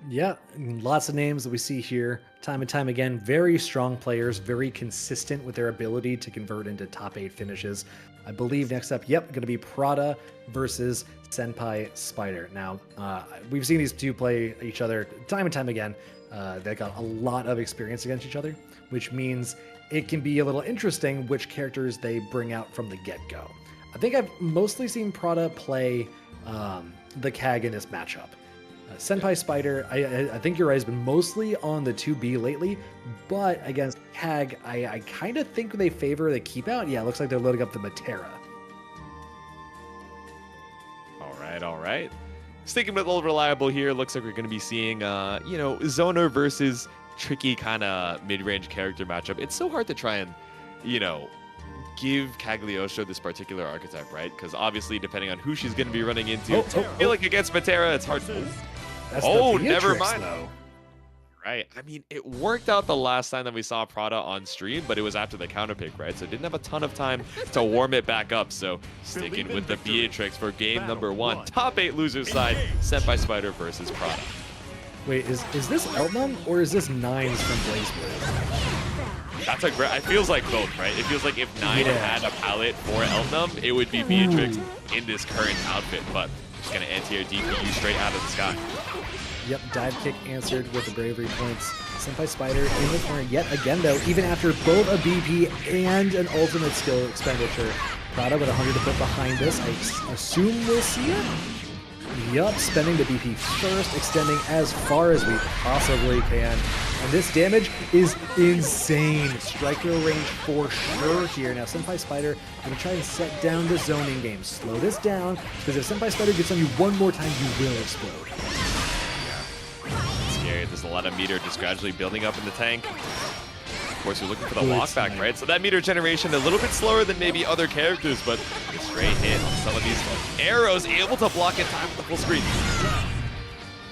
Yeah, lots of names that we see here time and time again. Very strong players, very consistent with their ability to convert into top 8 finishes. I believe next up, going to be Prada versus SenpaiSpyder. Now, we've seen these two play each other time and time again. They got a lot of experience against each other, which means it can be a little interesting which characters they bring out from the get-go. I think I've mostly seen Prada play the CAG in this matchup. SenpaiSpyder, I think you're right, has been mostly on the 2B lately, but against CAG, I kind of think they favor the keep out. Yeah, it looks like they're loading up the Metera. All right. Sticking with old reliable here, looks like we're going to be seeing, zoner versus tricky kind of mid-range character matchup. It's so hard to try and, give Cagliostro this particular archetype, right? Because obviously, depending on who she's going to be running into, I feel like against Metera, it's hard to... That's the Beatrix, never mind. Though. Right. I mean, it worked out the last time that we saw Prada on stream, but it was after the counter pick, right? So it didn't have a ton of time to warm it back up. So sticking with the Beatrix for game number 1. Top 8 loser side, SenpaiSpyder versus Prada. Wait, is this Eltnum or is this Nines from BlazBlue? That's a great... It feels like both, right? It feels like if Nine had a palette for Eltnum, it would be Beatrix in this current outfit, but just going to anti-air DPU straight out of the sky. Yep, dive kick answered with the bravery points. SenpaiSpyder in the corner yet again, though, even after both a BP and an ultimate skill expenditure. Prada with 100 to put behind this. I assume we'll see it? Yup, spending the BP first, extending as far as we possibly can. And this damage is insane. Striker range for sure here. Now, SenpaiSpyder going to try and set down the zoning game. Slow this down, because if SenpaiSpyder gets on you one more time, you will explode. Scary. There's a lot of meter just gradually building up in the tank. Of course, you're looking for the walkback, right? So that meter generation a little bit slower than maybe other characters, but a straight hit on some of these arrows, able to block in time with the full screen.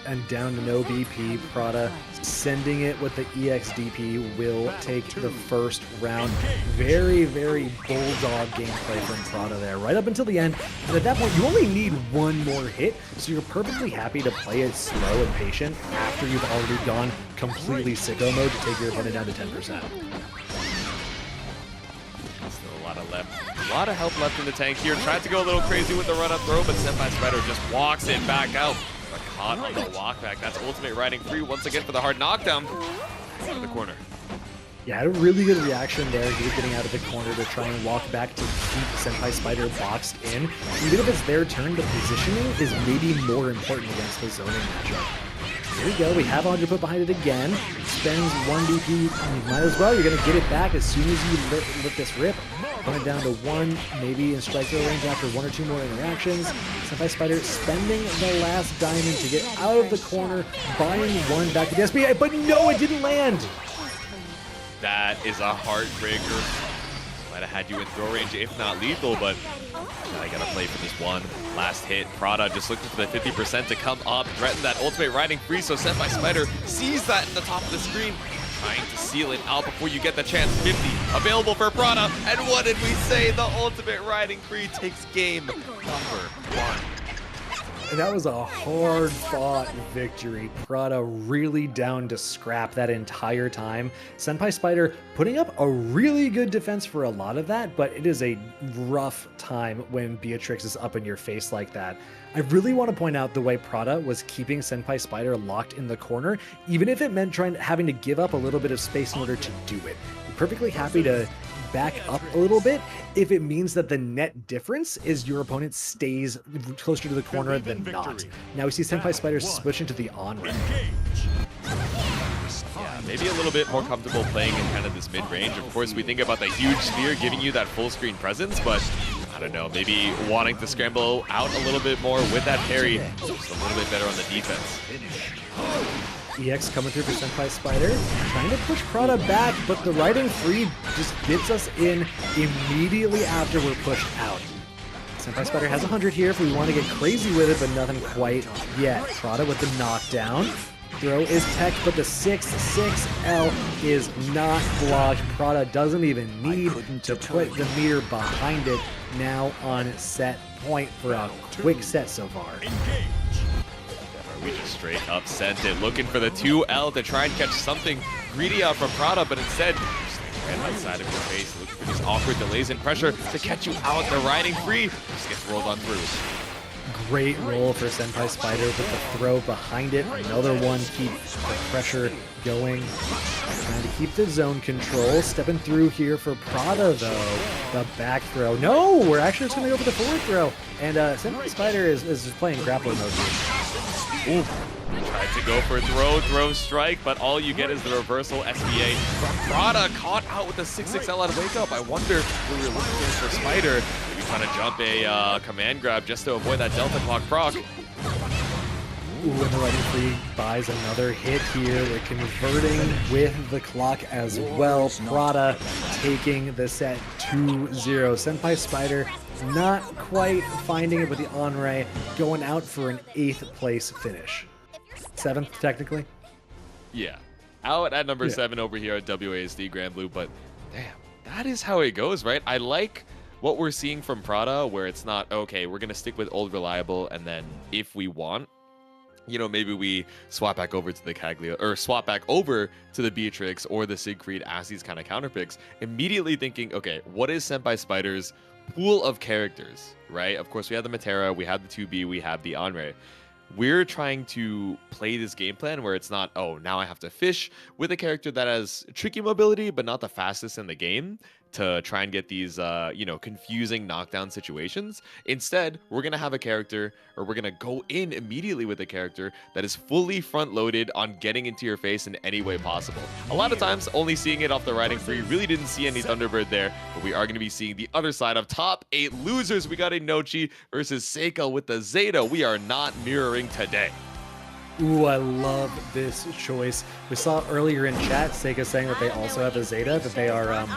And down to no BP, Prada sending it with the EXDP will take the first round. Very, very bulldog gameplay from Prada there, right up until the end. And at that point, you only need one more hit, so you're perfectly happy to play it slow and patient after you've already gone completely sicko mode to take your opponent down to 10%. Still a lot of left. A lot of health left in the tank here. Tried to go a little crazy with the run-up throw, but SenpaiSpyder just walks it back out. But caught on the walkback. That's ultimate riding free once again for the hard knockdown. Out of the corner. Yeah, had a really good reaction there. He was getting out of the corner to try and walk back to keep SenpaiSpyder boxed in. Even if it's their turn, the positioning is maybe more important against the zoning matchup. Here we go. We have 100 put behind it again. Spends 1 DP. You might as well. You're going to get it back as soon as you let this rip. Put it down to 1, maybe in striker range after 1 or 2 more interactions. SenpaiSpyder spending the last diamond to get out of the corner, buying 1 back to the SPI, but no, it didn't land. That is a heartbreaker. Might have had you in throw range, if not lethal, but I gotta play for this one last hit. Prada just looking for the 50% to come up, threaten that ultimate riding free, so SenpaiSpyder sees that in the top of the screen, trying to seal it out before you get the chance. 50 available for Prada, and what did we say? The ultimate riding free takes game number 1. And that was a hard-fought victory. Prada really down to scrap that entire time. SenpaiSpyder putting up a really good defense for a lot of that, but it is a rough time when Beatrix is up in your face like that. I really want to point out the way Prada was keeping SenpaiSpyder locked in the corner, even if it meant having to give up a little bit of space in order to do it. I'm perfectly happy to back up a little bit if it means that the net difference is your opponent stays closer to the corner than not. Now we see SenpaiSpyder switch into the Anre. Yeah, maybe a little bit more comfortable playing in kind of this mid-range. Of course, we think about the huge sphere giving you that full screen presence, but I don't know, maybe wanting to scramble out a little bit more with that parry, just a little bit better on the defense. EX coming through for SenpaiSpyder, trying to push Prada back, but the riding free just gets us in immediately after we're pushed out. SenpaiSpyder has 100 here if we want to get crazy with it, but nothing quite yet. Prada with the knockdown. Throw is tech, but the 6-6L is not blocked. Prada doesn't even need to put the meter behind it. Now on set point for a quick set so far. We just straight up sent it, looking for the 2L to try and catch something greedy out from Prada, but instead, just right outside of your face, looking for these awkward delays and pressure to catch you out. The riding free just gets rolled on through. Great roll for SenpaiSpyder with the throw behind it. Another one, keep the pressure going. Trying to keep the zone control. Stepping through here for Prada, though. The back throw. No, we're actually just going to go for the forward throw. And SenpaiSpyder is just playing grappler mode here. Ooh. Tried to go for throw, strike, but all you get is the reversal SBA from Prada, caught out with the 6-6L out of wake up. I wonder who we're looking for Spider. Maybe trying to jump a command grab just to avoid that Delta Clock proc. Ooh, and the riding free buys another hit here. We're converting with the clock as well. Prada taking the set 2-0. SenpaiSpyder not quite finding it with the Anre, going out for an 8th place finish. 7th, technically. Yeah. Out at number 7 over here at WASD Granblue, but damn, that is how it goes, right? I like what we're seeing from Prada, where it's not, okay, we're going to stick with old reliable, and then if we want, you know, maybe we swap back over to the Cagliostro, or swap back over to the Beatrix or the Siegfried as these kind of counter picks, immediately thinking, okay, what is SenpaiSpyder's pool of characters, right? Of course, we have the Metera, we have the 2B, we have the Anre. We're trying to play this game plan where it's not, oh, now I have to fish with a character that has tricky mobility, but not the fastest in the game to try and get these, you know, confusing knockdown situations. Instead, we're going to have a character, or we're going to go in immediately with a character that is fully front-loaded on getting into your face in any way possible. A lot of times, only seeing it off the riding free, really didn't see any Thunderbird there, but we are going to be seeing the other side of top 8 losers. We got Inochi versus Seika with the Zeta. We are not mirroring today. Ooh, I love this choice. We saw earlier in chat Seika saying that they also have a Zeta, that they are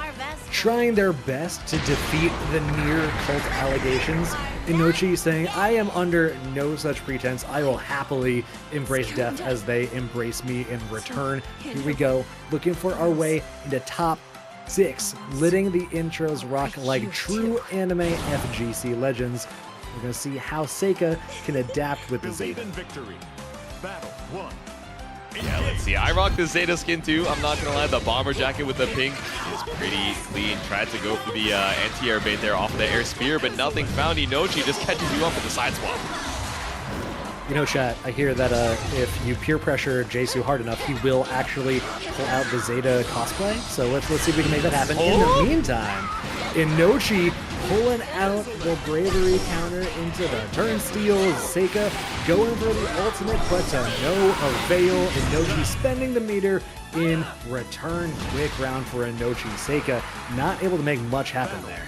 trying their best to defeat the Nier cult allegations. Inochi saying, I am under no such pretense. I will happily embrace death as they embrace me in return. Here we go, looking for our way into top 6, letting the intros rock like true anime FGC legends. We're going to see how Seika can adapt with the Zeta. Battle 1. Yeah, let's see. I rock the Zeta skin too. I'm not gonna lie, the bomber jacket with the pink is pretty clean. Tried to go for the anti-air bait there off the air spear, but nothing found. Inochi just catches you up with the side swap. You know, chat, I hear that if you peer pressure Jesu hard enough, he will actually pull out the Zeta cosplay. So let's see if we can make that happen. In the meantime, Inochi pulling out the bravery counter into the turnstiles. Seika going for the ultimate, but to no avail. Inochi spending the meter in return. Quick round for Inochi. Seika not able to make much happen there.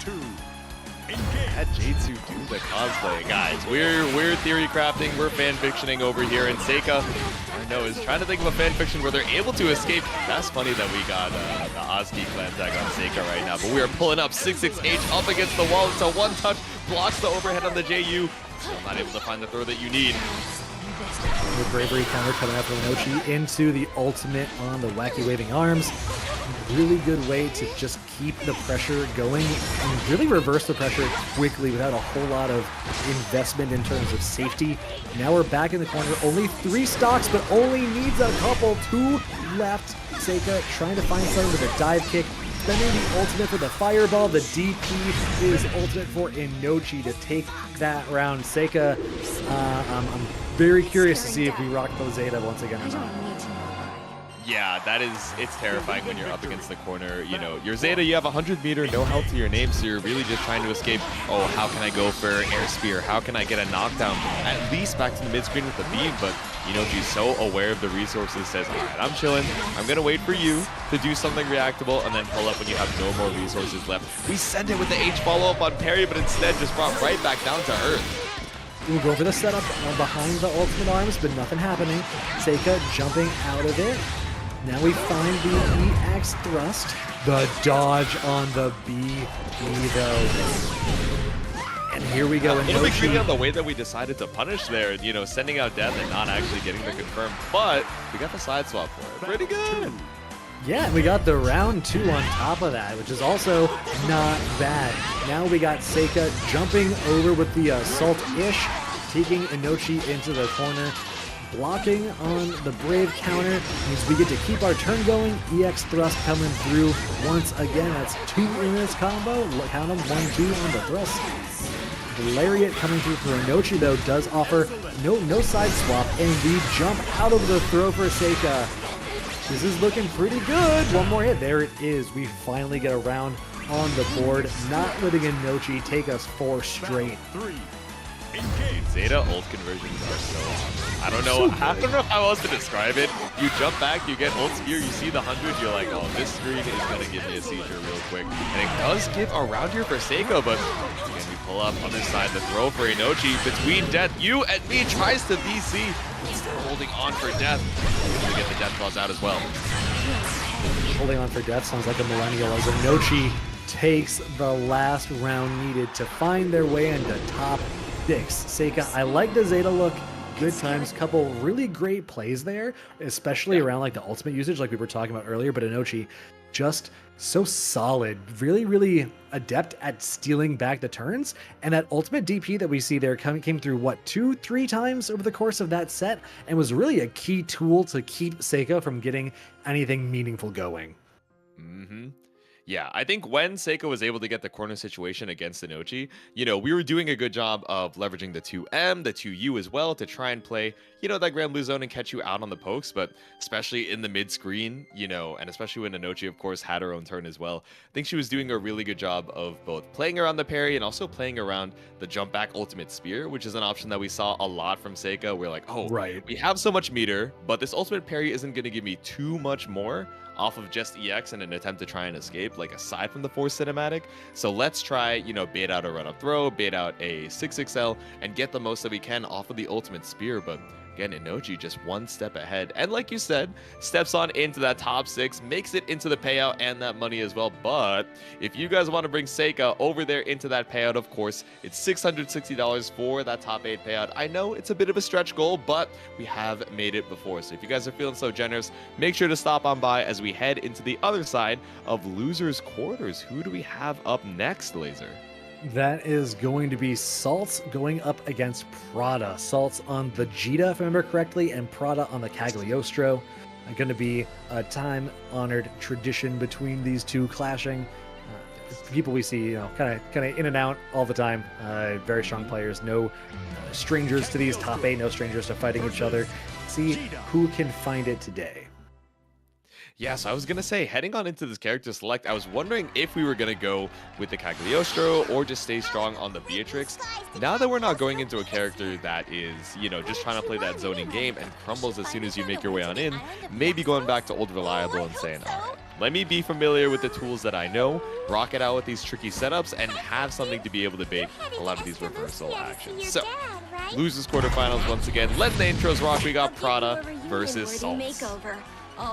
Had Jeeta do the cosplay, guys. We're theory crafting, we're fan fictioning over here, and Seika, I know, is trying to think of a fan fiction where they're able to escape. That's funny that we got the Oski clan tag on Seika right now, but we are pulling up 6-6H up against the wall. It's a one-touch, blocks the overhead on the JU. Still not able to find the throw that you need. The bravery counter coming out from Inochi into the ultimate on the wacky waving arms. Really good way to just keep the pressure going and really reverse the pressure quickly without a whole lot of investment in terms of safety. Now we're back in the corner. Only 3 stocks, but only needs a couple. 2 left. Seika trying to find something with a dive kick. Spending the ultimate for the fireball. The DP is ultimate for Inochi to take that round. Seika, I'm very curious to see if we rock the Zeta once again or not. Yeah, it's terrifying when you're up against the corner. You know, your Zeta, you have 100 meter, no health to your name, so you're really just trying to escape. Oh, how can I go for air spear? How can I get a knockdown? At least back to the mid screen with the beam, but you know, she's so aware of the resources, says, all right, I'm chilling. I'm going to wait for you to do something reactable and then pull up when you have no more resources left. We send it with the H follow-up on Perry, but instead just brought right back down to earth. We'll go for the setup behind the ultimate arms, but nothing happening. Seika jumping out of it. Now we find the E-Axe thrust. The dodge on the BP, though. And here we go. A little bit greedy on the way that we decided to punish there, you know, sending out death and not actually getting the confirm. But we got the side swap for it. Pretty good. Yeah, we got the round 2 on top of that, which is also not bad. Now we got Seika jumping over with the Saltz-ish, taking Inochi into the corner. blocking on the Brave counter means we get to keep our turn going. EX thrust coming through once again. That's 2 in this combo. Count them, 1, 2 on the thrust. The Lariat coming through for Inochi, though, does offer no side swap, and we jump out of the throw for Seika. This is looking pretty good. One more hit. There it is. We finally get a round on the board, not letting Inochi take us 4 straight. Djeeta ult conversions are so awesome. I don't know how else to describe it. You jump back, you get ult spear, you see the 100, you're like, oh, this screen is gonna give me a seizure real quick. And it does give a round here for Seika, but again, we pull up other side the throw for Inochi between death. You and me tries to VC, but still holding on for death. Able to get the death claws out as well. Holding on for death sounds like a millennial as Inochi takes the last round needed to find their way into top 6. Seika, I like the Zeta look. Good times, couple really great plays there, especially around like the ultimate usage like we were talking about earlier, but Inochi just so solid, really adept at stealing back the turns, and that ultimate DP that we see there came through what, 2-3 times over the course of that set, and was really a key tool to keep Seika from getting anything meaningful going. Yeah, I think when Seika was able to get the corner situation against Inochi, you know, we were doing a good job of leveraging the 2M, the 2U as well to try and play, you know, that Granblue zone and catch you out on the pokes, but especially in the mid screen, you know, and especially when Inochi, of course, had her own turn as well. I think she was doing a really good job of both playing around the parry and also playing around the jump back ultimate spear, which is an option that we saw a lot from Seika. We're like, oh, right, we have so much meter, but this ultimate parry isn't going to give me too much more off of just EX in an attempt to try and escape, like aside from the force cinematic. So let's try, you know, bait out a run up throw, bait out a 6XL, and get the most that we can off of the ultimate spear. But again, Inochi just one step ahead. And like you said, steps on into that top 6, makes it into the payout and that money as well. But if you guys want to bring Seika over there into that payout, of course, it's $660 for that top 8 payout. I know it's a bit of a stretch goal, but we have made it before. So if you guys are feeling so generous, make sure to stop on by as we head into the other side of losers quarters. Who do we have up next, Laser? That is going to be Saltz going up against Prada. Saltz on the Djeeta, if I remember correctly, and Prada on the Cagliostro. Going to be a time-honored tradition between these two clashing. People we see, you know, kind of in and out all the time. Very strong players. No strangers to these top 8. No strangers to fighting each other. See who can find it today. Yeah, so I was going to say, heading on into this character select, I was wondering if we were going to go with the Cagliostro or just stay strong on the Beatrix. Now that we're not going into a character that is, you know, just trying to play that zoning game and crumbles as soon as you make your way on in, maybe going back to old reliable and saying, all right, let me be familiar with the tools that I know, rock it out with these tricky setups, and have something to be able to bait a lot of these reversal actions. So, losers quarterfinals once again. Let the intros rock. We got Prada versus Saltz.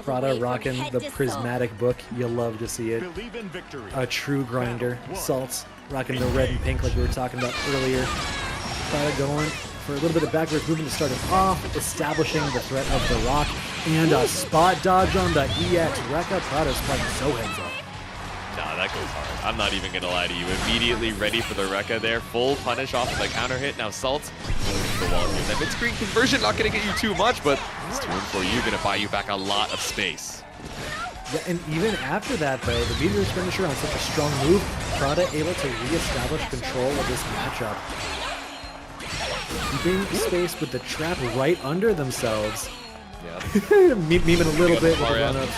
Prada rocking the prismatic book. You love to see it. A true grinder. Saltz rocking the red and pink like we were talking about earlier. Prada going for a little bit of backwards movement to start it off, establishing the threat of the rock, and a spot dodge on the EX Rekka. Prada's playing so heads up. Nah, that goes hard. I'm not even going to lie to you. Immediately ready for the Rekka there. Full punish off of the counter hit. Now Saltz the wall here. That mid-screen conversion not going to get you too much, but it's 2 for you. Going to buy you back a lot of space. Yeah, and even after that, though, the Meteor's finisher on such a strong move, Prada able to reestablish control of this matchup. Keeping space with the trap right under themselves. Yeah. Memeing a little bit with the run-ups.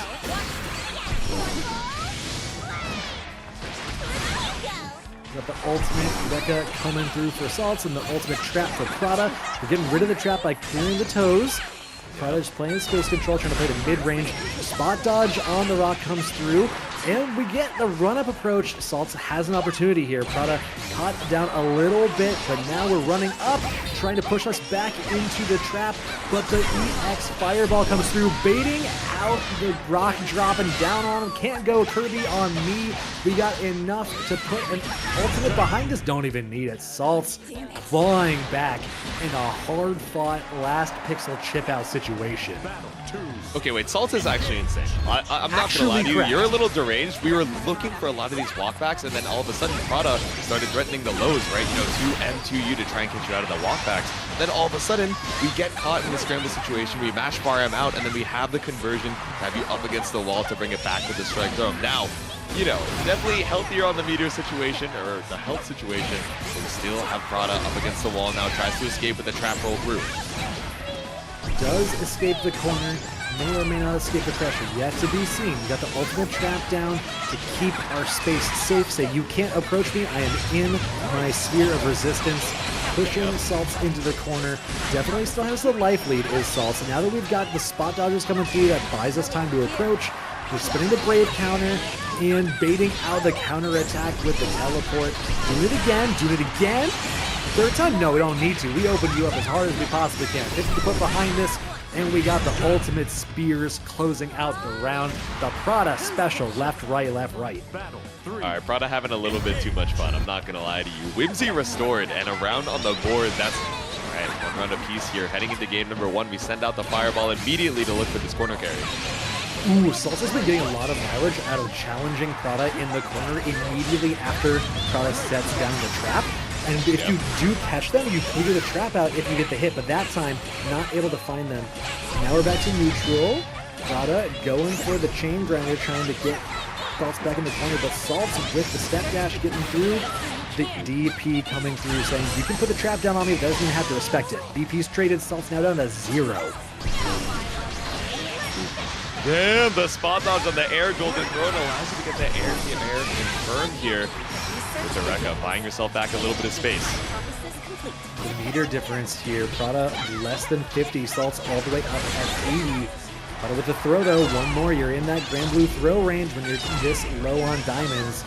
Got the ultimate Rekka coming through for Saltz and the ultimate trap for Prada. We're getting rid of the trap by clearing the toes. Prada just playing space control, trying to play the mid-range. Spot dodge on the rock comes through. And we get the run-up approach. Saltz has an opportunity here. Prada caught down a little bit, but now we're running up, trying to push us back into the trap. But the EX Fireball comes through, baiting out the rock, dropping down on him. Can't go Kirby on me. We got enough to put an ultimate behind us. Don't even need it. Saltz clawing back in a hard-fought last pixel chip-out situation. Okay, wait, Saltz is actually insane. I'm not gonna lie to you, you're a little deranged. We were looking for a lot of these walkbacks, and then all of a sudden Prada started threatening the lows, right? You know, 2M, 2U to try and catch you out of the walkback. knockbacks. Then all of a sudden, we get caught in the scramble situation. We mash fire him out, and then we have the conversion to have you up against the wall to bring it back with the strike throw. Now, you know, definitely healthier on the meter situation, or the health situation. But we still have Prada up against the wall now, tries to escape with the trap roll through. Does escape the corner, may or may not escape the pressure, yet to be seen. We got the ultimate trap down to keep our space safe. Say, you can't approach me, I am in my sphere of resistance. Pushing Saltz into the corner. Definitely still has the life lead, is Saltz. Now that we've got the spot dodgers coming through, that buys us time to approach. We're spinning the Brave counter and baiting out the counter attack with the teleport. Doing it again. Third time? No, we don't need to. We opened you up as hard as we possibly can. 50 to put behind this, and we got the ultimate spears closing out the round. The Prada special, left, right. Battle 3. All right, Prada having a little bit too much fun. I'm not going to lie to you. Whimsy restored, and a round on the board. That's all right, one round apiece here. Heading into game number 1, we send out the fireball immediately to look for this corner carry. Ooh, Saltz has been getting a lot of mileage out of challenging Prada in the corner immediately after Prada sets down the trap. And if you do catch them, you clear the trap out if you get the hit, but that time, not able to find them. Now we're back to neutral. Prada going for the chain grinder, trying to get Saltz back in the corner, but Saltz with the step dash getting through. The DP coming through saying, you can put the trap down on me, but doesn't even have to respect it. DP's traded, Saltz now down to 0. Damn, the spot dodge on the air golden throne allows you to get the air confirmed here. With the Rekka, buying yourself back a little bit of space. The meter difference here, Prada less than 50, Saltz all the way up at 80. Prada with the throw though, one more, you're in that Granblue throw range when you're this low on diamonds.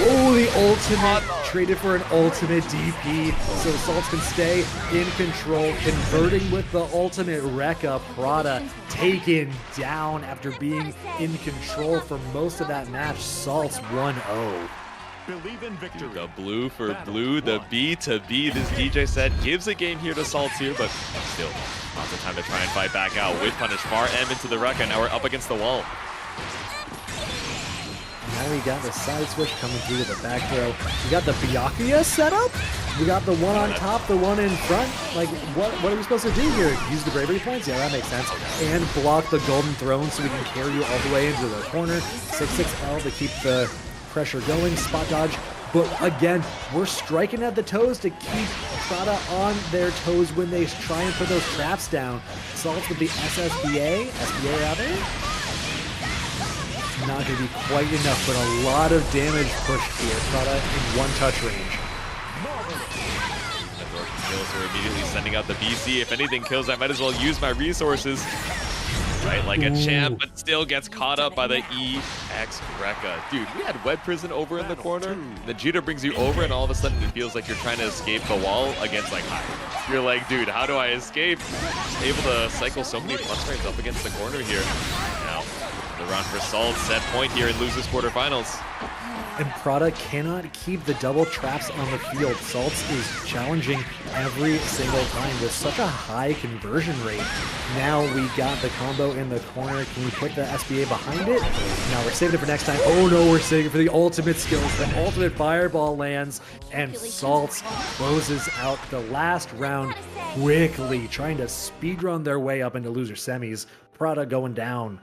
Oh, the ultimate, traded for an ultimate DP, so Saltz can stay in control, converting with the ultimate Rekka. Prada taken down after being in control for most of that match. Saltz 1-0. Believe in victory. The blue for blue, the B to B. This DJ set gives a game here to Saltz here, but still, lots of time to try and fight back out. With punish, far M into the Rekka. Now we're up against the wall. Now we got the side switch coming through with a back throw. We got the Byakuya setup. We got the one on top, the one in front. Like, what are we supposed to do here? Use the bravery points? Yeah, that makes sense. And block the golden throne so we can carry you all the way into the corner. 6-6L to keep the pressure going. Spot dodge. But again, we're striking at the toes to keep Prada on their toes when they try and put those traps down. Saltz with the SBA rather. Not going to be quite enough, but a lot of damage pushed here. Prada in one-touch range. Kills, we're immediately sending out the BC. If anything kills, I might as well use my resources. Right, like a champ, but still gets caught up by the EX Rekka. Dude, we had Web Prison over in the corner. The Djeeta brings you over, and all of a sudden it feels like you're trying to escape the wall against like High. You're like, dude, how do I escape? Just able to cycle so many plus frames up against the corner here. Now, the round for Saltz, set point here in losers quarterfinals. And Prada cannot keep the double traps on the field. Saltz is challenging every single time with such a high conversion rate. Now we got the combo in the corner. Can we put the SBA behind it? Now we're saving it for next time. Oh no, we're saving it for the ultimate skills. The ultimate fireball lands, and Saltz closes out the last round quickly, trying to speedrun their way up into loser semis. Prada going down.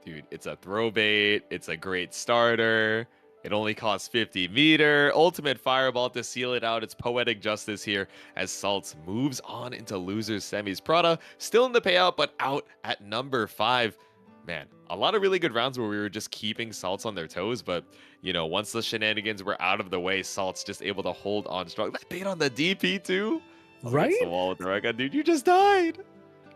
Dude, it's a throw bait. It's a great starter. It only costs 50 meter. Ultimate fireball to seal it out. It's poetic justice here as Saltz moves on into losers semis. Prada still in the payout, but out at number 5. Man, a lot of really good rounds where we were just keeping Saltz on their toes, but you know, once the shenanigans were out of the way, Saltz just able to hold on strong. That bait on the DP too. Right? The wall with the Rekka. Dude, you just died.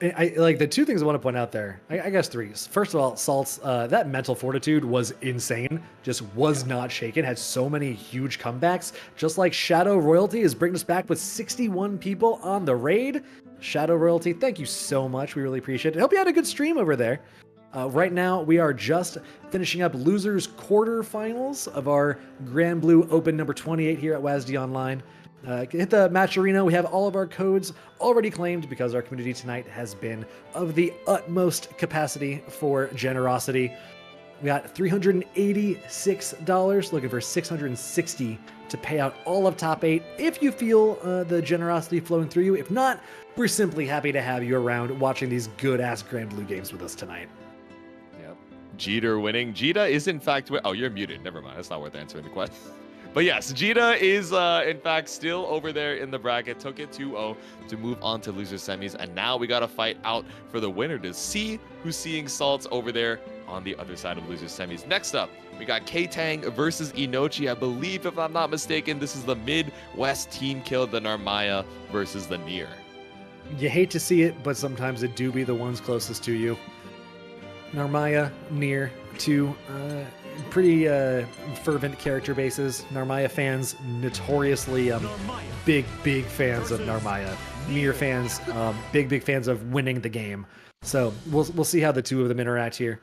I like the two things I want to point out there. I guess 3. First of all, Saltz, that mental fortitude was insane. Just was not shaken. Had so many huge comebacks. Just like Shadow Royalty is bringing us back with 61 people on the raid. Shadow Royalty, thank you so much. We really appreciate it. Hope you had a good stream over there. Right now, we are just finishing up losers quarterfinals of our Granblue Open number 28 here at WASD Online. Hit the match arena. We have all of our codes already claimed because our community tonight has been of the utmost capacity for generosity. We got $386, looking for $660 to pay out all of top 8 if you feel the generosity flowing through you. If not, we're simply happy to have you around watching these good-ass Granblue games with us tonight. Yep. Djeeta winning. Djeeta is in fact... Oh, you're muted. Never mind. That's not worth answering the question. But yes, Djeeta is in fact still over there in the bracket. Took it 2-0 to move on to loser semis. And now we got to fight out for the winner to see who's seeing Saltz over there on the other side of loser semis. Next up, we got Ktang versus Inochi. I believe, if I'm not mistaken, this is the Midwest team kill, the Narmaya versus the Nier. You hate to see it, but sometimes it do be the ones closest to you. Narmaya, Nier, two pretty fervent character bases. Narmaya fans notoriously big fans of Narmaya. Nier fans big fans of winning the game. So we'll see how the two of them interact here.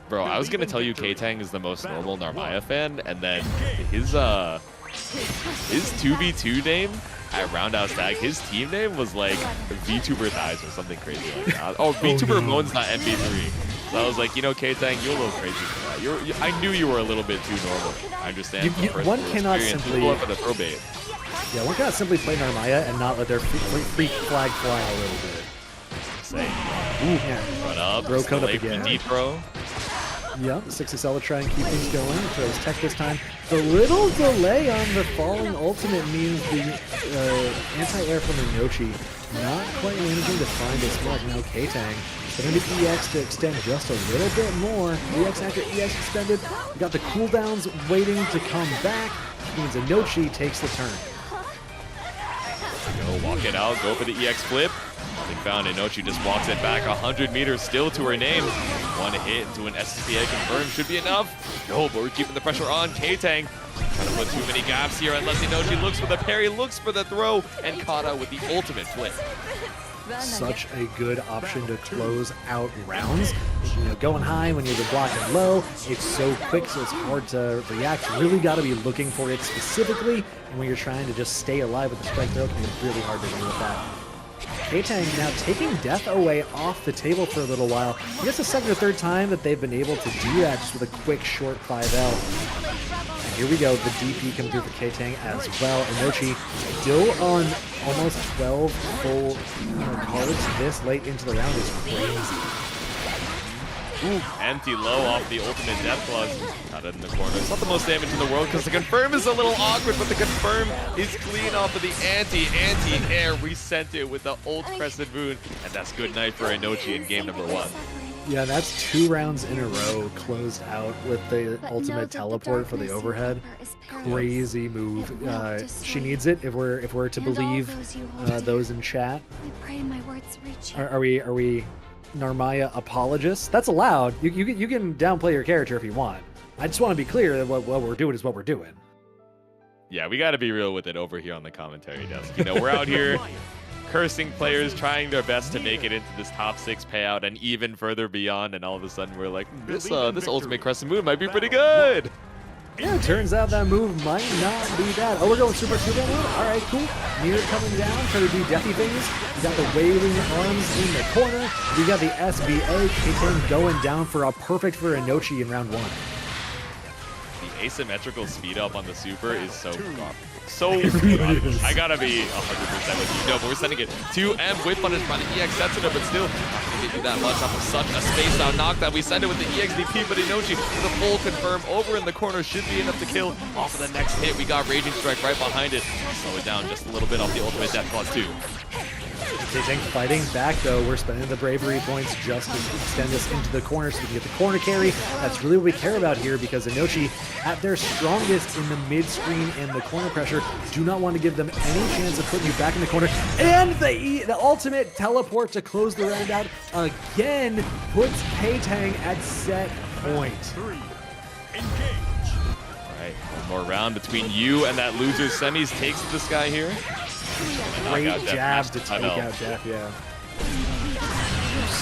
Bro, I was gonna tell you Ktang is the most normal Narmaya fan, and then his 2v2 name at Roundhouse Tag, his team name was like VTuber Thighs or something crazy like that. Oh, VTuber Moan's not MP3. So I was like, you know, Ktang, you're a little crazy for that. I knew you were a little bit too normal. I understand. One cannot simply for the throw bait. Yeah, one cannot simply play Narmaya and not let their freak flag fly a little bit. Same. Ooh, yeah. Run up. Throw cone up again. Deep throw. Yep, 60 will try and keep things going. Throws tech this time. The little delay on the falling ultimate means the anti-air from Inochi not quite managing to find its mark. Now Ktang going to get EX to extend just a little bit more. EX after EX extended. We got the cooldowns waiting to come back. Which means Inochi takes the turn. Go walk it out. Go for the EX flip. Nothing found. Inochi just walks it back 100 meters still to her name. One hit into an SSPA confirmed should be enough. No, but we're keeping the pressure on. Ktang trying to put too many gaps here unless Inochi looks for the parry, looks for the throw, and caught out with the ultimate flip. Such a good option to close out rounds. You know, going high when you're blocking low, it's so quick, so it's hard to react. You really got to be looking for it specifically, and when you're trying to just stay alive with the strike throw, it can be really hard to do with that. Ktang now taking death away off the table for a little while. I guess the second or third time that they've been able to do that just with a quick short 5L. And here we go, the DP coming through for Ktang as well. Inochi still on almost 12 full cards this late into the round is crazy. Ooh, empty low off the ultimate death clause. Got it in the corner. It's not the most damage in the world because the confirm is a little awkward, but the confirm is clean off of the anti-air. Resent it with the ult crescent moon, and that's good night for Inochi in game number 1. Yeah, that's 2 rounds in a row closed out with the ultimate teleport for the overhead. Crazy move. She needs it if we're to believe those in chat. Are we Narmaya apologists? That's allowed. You can downplay your character if you want. I just want to be clear that what we're doing is what we're doing. Yeah, we got to be real with it over here on the commentary desk. You know, we're out here cursing players, trying their best to make it into this top 6 payout and even further beyond, and all of a sudden we're like, this ultimate crescent moon might be pretty good. Yeah, it turns out that move might not be bad. Oh, we're going super move? All right, cool. Nier coming down, trying to do deathy things. We got the waving arms in the corner. We got the SBA. Ktang going down for a perfect for Inochi in round 1. The asymmetrical speed up on the super is so good. I gotta be 100% with you. No, but we're sending it to M with punish by the EX sensitive, but still not gonna get you that much off of such a spaced out knockdown. We send it with the EXDP, but Inochi with a full confirm over in the corner should be enough to kill. Off of the next hit, we got Raging Strike right behind it. Slow it down just a little bit off the ultimate death clause too. Ktang fighting back though. We're spending the bravery points just to extend this into the corner so we can get the corner carry. That's really what we care about here because Inochi at their strongest in the mid screen and the corner pressure do not want to give them any chance of putting you back in the corner. And the ultimate teleport to close the round out again puts Ktang at set point. Alright, one more round between you and that loser semis takes this guy here. Great jab to take out Death, yeah.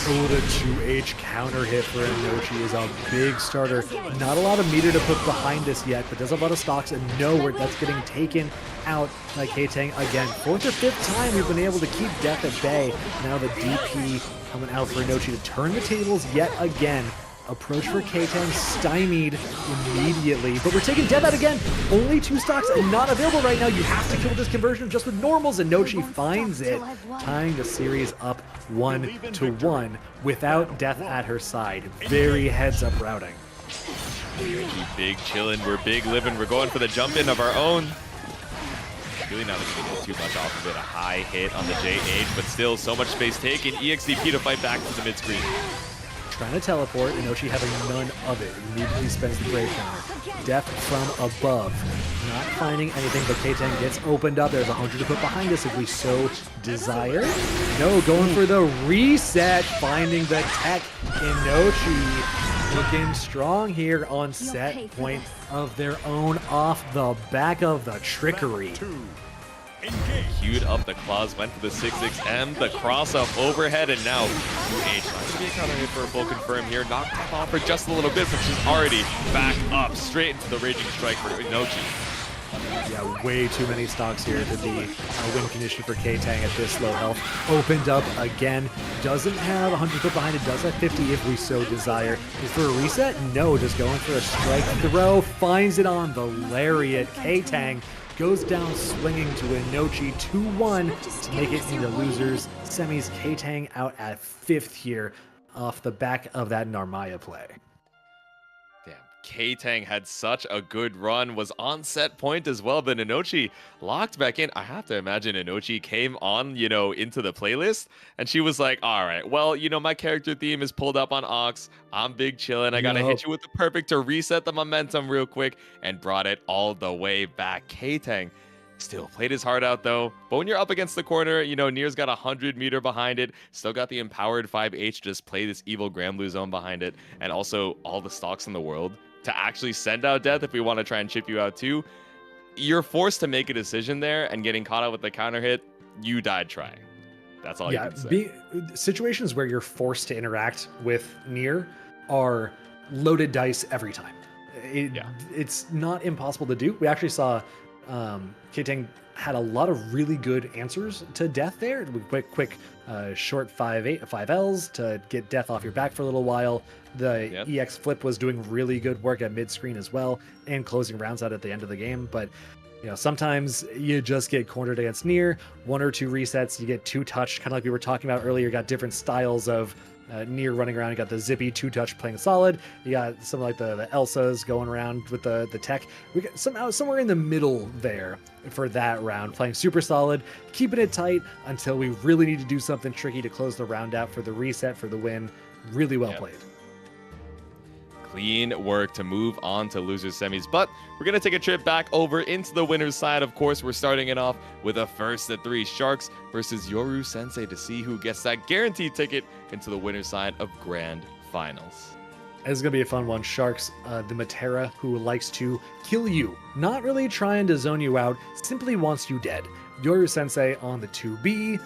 Oh, the 2H counter hit for Inochi is a big starter. Not a lot of meter to put behind this yet, but does have a lot of stocks and nowhere that's getting taken out by Ktang again. 4th or 5th time we've been able to keep Death at bay. Now the DP coming out for Inochi to turn the tables yet again. Approach for Ktang stymied immediately, but we're taking death out again. Only 2 stocks and not available right now. You have to kill this conversion just with normals, and Inochi finds it, tying the series up 1-1 without death at her side. Very heads-up routing. Inochi big chillin', we're big living, we're going for the jump in of our own. Really not looking to get too much off of it. A high hit on the JH, but still so much space taken. EXDP to fight back to the mid screen. Trying to teleport, Inochi having none of it. Immediately spends the brave counter. Death from above. Not finding anything, but Ktang gets opened up. There's 100 to put behind us if we so desire. No, going for the reset. Finding the tech. Inochi looking strong here on set point of their own off the back of the trickery. Queued up the claws, went for the 6-6M, the cross up overhead, and now 2H. Not gonna be a counter hit for a full confirm here. Knocked off for just a little bit, but she's already back up straight into the raging strike for Inochi. Yeah, way too many stocks here to be a win condition for Ktang at this low health. Opened up again. Doesn't have 100 put behind it. Does have 50 if we so desire. Is for a reset? No, just going for a strike throw. Finds it on the lariat. Ktang goes down swinging to Inochi 2-1 to make it into losers. Semis. Ktang out at 5th here off the back of that Narmaya play. Damn, Ktang had such a good run, was on set point as well, but Inochi locked back in. I have to imagine Inochi came on, into the playlist, and she was like, all right, well, my character theme is pulled up on Ox. I'm big chillin'. I gotta hit you with the perfect to reset the momentum real quick, and brought it all the way back. Ktang still played his heart out though, but when you're up against the corner, Nier's got 100 meter behind it, still got the empowered 5H, just play this evil Granblue zone behind it, and also all the stocks in the world to actually send out death if we want to try and chip you out too. You're forced to make a decision there, and getting caught out with the counter hit, you died trying. That's all you can say. Situations where you're forced to interact with Nier are loaded dice every time. It's not impossible to do. We actually saw Ktang had a lot of really good answers to death there. Quick short 5Ls to get death off your back for a little while. The EX flip was doing really good work at mid-screen as well, and closing rounds out at the end of the game. But sometimes you just get cornered against Nier. 1 or 2 resets, you get 2-touch, kind of like we were talking about earlier. You got different styles of Nier running around. You got the zippy 2-touch playing solid. You got some like the Elsas going around with the tech. We got somewhere in the middle there for that round, playing super solid, keeping it tight until we really need to do something tricky to close the round out for the reset, for the win. Really well played. Clean work to move on to losers semis, but we're going to take a trip back over into the winner's side. Of course, we're starting it off with a first of 3 Sharks versus Yoru Sensei to see who gets that guaranteed ticket into the winner's side of Grand Finals. It's going to be a fun one. Sharks, the Metera, who likes to kill you. Not really trying to zone you out, simply wants you dead. Yoru Sensei on the 2B,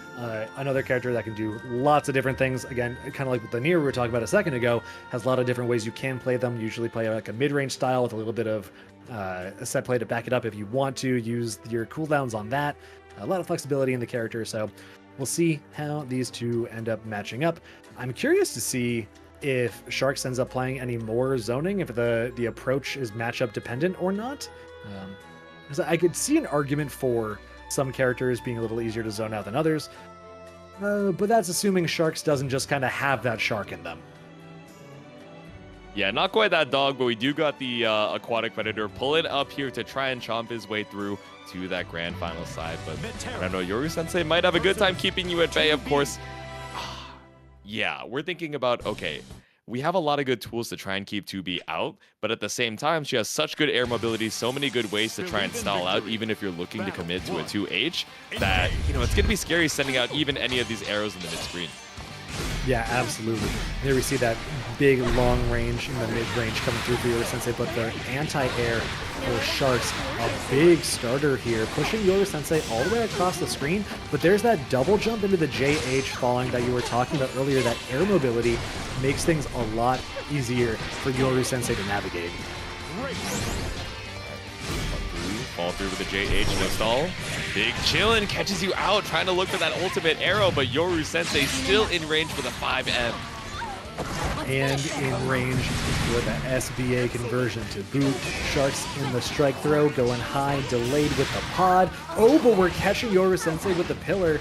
another character that can do lots of different things. Again, kind of like with the Nier we were talking about a second ago, has a lot of different ways you can play them. Usually play like a mid-range style with a little bit of a set play to back it up if you want to. Use your cooldowns on that. A lot of flexibility in the character, so we'll see how these two end up matching up. I'm curious to see if Sharks ends up playing any more zoning, if the approach is matchup dependent or not. Because I could see an argument for some characters being a little easier to zone out than others, but that's assuming Sharks doesn't just kind of have that shark in them. Yeah, not quite that dog, but we do got the aquatic predator pulling up here to try and chomp his way through to that grand final side. But I don't know, Yoru Sensei might have a good time keeping you at bay, of course. Yeah, we're thinking about, okay, we have a lot of good tools to try and keep 2B out, but at the same time, she has such good air mobility, so many good ways to try and stall out, even if you're looking to commit to a 2H, that, it's going to be scary sending out even any of these arrows in the mid-screen. Yeah, absolutely. There we see that big long range in the mid-range coming through for Yoru Sensei, but the anti-air for Sharks, a big starter here, pushing Yoru Sensei all the way across the screen, but there's that double jump into the JH falling that you were talking about earlier. That air mobility makes things a lot easier for Yoru Sensei to navigate. Fall through with the JH, no stall. Big chillin' catches you out, trying to look for that ultimate arrow, but Yoru Sensei still in range for the 5M. and in range for the SBA conversion to boot. Sharks in the strike throw, going high, delayed with the pod. Oh, but we're catching Yoru Sensei with the pillar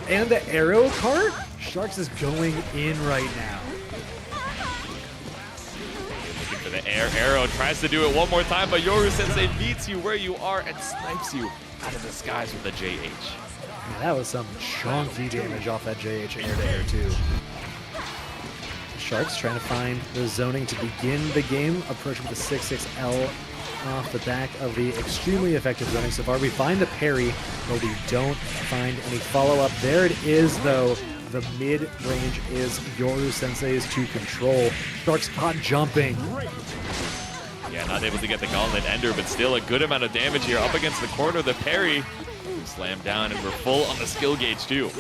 and the arrow cart. Sharks is going in right now. Looking for the air arrow, tries to do it one more time, but Yoru Sensei meets you where you are and snipes you out of the skies with the JH. Man, that was some chunky damage off that JH air-to-air too. Sharks trying to find the zoning to begin the game, approaching with the 6-6L off the back of the extremely effective zoning so far. We find the parry, but we don't find any follow-up. There it is, though. The mid-range is Yoru Sensei's to control. Sharks caught jumping. Yeah, not able to get the gauntlet ender, but still a good amount of damage here. Up against the corner, the parry. Slam down, and we're full on the skill gauge, too.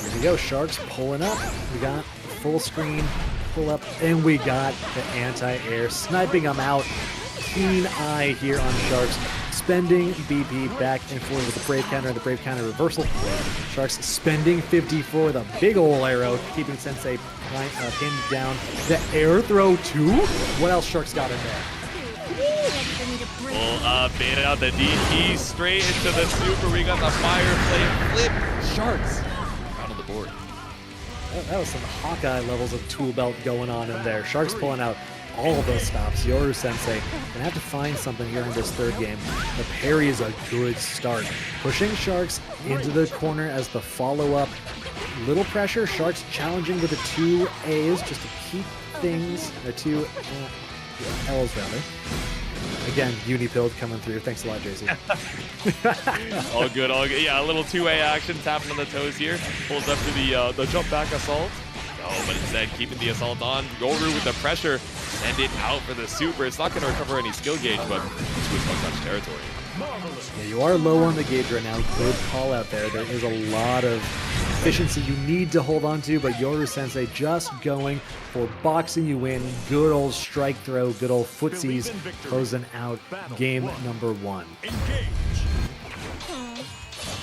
Here we go, Sharks pulling up. We got full screen, pull up, and we got the anti-air, sniping them out. Keen eye here on Sharks, spending BP back and forth with the Brave counter and the Brave counter reversal. Sharks spending 50 for the big ol' arrow, keeping Sensei pinned down. The air throw too? What else Sharks got in there? Pull up, bait out the DT straight into the super. We got the fire flame flip. Sharks out of the board. That was some Hawkeye levels of tool belt going on in there. Sharks pulling out all of those stops. Yoru Sensei gonna have to find something here in this third game. The parry is a good start. Pushing Sharks into the corner as the follow-up. Little pressure. Sharks challenging with the 2 A's just to keep things, or 2 L's rather. Again, Unipilled coming through. Thanks a lot, JC. All good, all good. Yeah, a little 2A action, tapping on the toes here. Pulls up to the jump back assault. Oh, but instead keeping the assault on. Yoru with the pressure. Send it out for the super. It's not going to recover any skill gauge, but it's with one-touch territory. Yeah, you are low on the gauge right now. Good call out there. There is a lot of efficiency you need to hold on to, but Yoru Sensei just going for boxing you in. Good old strike throw, good old footsies, closing out game number 1.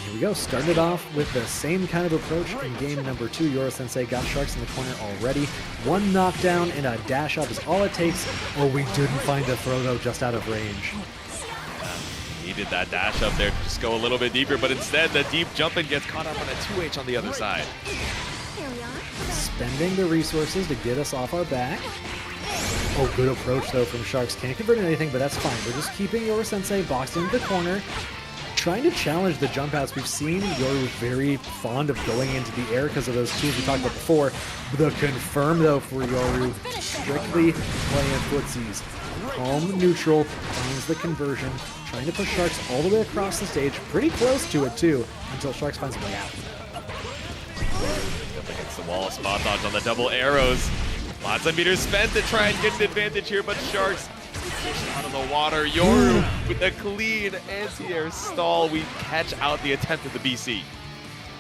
Here we go, started off with the same kind of approach in game number 2. Yoru Sensei got Sharks in the corner already. 1 knockdown and a dash up is all it takes. Oh, we didn't find the throw though, just out of range. Needed that dash up there to just go a little bit deeper, but instead the deep jumping gets caught up on a 2H on the other side. Spending the resources to get us off our back. Oh, good approach though from Sharks. Can't convert into anything, but that's fine. We're just keeping Yoru Sensei boxed into the corner. Trying to challenge the jump outs. We've seen Yoru very fond of going into the air because of those tools we talked about before. The confirm though for Yoru, strictly playing footsies. Calm neutral, finds the conversion, trying to push Sharks all the way across the stage, pretty close to it too, until Sharks finds a way out. Up against the wall, spot dodge on the double arrows. Lots of meters spent to try and get an advantage here, but Sharks out of the water. Yoru with a clean anti-air stall. We catch out the attempt at the BC.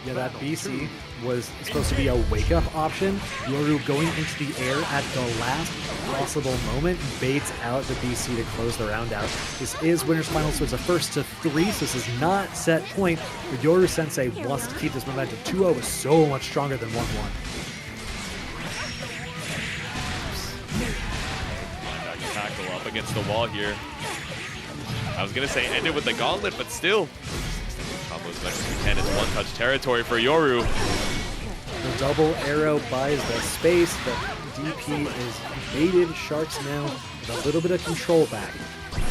Yeah, that BC was supposed to be a wake-up option. Yoru going into the air at the last possible moment baits out the BC to close the round out. This is Winners Final, so it's a first to 3, so this is not set point. But Yoru Sensei wants to keep this momentum. 2-0 is so much stronger than 1-1. Tackle up against the wall here. I was going to say end it with the gauntlet, but still. Combo as much as we can. It's one-touch territory for Yoru. The double arrow buys the space. The DP is baited. Sharks now with a little bit of control back.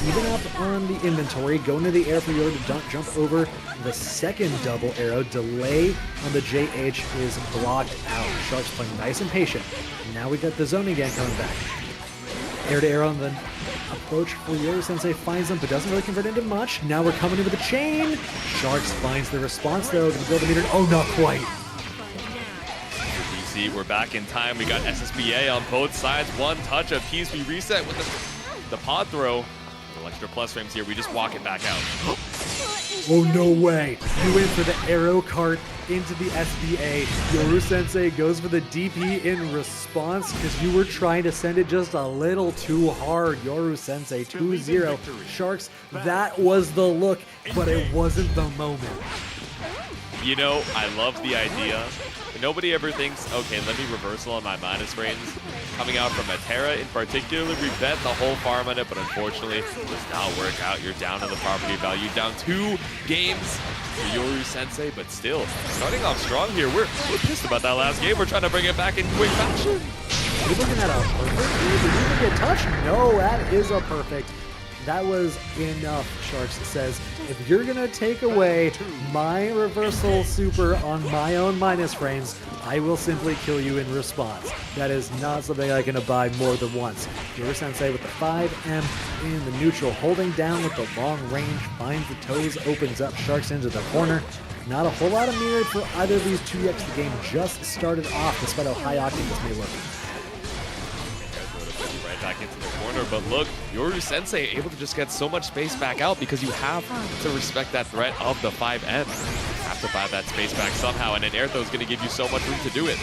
Even up on the inventory, going to the air for Yoru to jump over the second double arrow. Delay on the JH is blocked out. Sharks playing nice and patient. And now we got the zone again coming back. Air to air on the approach for Yoru Sensei, finds them, but doesn't really convert into much. Now we're coming in with a chain. Sharks finds the response though. Gonna build the meter. Oh, not quite. DC, we're back in time. We got SSBA on both sides. One touch apiece. We reset with the pod throw. A little extra plus frames here. We just walk it back out. Oh, no way. You went for the arrow cart into the SBA. Yoru Sensei goes for the DP in response because you were trying to send it just a little too hard. Yoru Sensei 2-0. Sharks, that was the look, but it wasn't the moment. You know, I love the idea nobody ever thinks, okay, let me reversal on my minus frames. Coming out from Metera in particular, we bet the whole farm on it, but unfortunately, it does not work out. You're down to the property value, down 2 games for Yoru Sensei, but still, starting off strong here. We're pissed about that last game. We're trying to bring it back in quick fashion. Are you looking at a perfect? Did you even get touched? No, that is a perfect. That was enough, Sharks says. If you're going to take away my reversal super on my own minus frames, I will simply kill you in response. That is not something I can abide more than once. Yoru Sensei with the 5M in the neutral, holding down with the long range, finds the toes, opens up Sharks into the corner. Not a whole lot of mirrored for either of these 2x. The game just started off, despite how high octane this may look. Right back into the corner, but look, Yoru Sensei able to just get so much space back out because you have to respect that threat of the 5M. You have to buy that space back somehow, and an air throw is going to give you so much room to do it.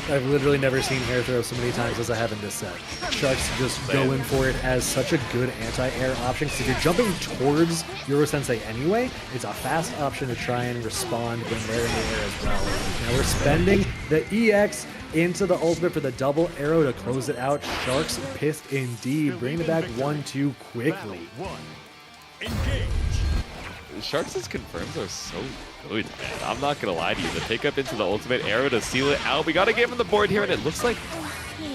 I've literally never seen air throw so many times as I have in this set. Sharks just go in for it as such a good anti-air option, because if you're jumping towards Yoru Sensei anyway, it's a fast option to try and respond when they're in the air as well. Now we're spending the EX into the ultimate for the double arrow to close it out. Sharks pissed indeed, bringing it back 1-2 quickly. Sharks' confirms are so good, man. I'm not going to lie to you. The pick up into the ultimate arrow to seal it out. We got to give him the board here, and it looks like,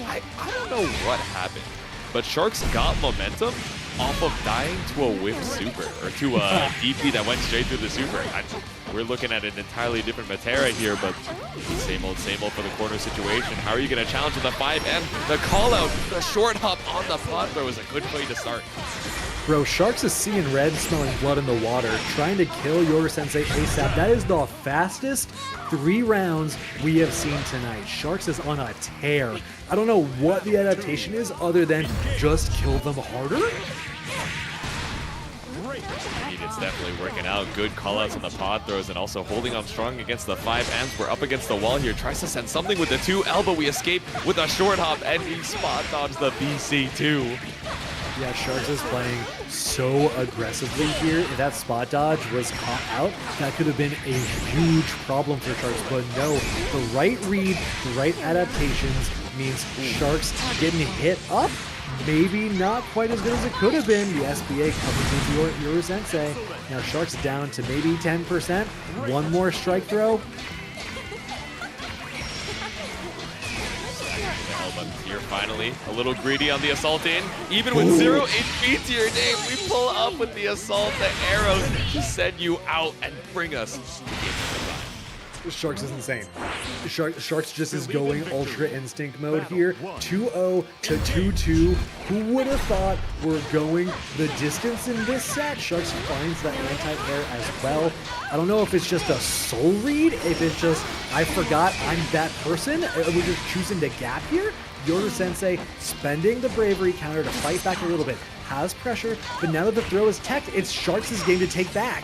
I don't know what happened, but Sharks got momentum off of dying to a whiff super, or to a DP that went straight through the super. We're looking at an entirely different Metera here, but same old for the corner situation. How are you going to challenge with the 5M? The call out, the short hop on the pot throw is a good play to start. Bro, Sharks is seeing red, smelling blood in the water, trying to kill Yoru Sensei ASAP. That is the fastest 3 rounds we have seen tonight. Sharks is on a tear. I don't know what the adaptation is other than just kill them harder. It's definitely working out. Good callouts on the pod throws and also holding on strong against the 5Ms. We're up against the wall here. Tries to send something with the 2L, but we escape with a short hop and he spot dodges the BC2. Yeah, Sharks is playing so aggressively here. If that spot dodge was caught out, that could have been a huge problem for Sharks. But no, the right read, the right adaptations means Sharks getting hit up. Maybe not quite as good as it could have been. The SBA coming into Yoru Sensei. Now Sharks down to maybe 10%. One more strike throw. Here finally, a little greedy on the assault in. Even with 0 HP to your name, we pull up with the assault, the arrows to send you out and bring us to game number 5. Sharks is insane. Sharks just is going Ultra Instinct mode here. 2-0 to 2-2. Who would have thought we're going the distance in this set? Sharks finds the anti-air as well. I don't know if it's just a soul read, if it's just, I forgot I'm that person. We're just choosing to gap here. Yoru Sensei spending the bravery counter to fight back a little bit. Has pressure, but now that the throw is teched, it's Sharks' game to take back.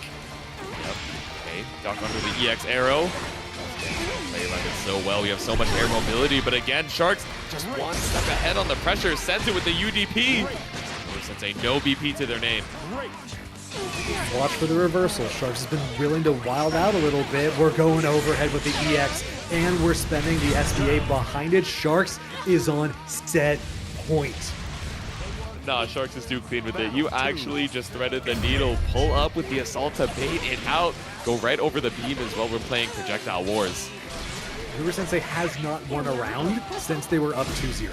Okay, duck under the EX arrow. Play like it so well. We have so much air mobility, but again, Sharks just one step ahead on the pressure. Sends it with the UDP. Yoru Sensei, no BP to their name. Watch for the reversal. Sharks has been willing to wild out a little bit. We're going overhead with the EX, and we're spending the SBA behind it. Sharks is on set point. Nah, Sharks is too clean with it. You actually just threaded the needle, pull up with the assault to bait it out, go right over the beam as well. We're playing projectile wars. Yoru Sensei has not won a round since they were up 2-0.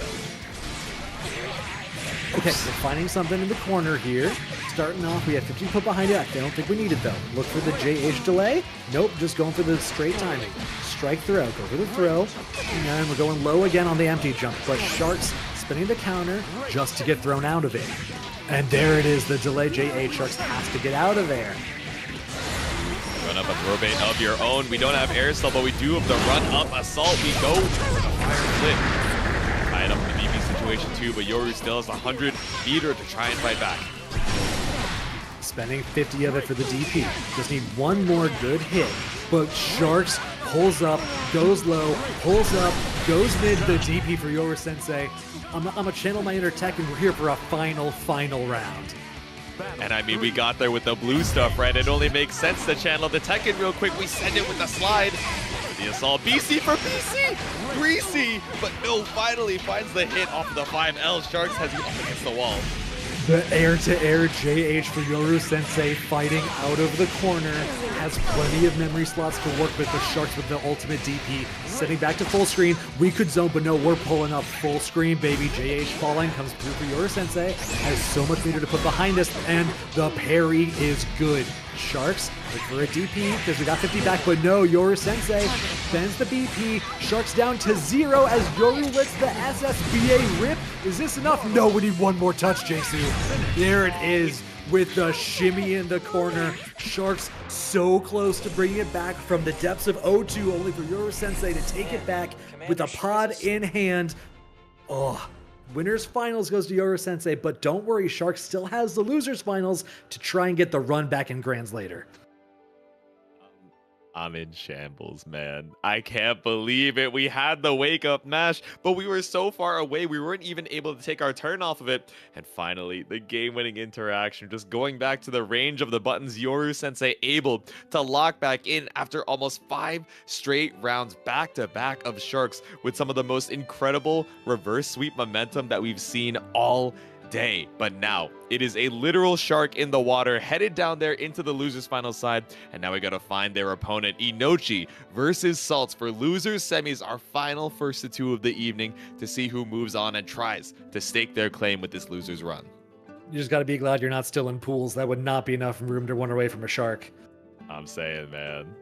Okay, we're finding something in the corner here. Starting off, we have 15 put behind it. I don't think we need it though. Look for the JH delay. Nope, just going for the straight timing. Strike throw, go for the throw. And we're going low again on the empty jump. But Sharks spinning the counter just to get thrown out of it. And there it is, the delay JH. Sharks has to get out of there. Run up a throw bait of your own. We don't have air assault, but we do have the run up assault. We go for the fire flip. Tie it up in the BB situation too, but Yoru still has 100 meter to try and fight back. Spending 50 of it for the DP. Just need one more good hit. But Sharks pulls up, goes low, pulls up, goes mid. The DP for Yoru Sensei. I'm gonna channel my inner tech, and we're here for a final round. And I mean, we got there with the blue stuff, right? It only makes sense to channel the Tekken real quick. We send it with the slide. The the assault. BC for BC! Greasy! But no, finally finds the hit off of the 5L. Sharks has you up against the wall. The air-to-air JH for Yoru Sensei fighting out of the corner. Has plenty of memory slots to work with the Sharks with the ultimate DP. Setting back to full screen. We could zone, but no, we're pulling up full screen, baby. JH falling, comes through for Yoru Sensei. Has so much meter to put behind us, and the parry is good. Sharks look for a DP because we got 50 back, but no, Yoru Sensei bends the BP. Sharks down to 0 as Yoru lets the SSBA rip. Is this enough? No, we need one more touch, Jasu. There it is with the shimmy in the corner. Sharks so close to bringing it back from the depths of O2, only for Yoru Sensei to take it back with a pod in hand. Oh. Winners finals goes to Yoru Sensei, but don't worry, Sharks still has the losers finals to try and get the run back in Grands later. I'm in shambles, man. I can't believe it. We had the wake up mash, but we were so far away, we weren't even able to take our turn off of it. And finally, the game-winning interaction, just going back to the range of the buttons, Yoru Sensei able to lock back in after almost 5 straight rounds back-to-back of Sharks with some of the most incredible reverse sweep momentum that we've seen all day. But now it is a literal shark in the water headed down there into the losers final side, and now we gotta find their opponent. Inochi versus Saltz for losers semis, our final first of 2 of the evening, to see who moves on and tries to stake their claim with this losers run. You just gotta be glad you're not still in pools. That would not be enough room to run away from a shark. I'm saying, man.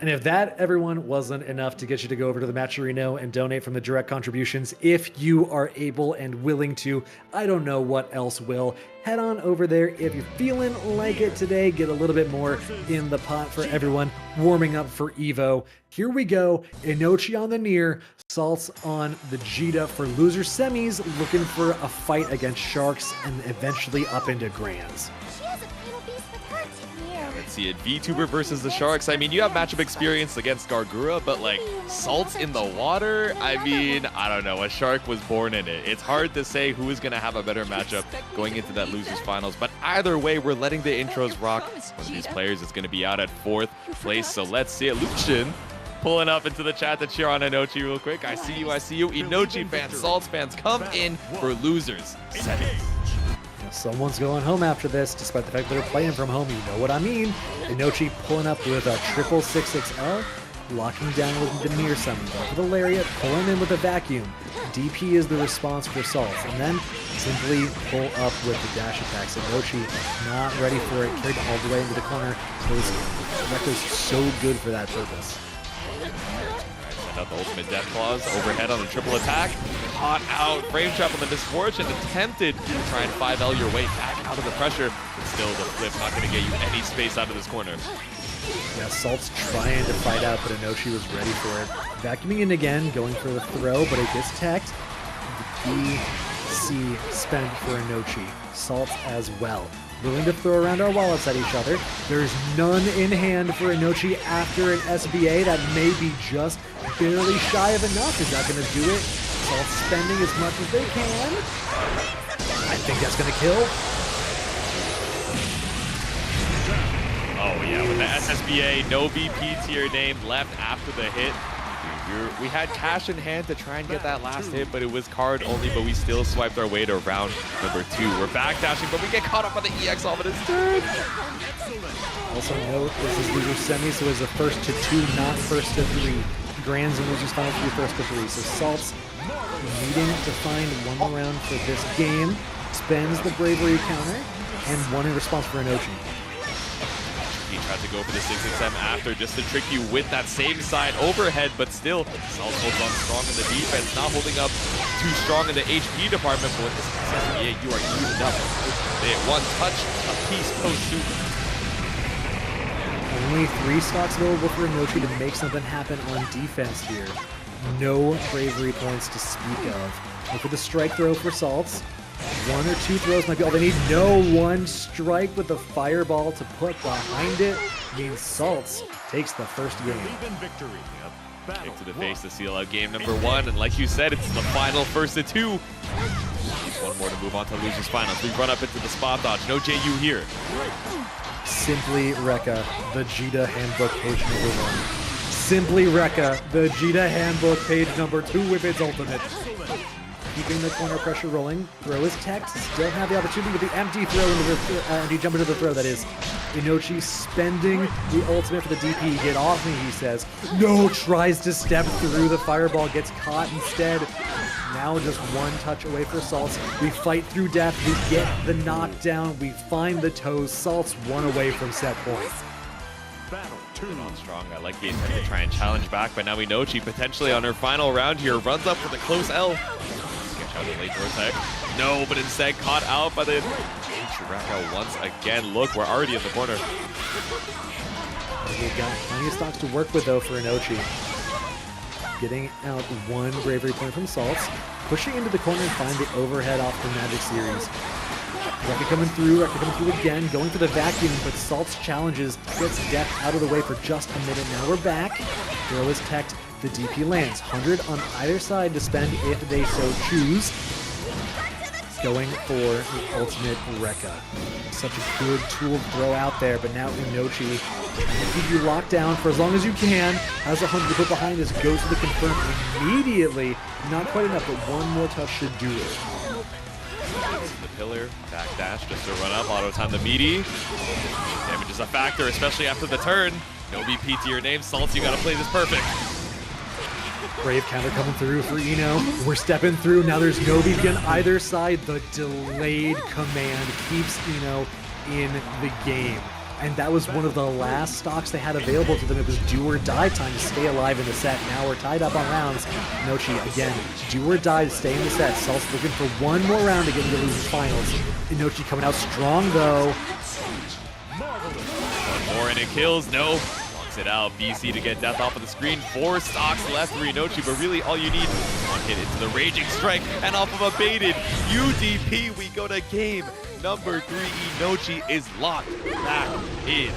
And if that, everyone, wasn't enough to get you to go over to the Matcherino and donate from the direct contributions, if you are able and willing to, I don't know what else will. Head on over there if you're feeling like it today. Get a little bit more in the pot for everyone warming up for Evo. Here we go. Inochi on the Nier, Saltz on the Djeeta for loser semis, looking for a fight against Sharks and eventually up into Grands. Let's see it. VTuber versus the Sharks. I mean, you have matchup experience against Gargura, but like Saltz in the water, I mean, I don't know. A shark was born in it. It's hard to say who is going to have a better matchup going into that losers finals, but either way, we're letting the intros rock. One of these players is going to be out at 4th place, so let's see it. Lucian pulling up into the chat to cheer on Inochi real quick. I see you, I see you. Inochi fans, Saltz fans, come in for losers semis. Someone's going home after this, despite the fact that they're playing from home. You know what I mean. Inochi pulling up with a 666L, locking down with the Nier summon. Going for the Lariat, pulling in with a Vacuum. DP is the response for Saltz, and then simply pull up with the dash attacks. Inochi not ready for it, carried all the way into the corner. Those Rekka's so good for that purpose. Out the ultimate death clause overhead on the triple attack, caught out, frame trap on the misfortune, attempted to try and 5L your way back out of the pressure, but still the flip not going to get you any space out of this corner. Yeah, Saltz trying to fight out, but Inochi was ready for it. Vacuuming in again, going for the throw, but it gets teched. The BC spent for Inochi. Saltz as well. Willing to throw around our wallets at each other. There's none in hand for Inochi after an SBA. That may be just barely shy of enough. Is that going to do it? Saltz spending as much as they can. I think that's going to kill. Oh yeah, with the SSBA, no VP to your name left after the hit. We had cash in hand to try and get that last hit, but it was card only, but we still swiped our way to round number 2. We're backdashing, but we get caught up on the EX off of his turn. Also note, this is loser semi, so it's a first to 2, not first to 3. Grands and losers final 3, first to 3. So Saltz needing to find one more round for this game, spends the bravery counter, and one in response for Inochi. He tried to go for the 6XM after just to trick you with that same side overhead, but still, Saltz holds on strong in the defense, not holding up too strong in the HP department, but with this SSBA, you are evened up. They had 1 touch apiece post-suit. Only 3 stocks available for Inochi to make something happen on defense here. No bravery points to speak of. Look for the strike throw for Saltz. 1 or 2 throws might be all they need. No, 1 strike with the fireball to put behind it means Saltz takes the first game. Kick to the face to seal out game number 1, and like you said, it's the final first of 2. Needs 1 more to move on to losers finals. We run up into the spot dodge. No JU here. Simply Rekka, the Djeeta handbook page number 1. Simply Rekka, the Djeeta handbook, page number 2 with its ultimate. Keeping the corner pressure rolling. Throw is tech. Still have the opportunity with the empty throw into the empty jump into the throw. That is Inochi spending the ultimate for the DP. Get off me, he says. No, tries to step through the fireball, gets caught instead. Now just one touch away for Saltz. We fight through death. We get the knockdown. We find the toes. Saltz one away from set point. Battle 2. On strong. I like the intent to try and challenge back, but now Inochi potentially on her final round here runs up with a close L. Sketch out the late vortex. No, but instead caught out by the Rekka once again. Look, we're already in the corner. We've got plenty of stocks to work with though for Inochi. Getting out one bravery point from Saltz, pushing into the corner and find the overhead off the Magic Series. Rekka coming through again, going for the vacuum, but Saltz challenges, gets death out of the way for just a minute. Now we're back. Throw is teched, the DP lands. 100 on either side to spend if they so choose. Going for the ultimate Rekka. Such a good tool to throw out there, but now Inochi will keep you locked down for as long as you can. Has 100 to put behind this, goes to the confirm immediately. Not quite enough, but one more touch should do it. The pillar, backdash just to run up, auto time the meaty. Damage is a factor, especially after the turn. No BP to your name, Saltz, you gotta play this perfect. Brave counter coming through for Ino. We're stepping through. Now there's no BP on either side. The delayed command keeps Ino in the game. And that was one of the last stocks they had available to them. It was do or die time to stay alive in the set. Now we're tied up on rounds. Inochi, again, do or die to stay in the set. Saltz looking for one more round to get into losers finals. Inochi coming out strong, though. One more and it kills. No. It out. BC to get death off of the screen. 4 stocks left for Inochi, but really all you need is one hit into the Raging Strike and off of a baited UDP. We go to game number 3. Inochi is locked back in.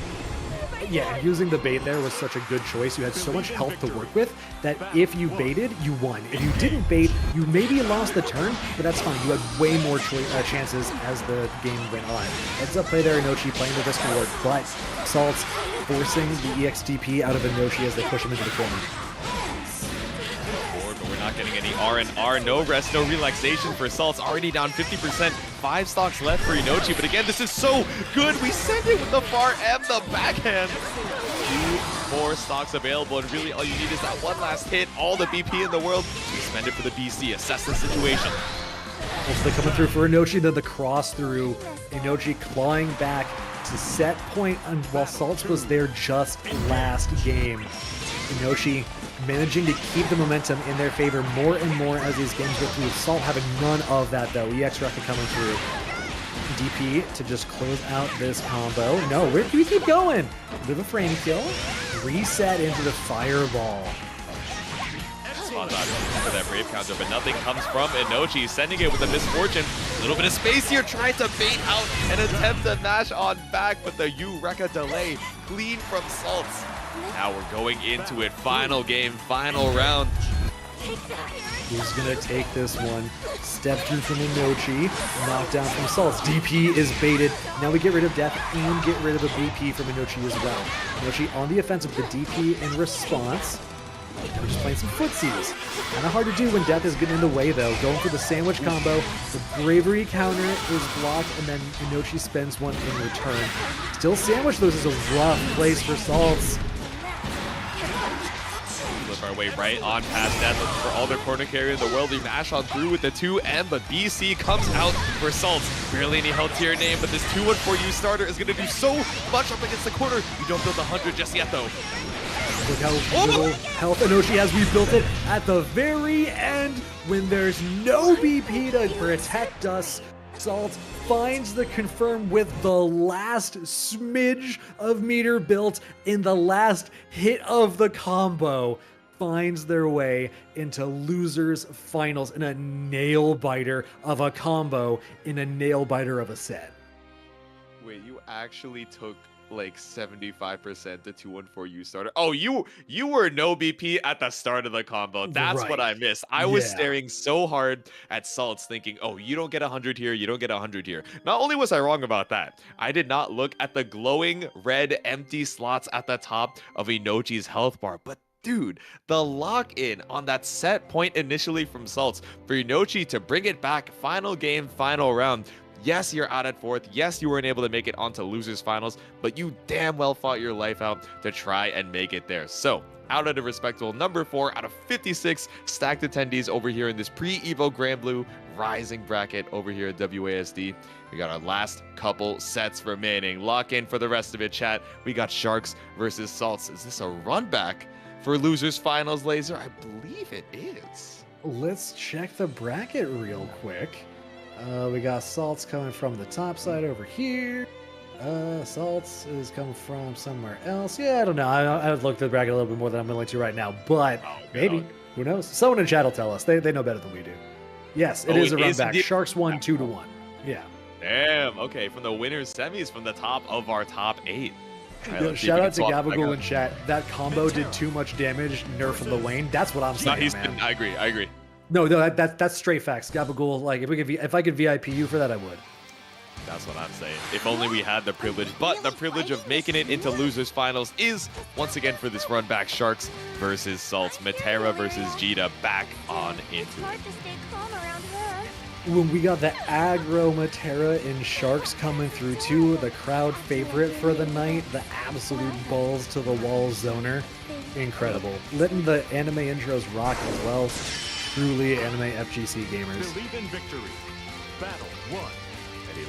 Yeah, using the bait there was such a good choice. You had so much health to work with that if you baited, you won. If you didn't bait, you maybe lost the turn, but that's fine. You had way more chances as the game went on. Heads up play there, Inochi playing the risk reward, but Saltz forcing the EXDP out of Inochi as they push him into the corner. But we're not getting any R&R. No rest, no relaxation for Saltz. Already down 50%. 5 stocks left for Inochi. But again, this is so good. We send it with the far and the backhand. 2 more stocks available. And really all you need is that one last hit. All the BP in the world. To spend it for the BC. Assess the situation. Also coming through for Inochi. Then the cross through. Inochi clawing back to set point while Saltz was there just last game. Inochi managing to keep the momentum in their favor more and more as these games go through. Saltz having none of that though. EX Rekka coming through. DP to just close out this combo. No, where do we keep going? Bit of a frame kill. Reset into the fireball. Spot out for that Brave counter, but nothing comes from Inochi, sending it with a misfortune. A little bit of space here, trying to bait out and attempt to mash on back, but the Rekka delay clean from Saltz. Now we're going into it. Final game, final round. Who's gonna take this one? Step through from Inochi, knockdown from Saltz. DP is baited. Now we get rid of death and get rid of the BP from Inochi as well. Inochi on the offensive, the DP in response. We're just playing some footsies. Kind of hard to do when death is getting in the way though. Going for the sandwich combo. The bravery counter is blocked and then Inochi spends one in return. Still sandwich, though. This is a rough place for Saltz. Flip our way right on past death. Looking for all their corner carrier in the world. We mash on through with the 2M, but BC comes out for Saltz. Barely any health to your name, but this 2-1-4U starter is going to do so much up against the corner. You don't build 100 just yet though. Look how little health Inochi has rebuilt it at the very end when there's no BP to protect us. Saltz finds the confirm with the last smidge of meter built in the last hit of the combo. Finds their way into losers finals in a nail biter of a combo in a nail biter of a set. Wait, you actually took like 75% the 2-1-4U starter. Oh, you were no BP at the start of the combo. That's Right. what I missed. I was staring so hard at Saltz thinking, oh, you don't get 100 here, you don't get 100 here. Not only was I wrong about that, I did not look at the glowing red empty slots at the top of Inochi's health bar, but dude, the lock-in on that set point initially from Saltz for Inochi to bring it back, final game, final round. Yes, you're out at 4th. Yes, you weren't able to make it onto losers finals, but you damn well fought your life out to try and make it there. So, out at a respectable number 4 out of 56 stacked attendees over here in this pre-Evo Granblue rising bracket over here at WASD. We got our last couple sets remaining. Lock in for the rest of it, chat. We got Sharks versus Saltz. Is this a run back for losers finals, Laser? I believe it is. Let's check the bracket real quick. We got Saltz coming from the top side over here. Saltz is coming from somewhere else. Yeah, I don't know. I would look at the bracket a little bit more than I'm willing to right now, but maybe. Who knows? Someone in chat will tell us. They know better than we do. Yes, it is a run back. Sharks won 2-1. Yeah. Damn. Okay, from the winners semis from the top of our top 8. Right, shout out to Gabagool in chat. That combo did too much damage. Nerf of the lane. That's what I'm saying, man. I agree. No, that's straight facts. Gabagool, like if I could VIP you for that, I would. That's what I'm saying. If only we had the privilege. But the privilege of making it into losers finals is once again for this run back, Sharks versus Saltz. Metera versus Djeeta back on into it. When we got the aggro Metera and Sharks coming through too, the crowd favorite for the night, the absolute balls to the wall zoner, incredible. Letting the anime intros rock as well. Truly anime FGC gamers. Believe in victory. Battle 1.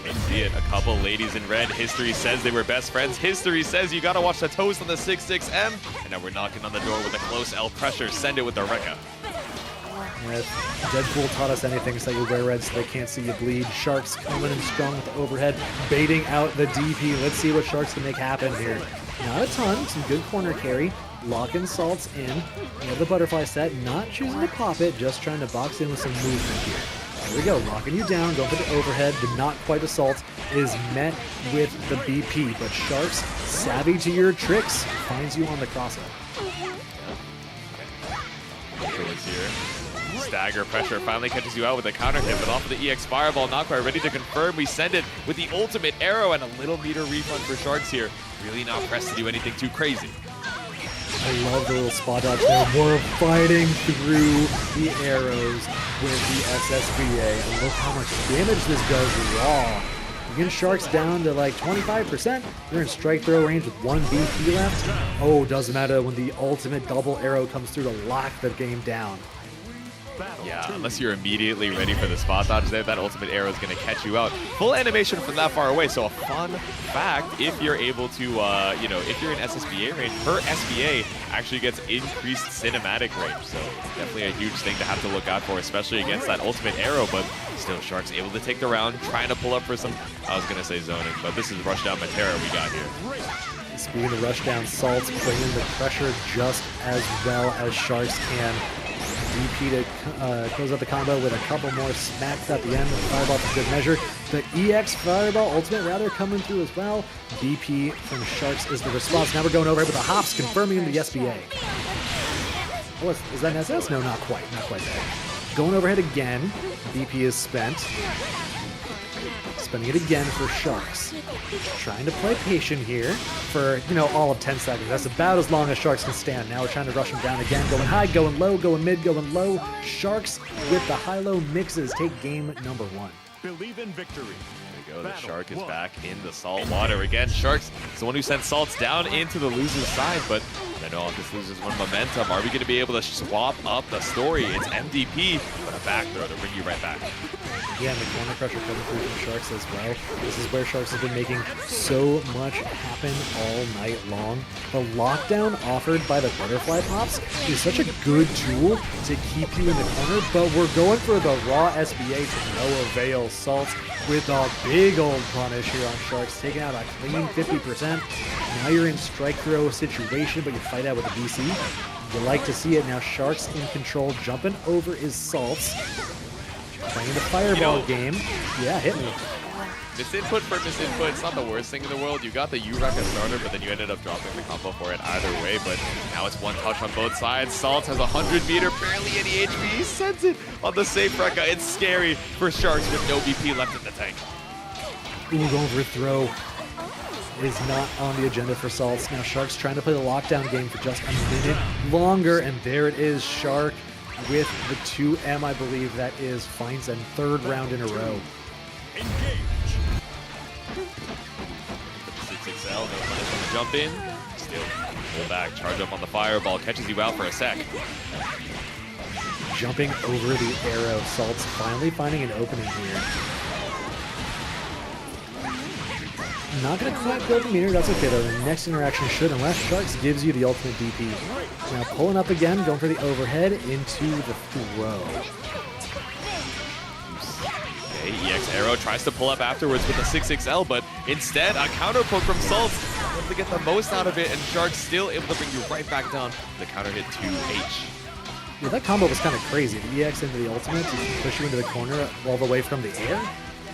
Let's see it. A couple ladies in red. History says they were best friends. History says you gotta watch the toast on the 6-6M. And now we're knocking on the door with a close L pressure. Send it with the Rekka. If Deadpool taught us anything, it's that you wear red so they can't see you bleed. Sharks coming in strong with the overhead, baiting out the DP. Let's see what Sharks can make happen here. Not a ton, some good corner carry. Locking Saltz in. You know, the butterfly set, not choosing to pop it, just trying to box in with some movement here. Here we go, locking you down, going for the overhead, but not quite assault, is met with the BP. But Sharks, savvy to your tricks, finds you on the crossover. Here. Stagger pressure finally catches you out with a counter hit, but off of the EX Fireball, not quite ready to confirm. We send it with the ultimate arrow and a little meter refund for Sharks here. Really not pressed to do anything too crazy. I love the little spot dodge there. More fighting through the arrows with the SSBA. And look how much damage this does raw. You get Sharks down to like 25%. You're in strike throw range with 1 BP left. Oh, doesn't matter when the ultimate double arrow comes through to lock the game down. Yeah, unless you're immediately ready for the spot dodge there, that ultimate arrow is going to catch you out. Full animation from that far away, so a fun fact, if you're able to, if you're in SSBA range, her SBA actually gets increased cinematic range, so definitely a huge thing to have to look out for, especially against that ultimate arrow, but still Sharks able to take the round, trying to pull up for some, I was going to say zoning, but this is Rushdown Metera we got here. Speaking of Rushdown, Saltz bringing the pressure just as well as Sharks can. DP to close out the combo with a couple more smacks at the end. The Fireball for good measure. The EX Fireball ultimate rather coming through as well. BP from Sharks is the response. Now we're going over with the hops, confirming the SBA. Oh, is that an SS? No, not quite. Not quite there. Going overhead again. BP is spent. Spending it again for Sharks. Trying to play patient here for, all of 10 seconds. That's about as long as Sharks can stand. Now we're trying to rush him down again. Going high, going low, going mid, going low. Sharks with the high-low mixes take game number 1. Believe in victory. There we go. The Shark is back in the salt water again. Sharks is the one who sent Saltz down into the loser's side, but I know if this loses one momentum, are we going to be able to swap up the story? It's MDP, but a back throw to bring you right back. Yeah, and the corner pressure coming through from Sharks as well. This is where Sharks have been making so much happen all night long. The lockdown offered by the butterfly pops is such a good tool to keep you in the corner, but we're going for the raw SBA to no avail. Saltz with a big old punish here on Sharks, taking out a clean 50%. Now you're in strike throw situation, but you fight out with the BC. You like to see it. Now Sharks in control, jumping over is Saltz. Playing the fireball game. Yeah, hit me. Misinput for misinput, it's not the worst thing in the world. You got the U-Rekka starter, but then you ended up dropping the combo for it either way. But now it's one touch on both sides. Saltz has 100 meter, barely any HP. He sends it on the safe Rekka. It's scary for Sharks with no BP left in the tank. Ooh, going for a throw. is not on the agenda for Saltz. Now Shark's trying to play the lockdown game for just a minute longer, and there it is. Shark with the 2M, I believe that is, finds a third round in a row. The 6XL, no punish on the jump in. Still pull back, charge up on the fireball, catches you out for a sec. Jumping over the arrow, Saltz finally finding an opening here. Not going to quite build the meter, that's okay though. The next interaction should, unless Sharks gives you the ultimate DP. Now pulling up again, going for the overhead into the throw. Okay, EX Arrow tries to pull up afterwards with the 6XL, but instead a counter poke from Saltz. Able to get the most out of it, and Sharks still able to bring you right back down. The counter hit 2H. Yeah, that combo was kind of crazy. The EX into the ultimate to push you into the corner all the way from the air.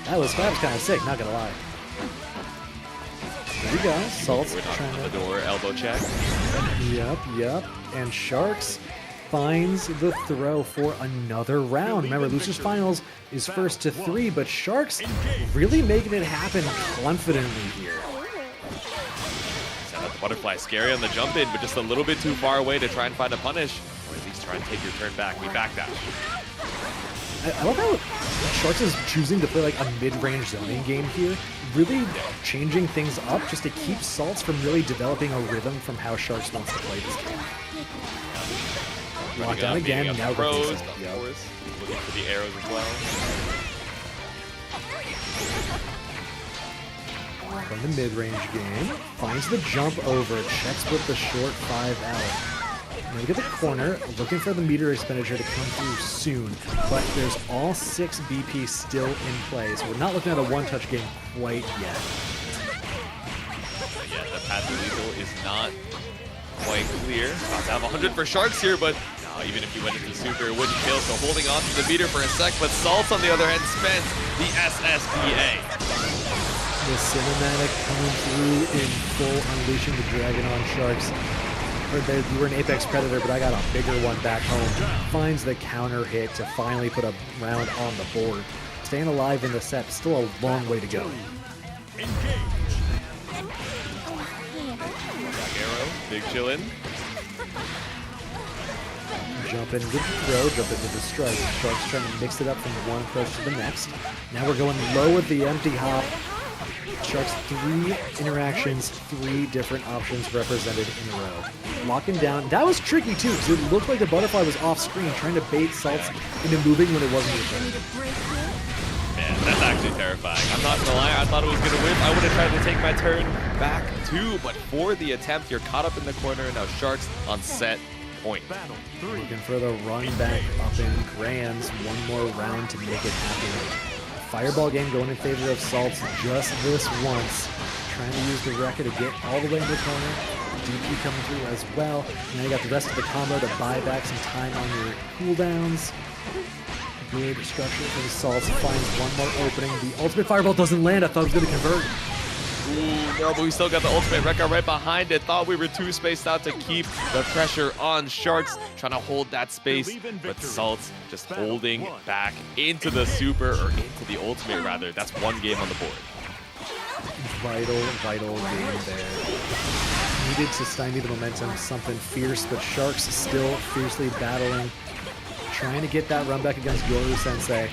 That was kind of sick, not gonna lie. There we go. Saltz trying to the door, elbow check. Yep. And Sharks finds the throw for another round. Remember, Losers Finals is first to 3, but Sharks really making it happen confidently here. Set up the butterfly, scary on the jump in, but just a little bit too far away to try and find a punish. Or at least try and take your turn back. We backdash. I love how Sharks is choosing to play like a mid-range zoning game here, really changing things up just to keep Saltz from really developing a rhythm from how Sharks wants to play this game. Lockdown again, now the pros, of course. Looking for the arrows as well. From the mid-range game, finds the jump over, checks with the short 5 out. Now we get the corner, looking for the meter expenditure to come through soon, but there's all 6 BP still in play, so we're not looking at a one-touch game quite yet. Yeah, the path to lethal is not quite clear. About to have 100 for Sharks here, but no, even if you went into super, it wouldn't kill, so holding on to the meter for a sec, but Saltz on the other hand spends the SSPA. The cinematic coming through in full, unleashing the dragon on Sharks. You were an Apex Predator, but I got a bigger one back home. Finds the counter hit to finally put a round on the board. Staying alive in the set, still a long way to go. Back arrow, big chillin'. Jump into the throw, jump into the strike. Sharks trying to mix it up from one approach to the next. Now we're going low with the empty hop. Sharks 3 interactions, 3 different options represented in a row. Locking down. That was tricky too, because it looked like the butterfly was off screen, trying to bait Saltz into moving when it wasn't your turn. Man, that's actually terrifying. I'm not gonna lie, I thought it was gonna whip. I would have tried to take my turn back too, but for the attempt, you're caught up in the corner. Now Sharks on set point. Looking for the run back up in Gran's. One more round to make it happen. Fireball game going in favor of Saltz just this once. Trying to use the Rekka to get all the way into the corner. DP coming through as well. Now you got the rest of the combo to buy back some time on your cooldowns. Good structure for the Saltz. Finds one more opening. The ultimate fireball doesn't land. I thought it was going to convert. Ooh, no, but we still got the ultimate Rekka right behind it. Thought we were too spaced out to keep the pressure on Sharks. Trying to hold that space, but Saltz just holding back into the super, or into the ultimate rather. That's one game on the board. Vital game there. Needed to stymie the momentum, something fierce, but Sharks still fiercely battling. Trying to get that run back against Yoru Sensei.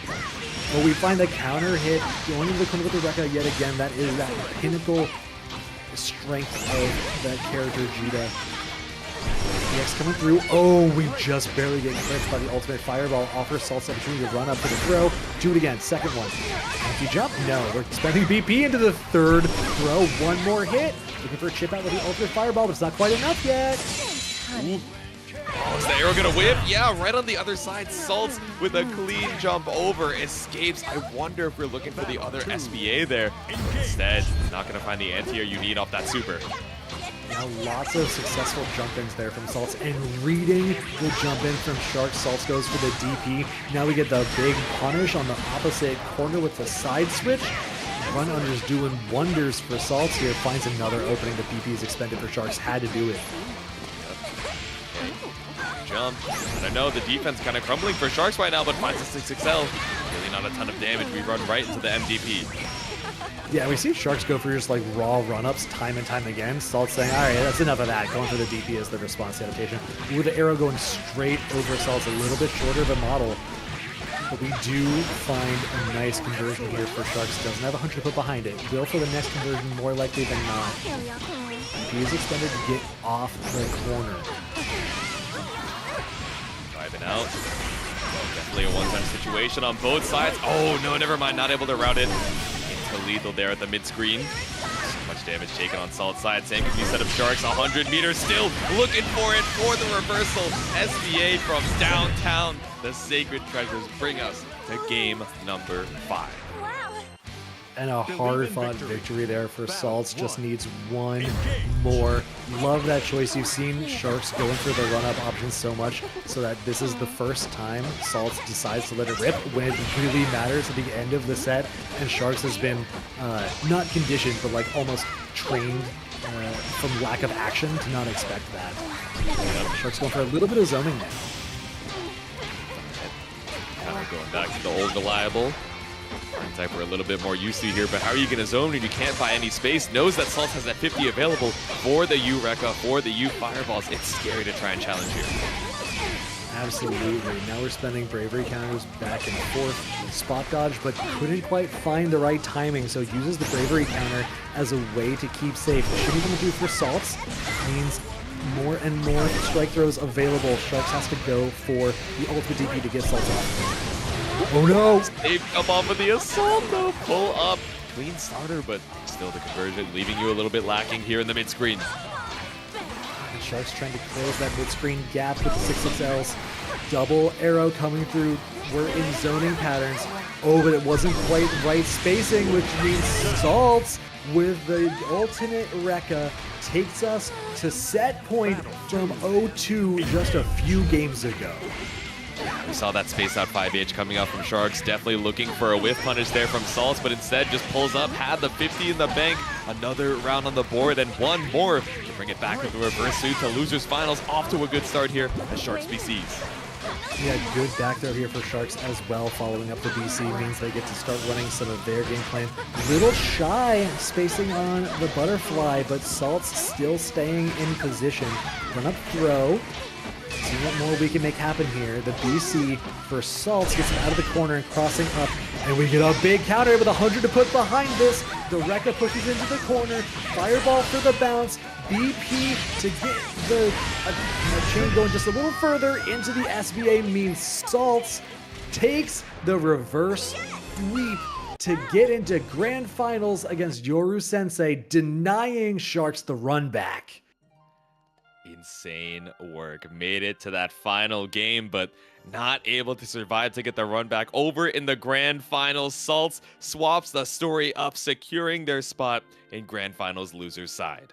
Well, we find the counter hit, going into the corner with the Rekka yet again. That is that pinnacle strength of that character, Djeeta. EX coming through. Oh, we just barely get clipped by the ultimate fireball. Offers Saltz the opportunity to run up for the throw. Do it again. Second one. Empty jump? No. We're spending BP into the third throw. One more hit. Looking for a chip out with the ultimate fireball, but it's not quite enough yet. Ooh. Oh, is the arrow gonna whip? Yeah, right on the other side. Saltz with a clean jump over, escapes. I wonder if we're looking for the other SBA there. Instead, not gonna find the anti-air you need off that super. Now lots of successful jump-ins there from Saltz, and reading the jump-in from Sharks. Saltz goes for the DP. Now we get the big punish on the opposite corner with the side switch. Run unders doing wonders for Saltz here. Finds another opening. The BP is expended for Sharks. Had to do it. Jump. And I know the defense kind of crumbling for Sharks right now, but finds a 6XL. Really not a ton of damage. We run right into the MDP. Yeah, we see Sharks go for just like raw run-ups time and time again. Saltz saying, all right, that's enough of that. Going for the DP as the response adaptation. With the arrow going straight over Saltz, a little bit shorter of a model. But we do find a nice conversion here for Sharks. Doesn't have 100 to put behind it. Will for the next conversion more likely than not. He is extended to get off the corner. Driving out. Definitely a one-time situation on both sides. Oh, no, never mind. Not able to route it into lethal there at the mid-screen. So much damage taken on Saltz side. Same can be set up Sharks. 100 meters still looking for it for the reversal. SBA from downtown. The Sacred Treasures bring us to game number 5. And a hard-fought victory there for Saltz. Just needs one more. Love that choice. You've seen Sharks going for the run-up option so much, so that this is the first time Saltz decides to let it rip when it really matters at the end of the set. And Sharks has been not conditioned, but like almost trained from lack of action to not expect that. Sharks going for a little bit of zoning now. Kind of going back to the old reliable type we're a little bit more used to here, but how are you going to zone when you can't buy any space? Knows that Saltz has that 50 available for the U Rekka, for the U Fireballs. It's scary to try and challenge here. Absolutely. Now we're spending bravery counters back and forth. Spot dodge, but couldn't quite find the right timing, so uses the bravery counter as a way to keep safe. What should he gonna do for Saltz? Means more and more strike throws available. Sharks has to go for the ultimate DP to get Saltz off. Oh no! They come off with the assault though. Pull up. Clean starter, but still the conversion leaving you a little bit lacking here in the mid-screen. And Sharks trying to close that mid-screen gap with the 6XLs. Double arrow coming through. We're in zoning patterns. Oh, but it wasn't quite right spacing, which means Saltz with the ultimate Rekka takes us to set point from 0-2 just a few games ago. We saw that space out 5H coming up from Sharks, definitely looking for a whiff punish there from Saltz, but instead just pulls up, had the 50 in the bank, another round on the board, and one more to bring it back with the reverse suit to losers finals. Off to a good start here as Sharks BCs. Yeah, good back throw here for Sharks as well. Following up the BC means they get to start running some of their game plan. Little shy spacing on the butterfly, but Saltz still staying in position. Run up throw. See what more we can make happen here. The BC for Saltz gets him out of the corner and crossing up. And we get a big counter with 100 to put behind this. The Rekka pushes into the corner. Fireball for the bounce. BP to get the chain going just a little further into the SBA means Saltz takes the reverse sweep to get into grand finals against Yoru Sensei, denying Sharks the run back. Insane work. Made it to that final game, but not able to survive to get the run back over in the grand finals. Saltz swaps the story up, securing their spot in grand finals losers side.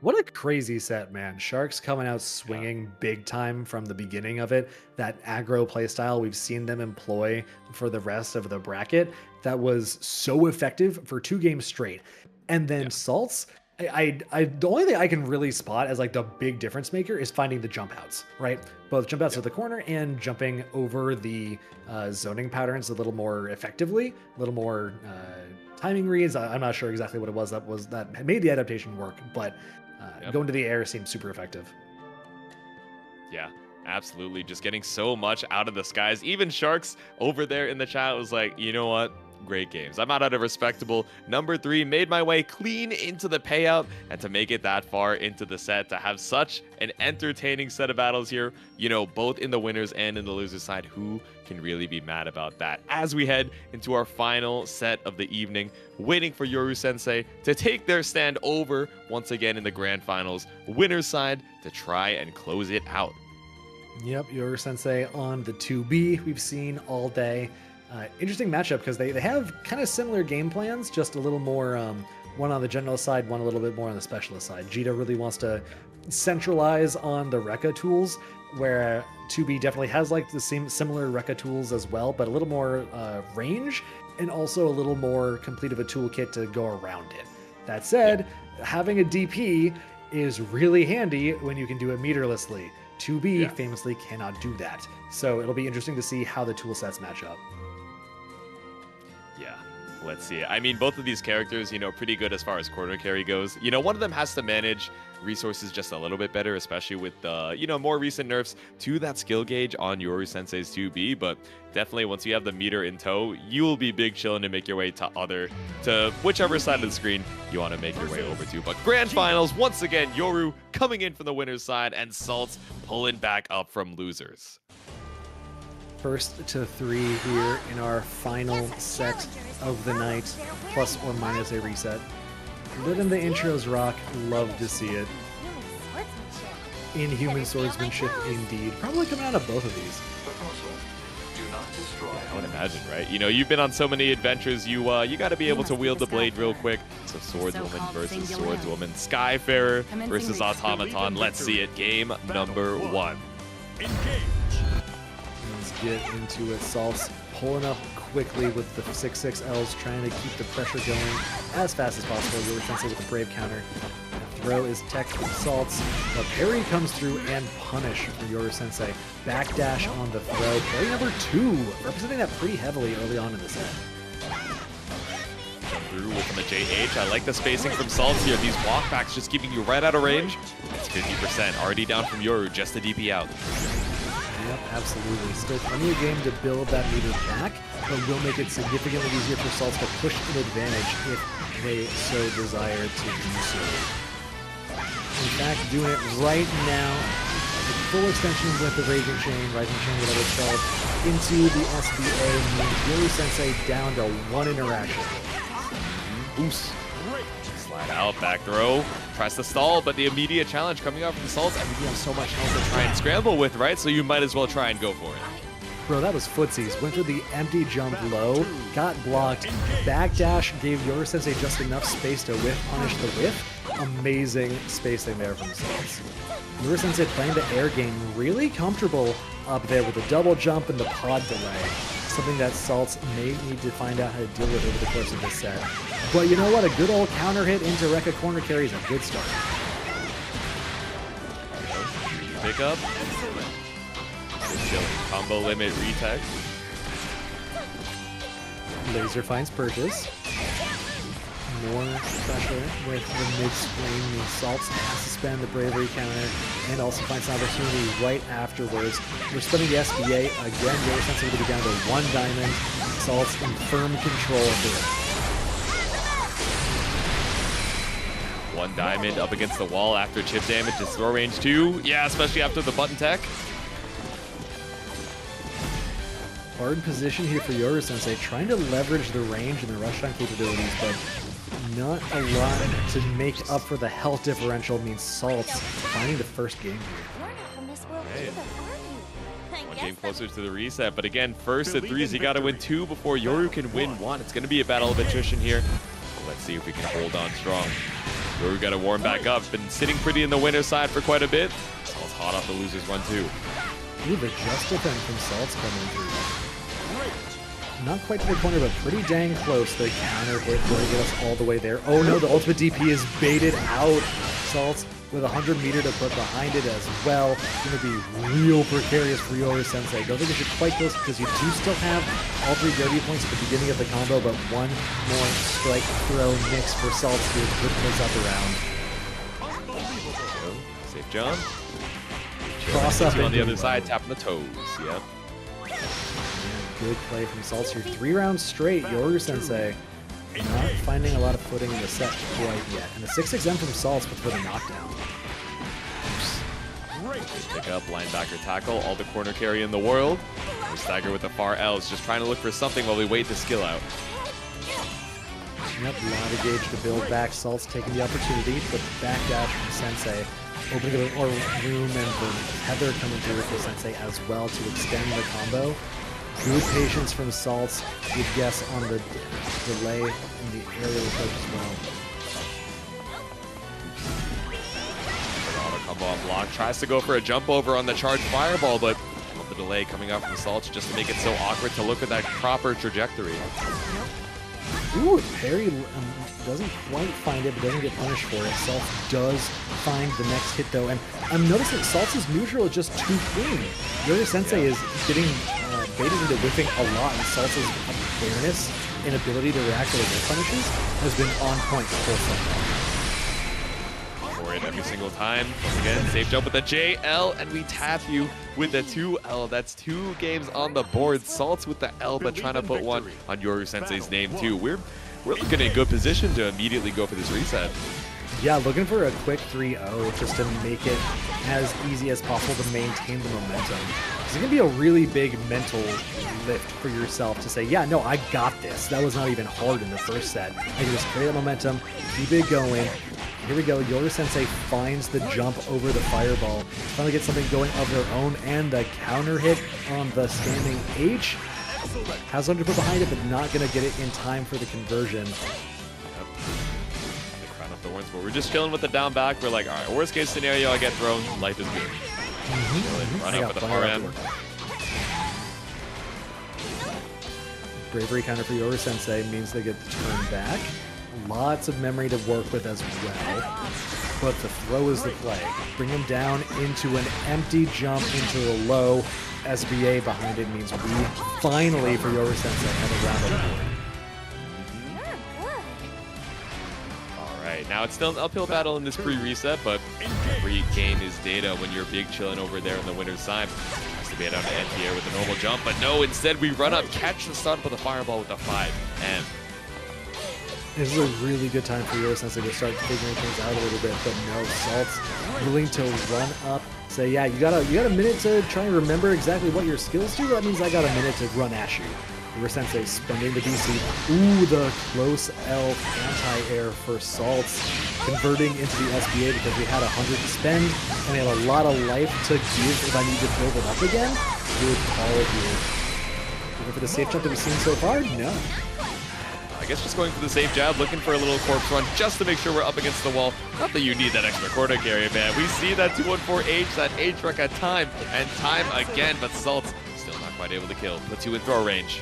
What a crazy set, man. Sharks coming out swinging big time from the beginning of it. That aggro playstyle we've seen them employ for the rest of the bracket that was so effective for 2 games straight. And then Saltz, the only thing I can really spot as like the big difference maker is finding the jump outs, right? Both jump outs to the corner and jumping over the zoning patterns a little more effectively, a little more timing reads. I'm not sure exactly what it was that made the adaptation work, but going to the air seemed super effective. Yeah, absolutely. Just getting so much out of the skies. Even Sharks over there in the chat was like, you know what? Great games. I'm out at a respectable number 3. Made my way clean into the payout, and to make it that far into the set, to have such an entertaining set of battles here, you know, both in the winners and in the losers side, who can really be mad about that? As we head into our final set of the evening, waiting for Yoru Sensei to take their stand over once again in the grand finals, winners side, to try and close it out. Yep, Yoru Sensei on the 2B we've seen all day. Interesting matchup because they have kind of similar game plans, just a little more, one on the general side, one a little bit more on the specialist side. Djeeta really wants to centralize on the Rekka tools, where 2B definitely has like the same similar Rekka tools as well, but a little more range and also a little more complete of a toolkit to go around it. That said, having a DP is really handy when you can do it meterlessly. 2B famously cannot do that. So it'll be interesting to see how the tool sets match up. Yeah, Let's see. I mean, both of these characters, you know, pretty good as far as corner carry goes. You know, one of them has to manage resources just a little bit better, especially with the, you know, more recent nerfs to that skill gauge on Yoru Sensei's 2B. But definitely once you have the meter in tow, you will be big chilling to make your way to whichever side of the screen you want to make your way over to. But grand finals, once again, Yoru coming in from the winner's side and Saltz pulling back up from losers. First to 3 here in our final set of the night, plus or minus a reset. Letting the intros rock, love to see it. Inhuman swordsmanship indeed. Probably coming out of both of these. I would imagine, right? You know, you've been on so many adventures, you got to be able to wield the blade real quick. So swordswoman versus swordswoman, Skyfarer versus automaton. Let's see it. Game number 1. Let's get into it. Saltz pulling up quickly with the 6/6Ls, trying to keep the pressure going as fast as possible. Yoru Sensei with the brave counter. Throw is tech from Saltz. The parry comes through and punish for Yoru Sensei. Backdash on the throw. Parry number 2, representing that pretty heavily early on in the set. Through with the JH. I like the spacing from Saltz here. These walkbacks just keeping you right out of range. It's 50%. Already down from Yoru, just the DP out. Yep, absolutely. Still plenty of game to build that meter back, but will make it significantly easier for Saltz to push an advantage if they so desire to do so. In fact, doing it right now, the full extension with the Rising Chain, whatever it's called, into the SBA, means Yoru Sensei down to 1 interaction. Oops. Slide out, back throw. Tries to stall, but the immediate challenge coming out from Saltz. I mean, you have so much health to try and scramble with, right? So you might as well try and go for it. Bro, that was footsies. Went for the empty jump low, got blocked. Backdash gave Yoru Sensei just enough space to punish the whiff. Amazing spacing there from Saltz. Yoru Sensei playing the air game really comfortable up there with the double jump and the pod delay. Something that Saltz may need to find out how to deal with over the course of this set. But you know what? A good old counter hit into Rekka corner carry is a good start. Pick up. Good killing. Combo limit retech. Laser finds purchase. More pressure with the mid-screen means Saltz has to spend the bravery counter and also finds an opportunity right afterwards. We're spending the SBA again. Yoru Sensei will be down to 1 diamond. Saltz in firm control of it. 1 diamond up against the wall after chip damage is throw range 2. Yeah, especially after the button tech. Hard position here for Yoru Sensei, trying to leverage the range and the rush time capabilities, but not a lot to make up for the health differential. Means Saltz finding the first game here. One game closer to the reset, but again, first at 3s, you got to win 2 before Yoru can win 1. It's going to be a battle of attrition here. Let's see if we can hold on strong. Yoru got to warm back up. Been sitting pretty in the winner's side for quite a bit. Saltz hot off the loser's run too. Ooh, the just defense from Saltz coming through. Not quite to the corner, but pretty dang close. The counter hit will get us all the way there. Oh no, the ultimate DP is baited out. Saltz with 100 meter to put behind it as well. Going to be real precarious for Yoru Sensei. Don't think it should quite close because you do still have all 3 Doty points at the beginning of the combo, but 1 more strike throw mix for Saltz to good place out the round. Safe jump. Cross up on the other side, tapping the toes. Yep. Good play from Saltz here. 3 rounds straight. Yoru Sensei not finding a lot of footing in the set quite yet. And the 6-6M from Saltz for the knockdown. Pick up, linebacker tackle, all the corner carry in the world. We stagger with the far L's, just trying to look for something while we wait the skill out. Yep, a lot of gauge to build back. Saltz taking the opportunity, but backdash from Sensei. Opening a little more room and for Heather coming through for Sensei as well to extend the combo. Good patience from Saltz, good guess on the delay in the aerial approach as well. Combo on block, tries to go for a jump over on the charged fireball, but the delay coming out from Saltz just to make it so awkward to look at that proper trajectory. Ooh, Ferry doesn't quite find it, but doesn't get punished for it. Saltz does find the next hit though, and I'm noticing Saltz's neutral is just too clean. Yoru Sensei is getting baited into whiffing a lot, and Saltz's awareness inability to react to the whiff punishes has been on point the whole thing. For it every single time. Once again, safe jump with the JL, and we tap you with the 2L. That's 2 games on the board. Saltz with the L, but trying to put one on Yoru Sensei's name too. We're looking in good position to immediately go for this reset. Yeah, looking for a quick 3-0 just to make it as easy as possible to maintain the momentum. It's going to be a really big mental lift for yourself to say, yeah, no, I got this. That was not even hard in the first set. I can just carry that momentum, keep it going. Here we go. Yoru Sensei finds the jump over the fireball. Finally get something going of their own, and the counter hit on the standing H. Has something to put behind it, but not going to get it in time for the conversion. But we're just chilling with the down back. We're like, all right, worst case scenario, I get thrown. Life is good. Run up with the far end. Bravery counter for Yoru Sensei means they get the turn back. Lots of memory to work with as well. But the throw is the play. Bring him down into an empty jump into the low. SBA behind it means we finally, for Yoru Sensei, have a round on the board. Now it's still an uphill battle in this pre-reset, but every game is data when you're big chilling over there in the winner's side. Has to be down to anti-air with a normal jump, but no, instead we run up, catch the start of the fireball with the 5M. This is a really good time for Yoru Sensei to start figuring things out a little bit, but no, Saltz willing to run up, say, yeah, you got a minute to try and remember exactly what your skills do. That means I got a minute to run at you. Yoru Sensei spending the BC. Ooh, the close L anti-air for Saltz, converting into the SBA because we had 100 to spend and we had a lot of life to give if I need to build it up again. Good call here. Looking for the safe jump that we've seen so far? No. I guess just going for the safe jab, looking for a little corpse run just to make sure we're up against the wall. Not that you need that extra corner carry, man. We see that 214H, that H-Rec at time and time again, but Saltz quite able to kill. Puts you in throw range.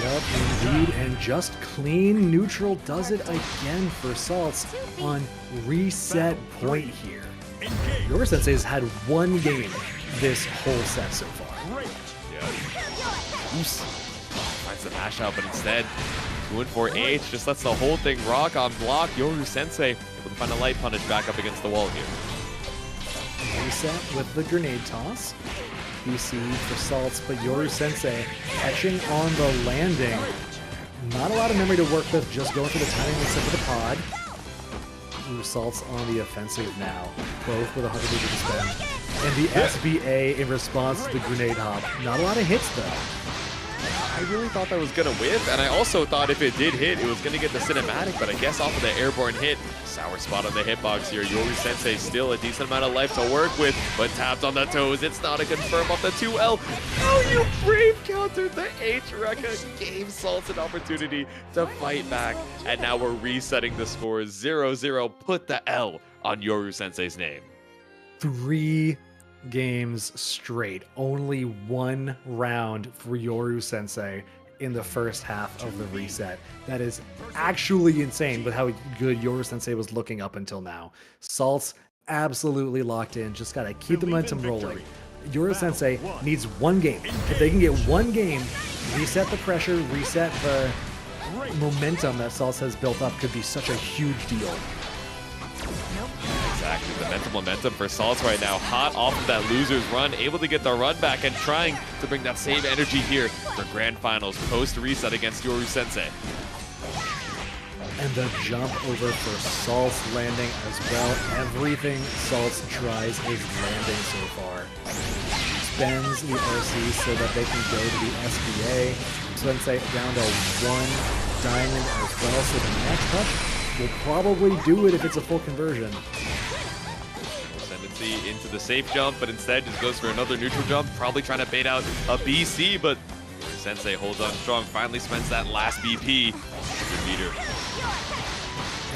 Yup, indeed, and just clean neutral does it again for Saltz on reset point here. Yoru Sensei's had 1 game this whole set so far. Yeah. Oops. Finds the mash out, but instead, 214H just lets the whole thing rock on block. Yoru Sensei able to find a light punish back up against the wall here. Reset with the grenade toss. BC for Saltz, but Yoru Sensei catching on the landing. Not a lot of memory to work with, just going for the timing reset with the pod. Ooh, Saltz on the offensive now, both with 100 to spend. And the SBA in response to the grenade hop. Not a lot of hits though. I really thought that was going to whiff, and I also thought if it did hit, it was going to get the cinematic, but I guess off of the airborne hit, sour spot on the hitbox here. Yoru Sensei still a decent amount of life to work with, but tapped on the toes. It's not a confirm off the 2L. Oh, you brave countered the H-Rec, gave Saltz an opportunity to fight back, and now we're resetting the score 0-0. Put the L on Yoru Sensei's name. 3 games straight. Only 1 round for Yoru Sensei in the first half of the reset. That is actually insane with how good Yoru Sensei was looking up until now. Saltz absolutely locked in. Just gotta keep the momentum rolling. Yoru Sensei needs 1 game. If they can get 1 game, reset the pressure, reset the momentum that Saltz has built up, could be such a huge deal. Exactly, the mental momentum for Saltz right now, hot off of that loser's run, able to get the run back and trying to bring that same energy here for Grand Finals post-reset against Yoru Sensei. And the jump over for Saltz landing as well. Everything Saltz tries is landing so far. Spends the RC so that they can go to the SBA. Sensei down to 1 diamond as well, so the next touch will probably do it if it's a full conversion. Tendency into the safe jump, but instead just goes for another neutral jump, probably trying to bait out a BC, but Sensei holds on strong, finally spends that last BP. Good meter.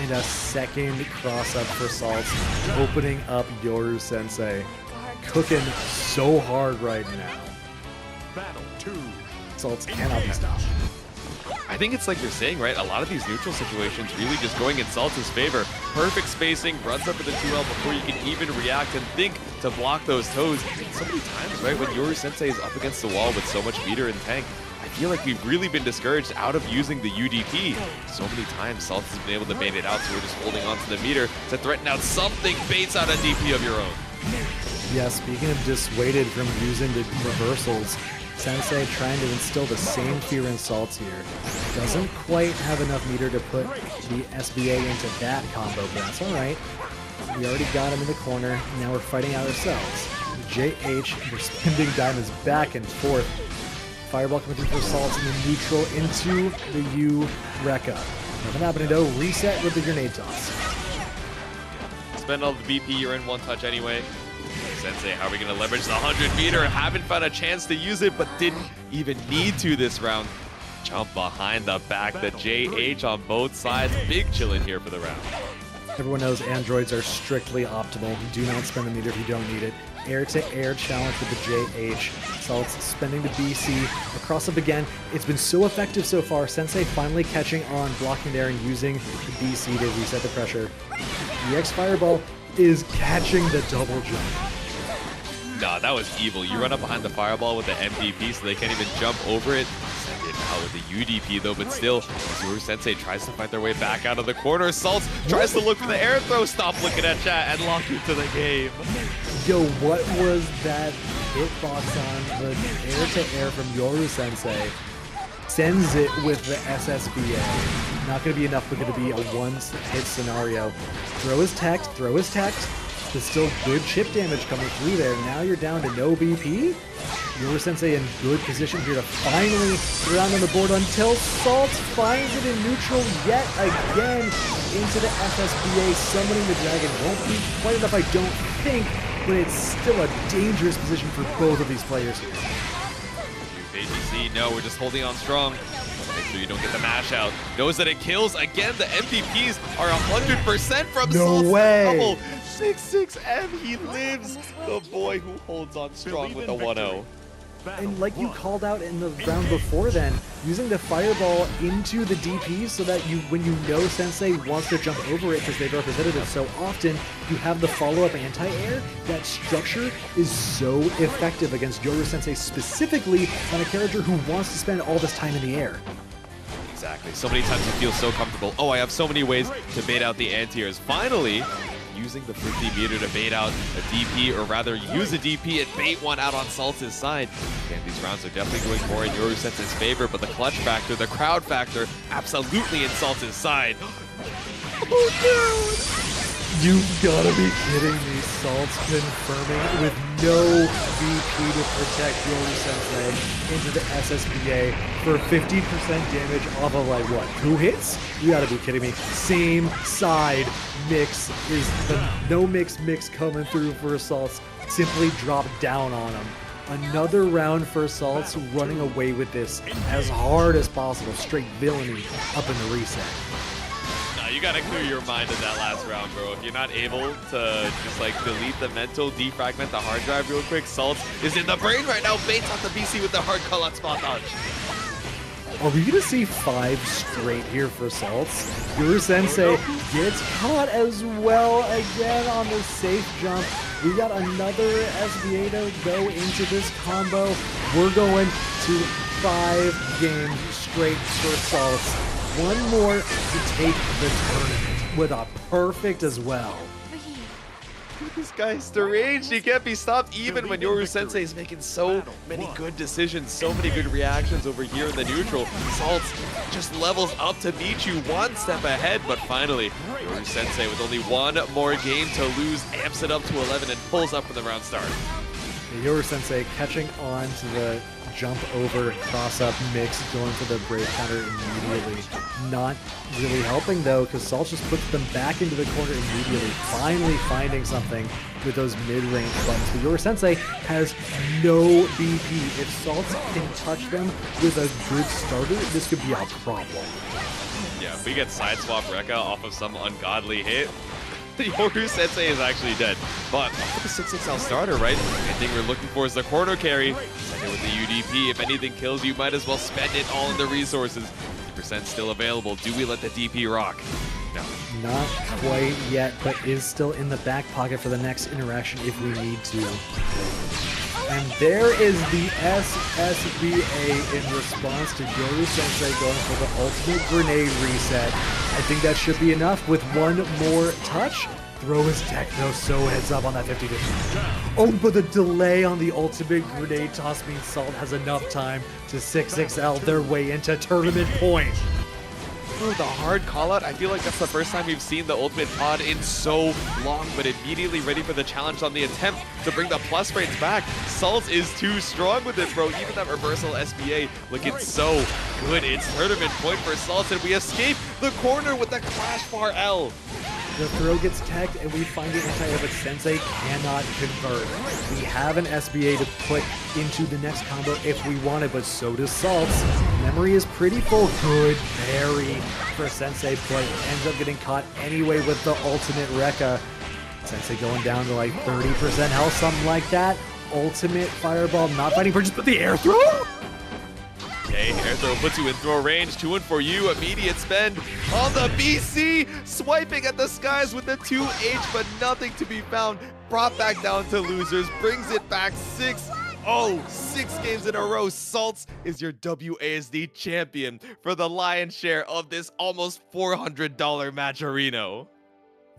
And a second cross-up for Saltz, opening up Yoru Sensei. Cooking so hard right now. Battle 2. Saltz cannot be stopped. I think it's like you're saying, right? A lot of these neutral situations really just going in Saltz's favor. Perfect spacing, runs up to the 2L before you can even react and think to block those toes. So many times, right, when Yoru Sensei is up against the wall with so much meter and tank, I I feel like we've really been discouraged out of using the UDP. So many times Saltz has been able to bait it out, so we're just holding on to the meter to threaten out something. Baits out a DP of your own. Yeah, speaking of dissuaded from using the reversals, Sensei trying to instill the same fear in Saltz here. Doesn't quite have enough meter to put the SBA into that combo, but that's alright. We already got him in the corner, now we're fighting out ourselves. JH, we're spending diamonds back and forth. Fireball coming through for Saltz in the neutral into the U Rekka. Nothing happening though, reset with the grenade toss. Spend all the BP, you're in one touch anyway. Sensei, how are we going to leverage the 100 meter? Haven't found a chance to use it, but didn't even need to this round. Jump behind the back, the JH on both sides. Big chillin' here for the round. Everyone knows androids are strictly optimal. Do not spend the meter if you don't need it. Air-to-air challenge with the JH. Saltz spending the BC. Across up again. It's been so effective so far. Sensei finally catching on, blocking there and using the BC to reset the pressure. EX Fireball is catching the double jump. Nah, that was evil. You run up behind the Fireball with the MVP so they can't even jump over it. Send it out with the UDP though, but still, Yoru Sensei tries to fight their way back out of the corner. Saltz tries to look for the air throw. Stop looking at chat and lock into the game. Yo, what was that hitbox on the air-to-air from Yoru Sensei? Sends it with the SSBA. Not going to be enough, but going to be a one-hit scenario. Throw his tech. There's still good chip damage coming through there. Now you're down to no BP. Yoru Sensei in good position here to finally round on the board until Saltz finds it in neutral yet again into the SSBA. Summoning the dragon won't be quite enough, I don't think, but it's still a dangerous position for both of these players here. ABC, no, we're just holding on strong. Make sure you don't get the mash out. Knows that it kills. Again, the MVPs are 100% from Saltz. No way. Double. 6-6M, he lives. The boy who holds on strong with the 1-0. And like you called out in the round before then, using the Fireball into the DP so that when you know Sensei wants to jump over it because they've represented it so often, you have the follow-up anti-air. That structure is so effective against Yoru Sensei, specifically on a character who wants to spend all this time in the air. Exactly. So many times you feel so comfortable. Oh, I have so many ways to bait out the anti-airs. Finally, using the 50 meter to bait out a DP, or rather use a DP and bait one out on Saltz's side. Again, these rounds are definitely going more in Yoru Sensei's favor, but the clutch factor, the crowd factor, absolutely in Saltz's side. Oh no! You've gotta be kidding me. Saltz confirming with no VP to protect Yoru Sensei into the SSBA for 50% damage off of like what, 2 hits? You gotta be kidding me. Same side mix is the no mix coming through for Saltz. Simply drop down on him. Another round for Saltz, running away with this as hard as possible. Straight villainy up in the reset. You gotta clear your mind in that last round, bro. If you're not able to just like delete the mental, defragment the hard drive real quick, Saltz is in the brain right now. Baits out the BC with the hard call out spot dodge. Are we gonna see 5 straight here for Saltz? Yoru Sensei gets caught as well again on the safe jump. We got another SBA to go into this combo. We're going to 5 games straight for Saltz. One more to take the tournament with a perfect as well. This guy's deranged. He can't be stopped even when Yoru Sensei is making so many good decisions, so many good reactions over here in the neutral. Saltz just levels up to meet you one step ahead, but finally, Yoru Sensei with only one more game to lose, amps it up to 11 and pulls up from the round start. Yoru Sensei catching on to the jump over, cross up mix, going for the brave counter immediately. Not really helping though, because Saltz just puts them back into the corner immediately, finally finding something with those mid-range buttons. But Yoru Sensei has no BP. If Saltz can touch them with a good starter, this could be a problem. Yeah, if we get side swap Rekka off of some ungodly hit, Yoru Sensei is actually dead. But with the 6-6L starter, right? The thing we're looking for is the corner carry. Second with the UDP. If anything kills you, might as well spend it all in the resources. 50% still available. Do we let the DP rock? No. Not quite yet, but is still in the back pocket for the next interaction if we need to. And there is the SSBA in response to Yoru Sensei going for the ultimate grenade reset. I think that should be enough with one more touch. Throw his tech though, so heads up on that 50-50. Oh, but the delay on the ultimate grenade toss means Saltz has enough time to 6XL their way into tournament point. Oh, the hard call out. I feel like that's the first time we've seen the ultimate pod in so long, but immediately ready for the challenge on the attempt to bring the plus rates back. Saltz is too strong with it, bro. Even that reversal SBA looking so good. It's tournament point for Saltz, and we escape the corner with the Clash Bar L. The throw gets tagged, and we find it anti-air, but Sensei cannot convert. We have an SBA to put into the next combo if we want it, but so does Saltz. Memory is pretty full. Good parry for Sensei, but ends up getting caught anyway with the ultimate Rekka. Sensei going down to like 30% health, something like that. Ultimate fireball, not fighting for just but the air throw. Okay, air throw puts you in throw range. 2-1 for you. Immediate spend on the BC. Swiping at the skies with the 2H, but nothing to be found. Brought back down to losers. Brings it back 6 games in a row. Saltz is your WASD champion for the lion's share of this almost $400 matcherino.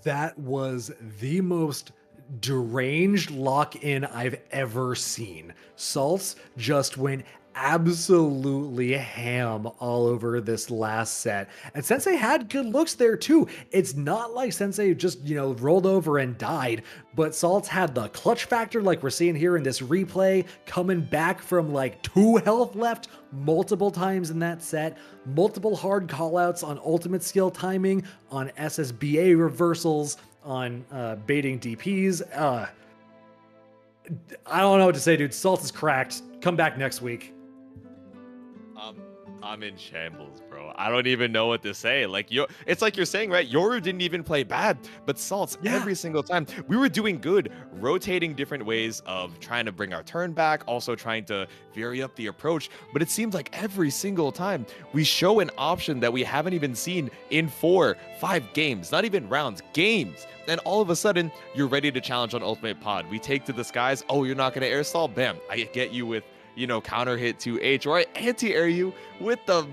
That was the most deranged lock-in I've ever seen. Saltz just went absolutely ham all over this last set. And Sensei had good looks there too. It's not like Sensei just, rolled over and died, but Saltz had the clutch factor like we're seeing here in this replay, coming back from like 2 health left multiple times in that set, multiple hard callouts on ultimate skill timing, on SSBA reversals, on baiting DPs. I don't know what to say, dude. Saltz is cracked. Come back next week. I'm in shambles, bro. I don't even know what to say. It's like you're saying, right? Yoru didn't even play bad, but Saltz, every single time, we were doing good, rotating different ways of trying to bring our turn back, also trying to vary up the approach. But it seems like every single time we show an option that we haven't even seen in 4-5 games, not even rounds, games. And all of a sudden, you're ready to challenge on Ultimate Pod. We take to the skies. Oh, you're not going to air stall? Bam. I get you with counter hit to H, or I anti-air you with the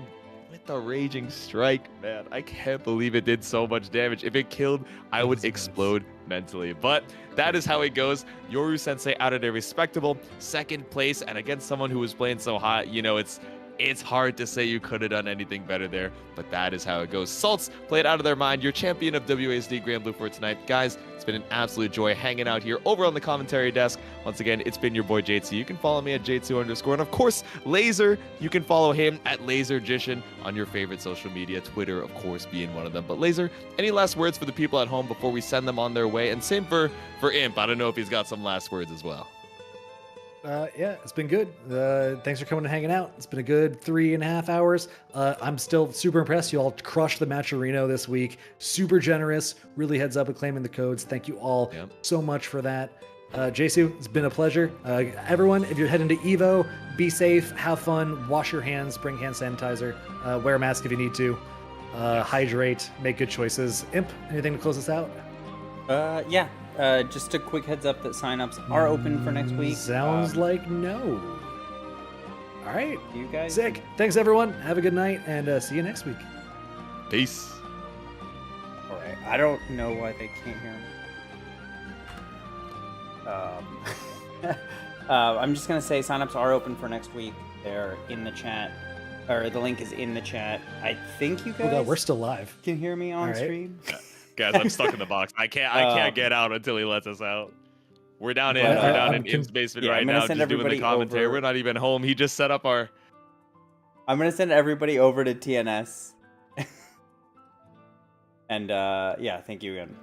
raging strike. Man, I can't believe it did so much damage. If it killed, I would explode mentally. But that is how it goes. Yoru Sensei out at a respectable 2nd place, and against someone who was playing so hot, it's hard to say you could have done anything better there, but that is how it goes. Saltz played out of their mind. Your champion of WASD Granblue for tonight. Guys, it's been an absolute joy hanging out here over on the commentary desk. Once again, it's been your boy Djeeta. You can follow me at J2_. And of course, Laser, you can follow him at LaserJishin on your favorite social media, Twitter, of course, being one of them. But Laser, any last words for the people at home before we send them on their way? And same for Imp. I don't know if he's got some last words as well. Yeah, it's been good. Thanks for coming and hanging out. It's been a good 3.5 hours. I'm still super impressed. You all crushed the matcherino this week. Super generous. Really heads up with claiming the codes. Thank you all so much for that. Jesu, it's been a pleasure. Everyone, if you're heading to Evo, be safe, have fun, wash your hands, bring hand sanitizer, wear a mask if you need to, hydrate, make good choices. Imp, anything to close us out? Yeah. Just a quick heads up that signups are open for next week. Sounds like no. All right. You guys. Sick. Thanks, everyone. Have a good night, and see you next week. Peace. All right. I don't know why they can't hear me. I'm just going to say signups are open for next week. They're in the chat. Or the link is in the chat. I think you guys Oh, God, we're still live. can hear me on stream. Guys, I'm stuck in the box. I can't get out until he lets us out. We're down in Im's basement right now, just doing the commentary. We're not even home. He just set up our. I'm gonna send everybody over to TNS. And yeah, thank you again.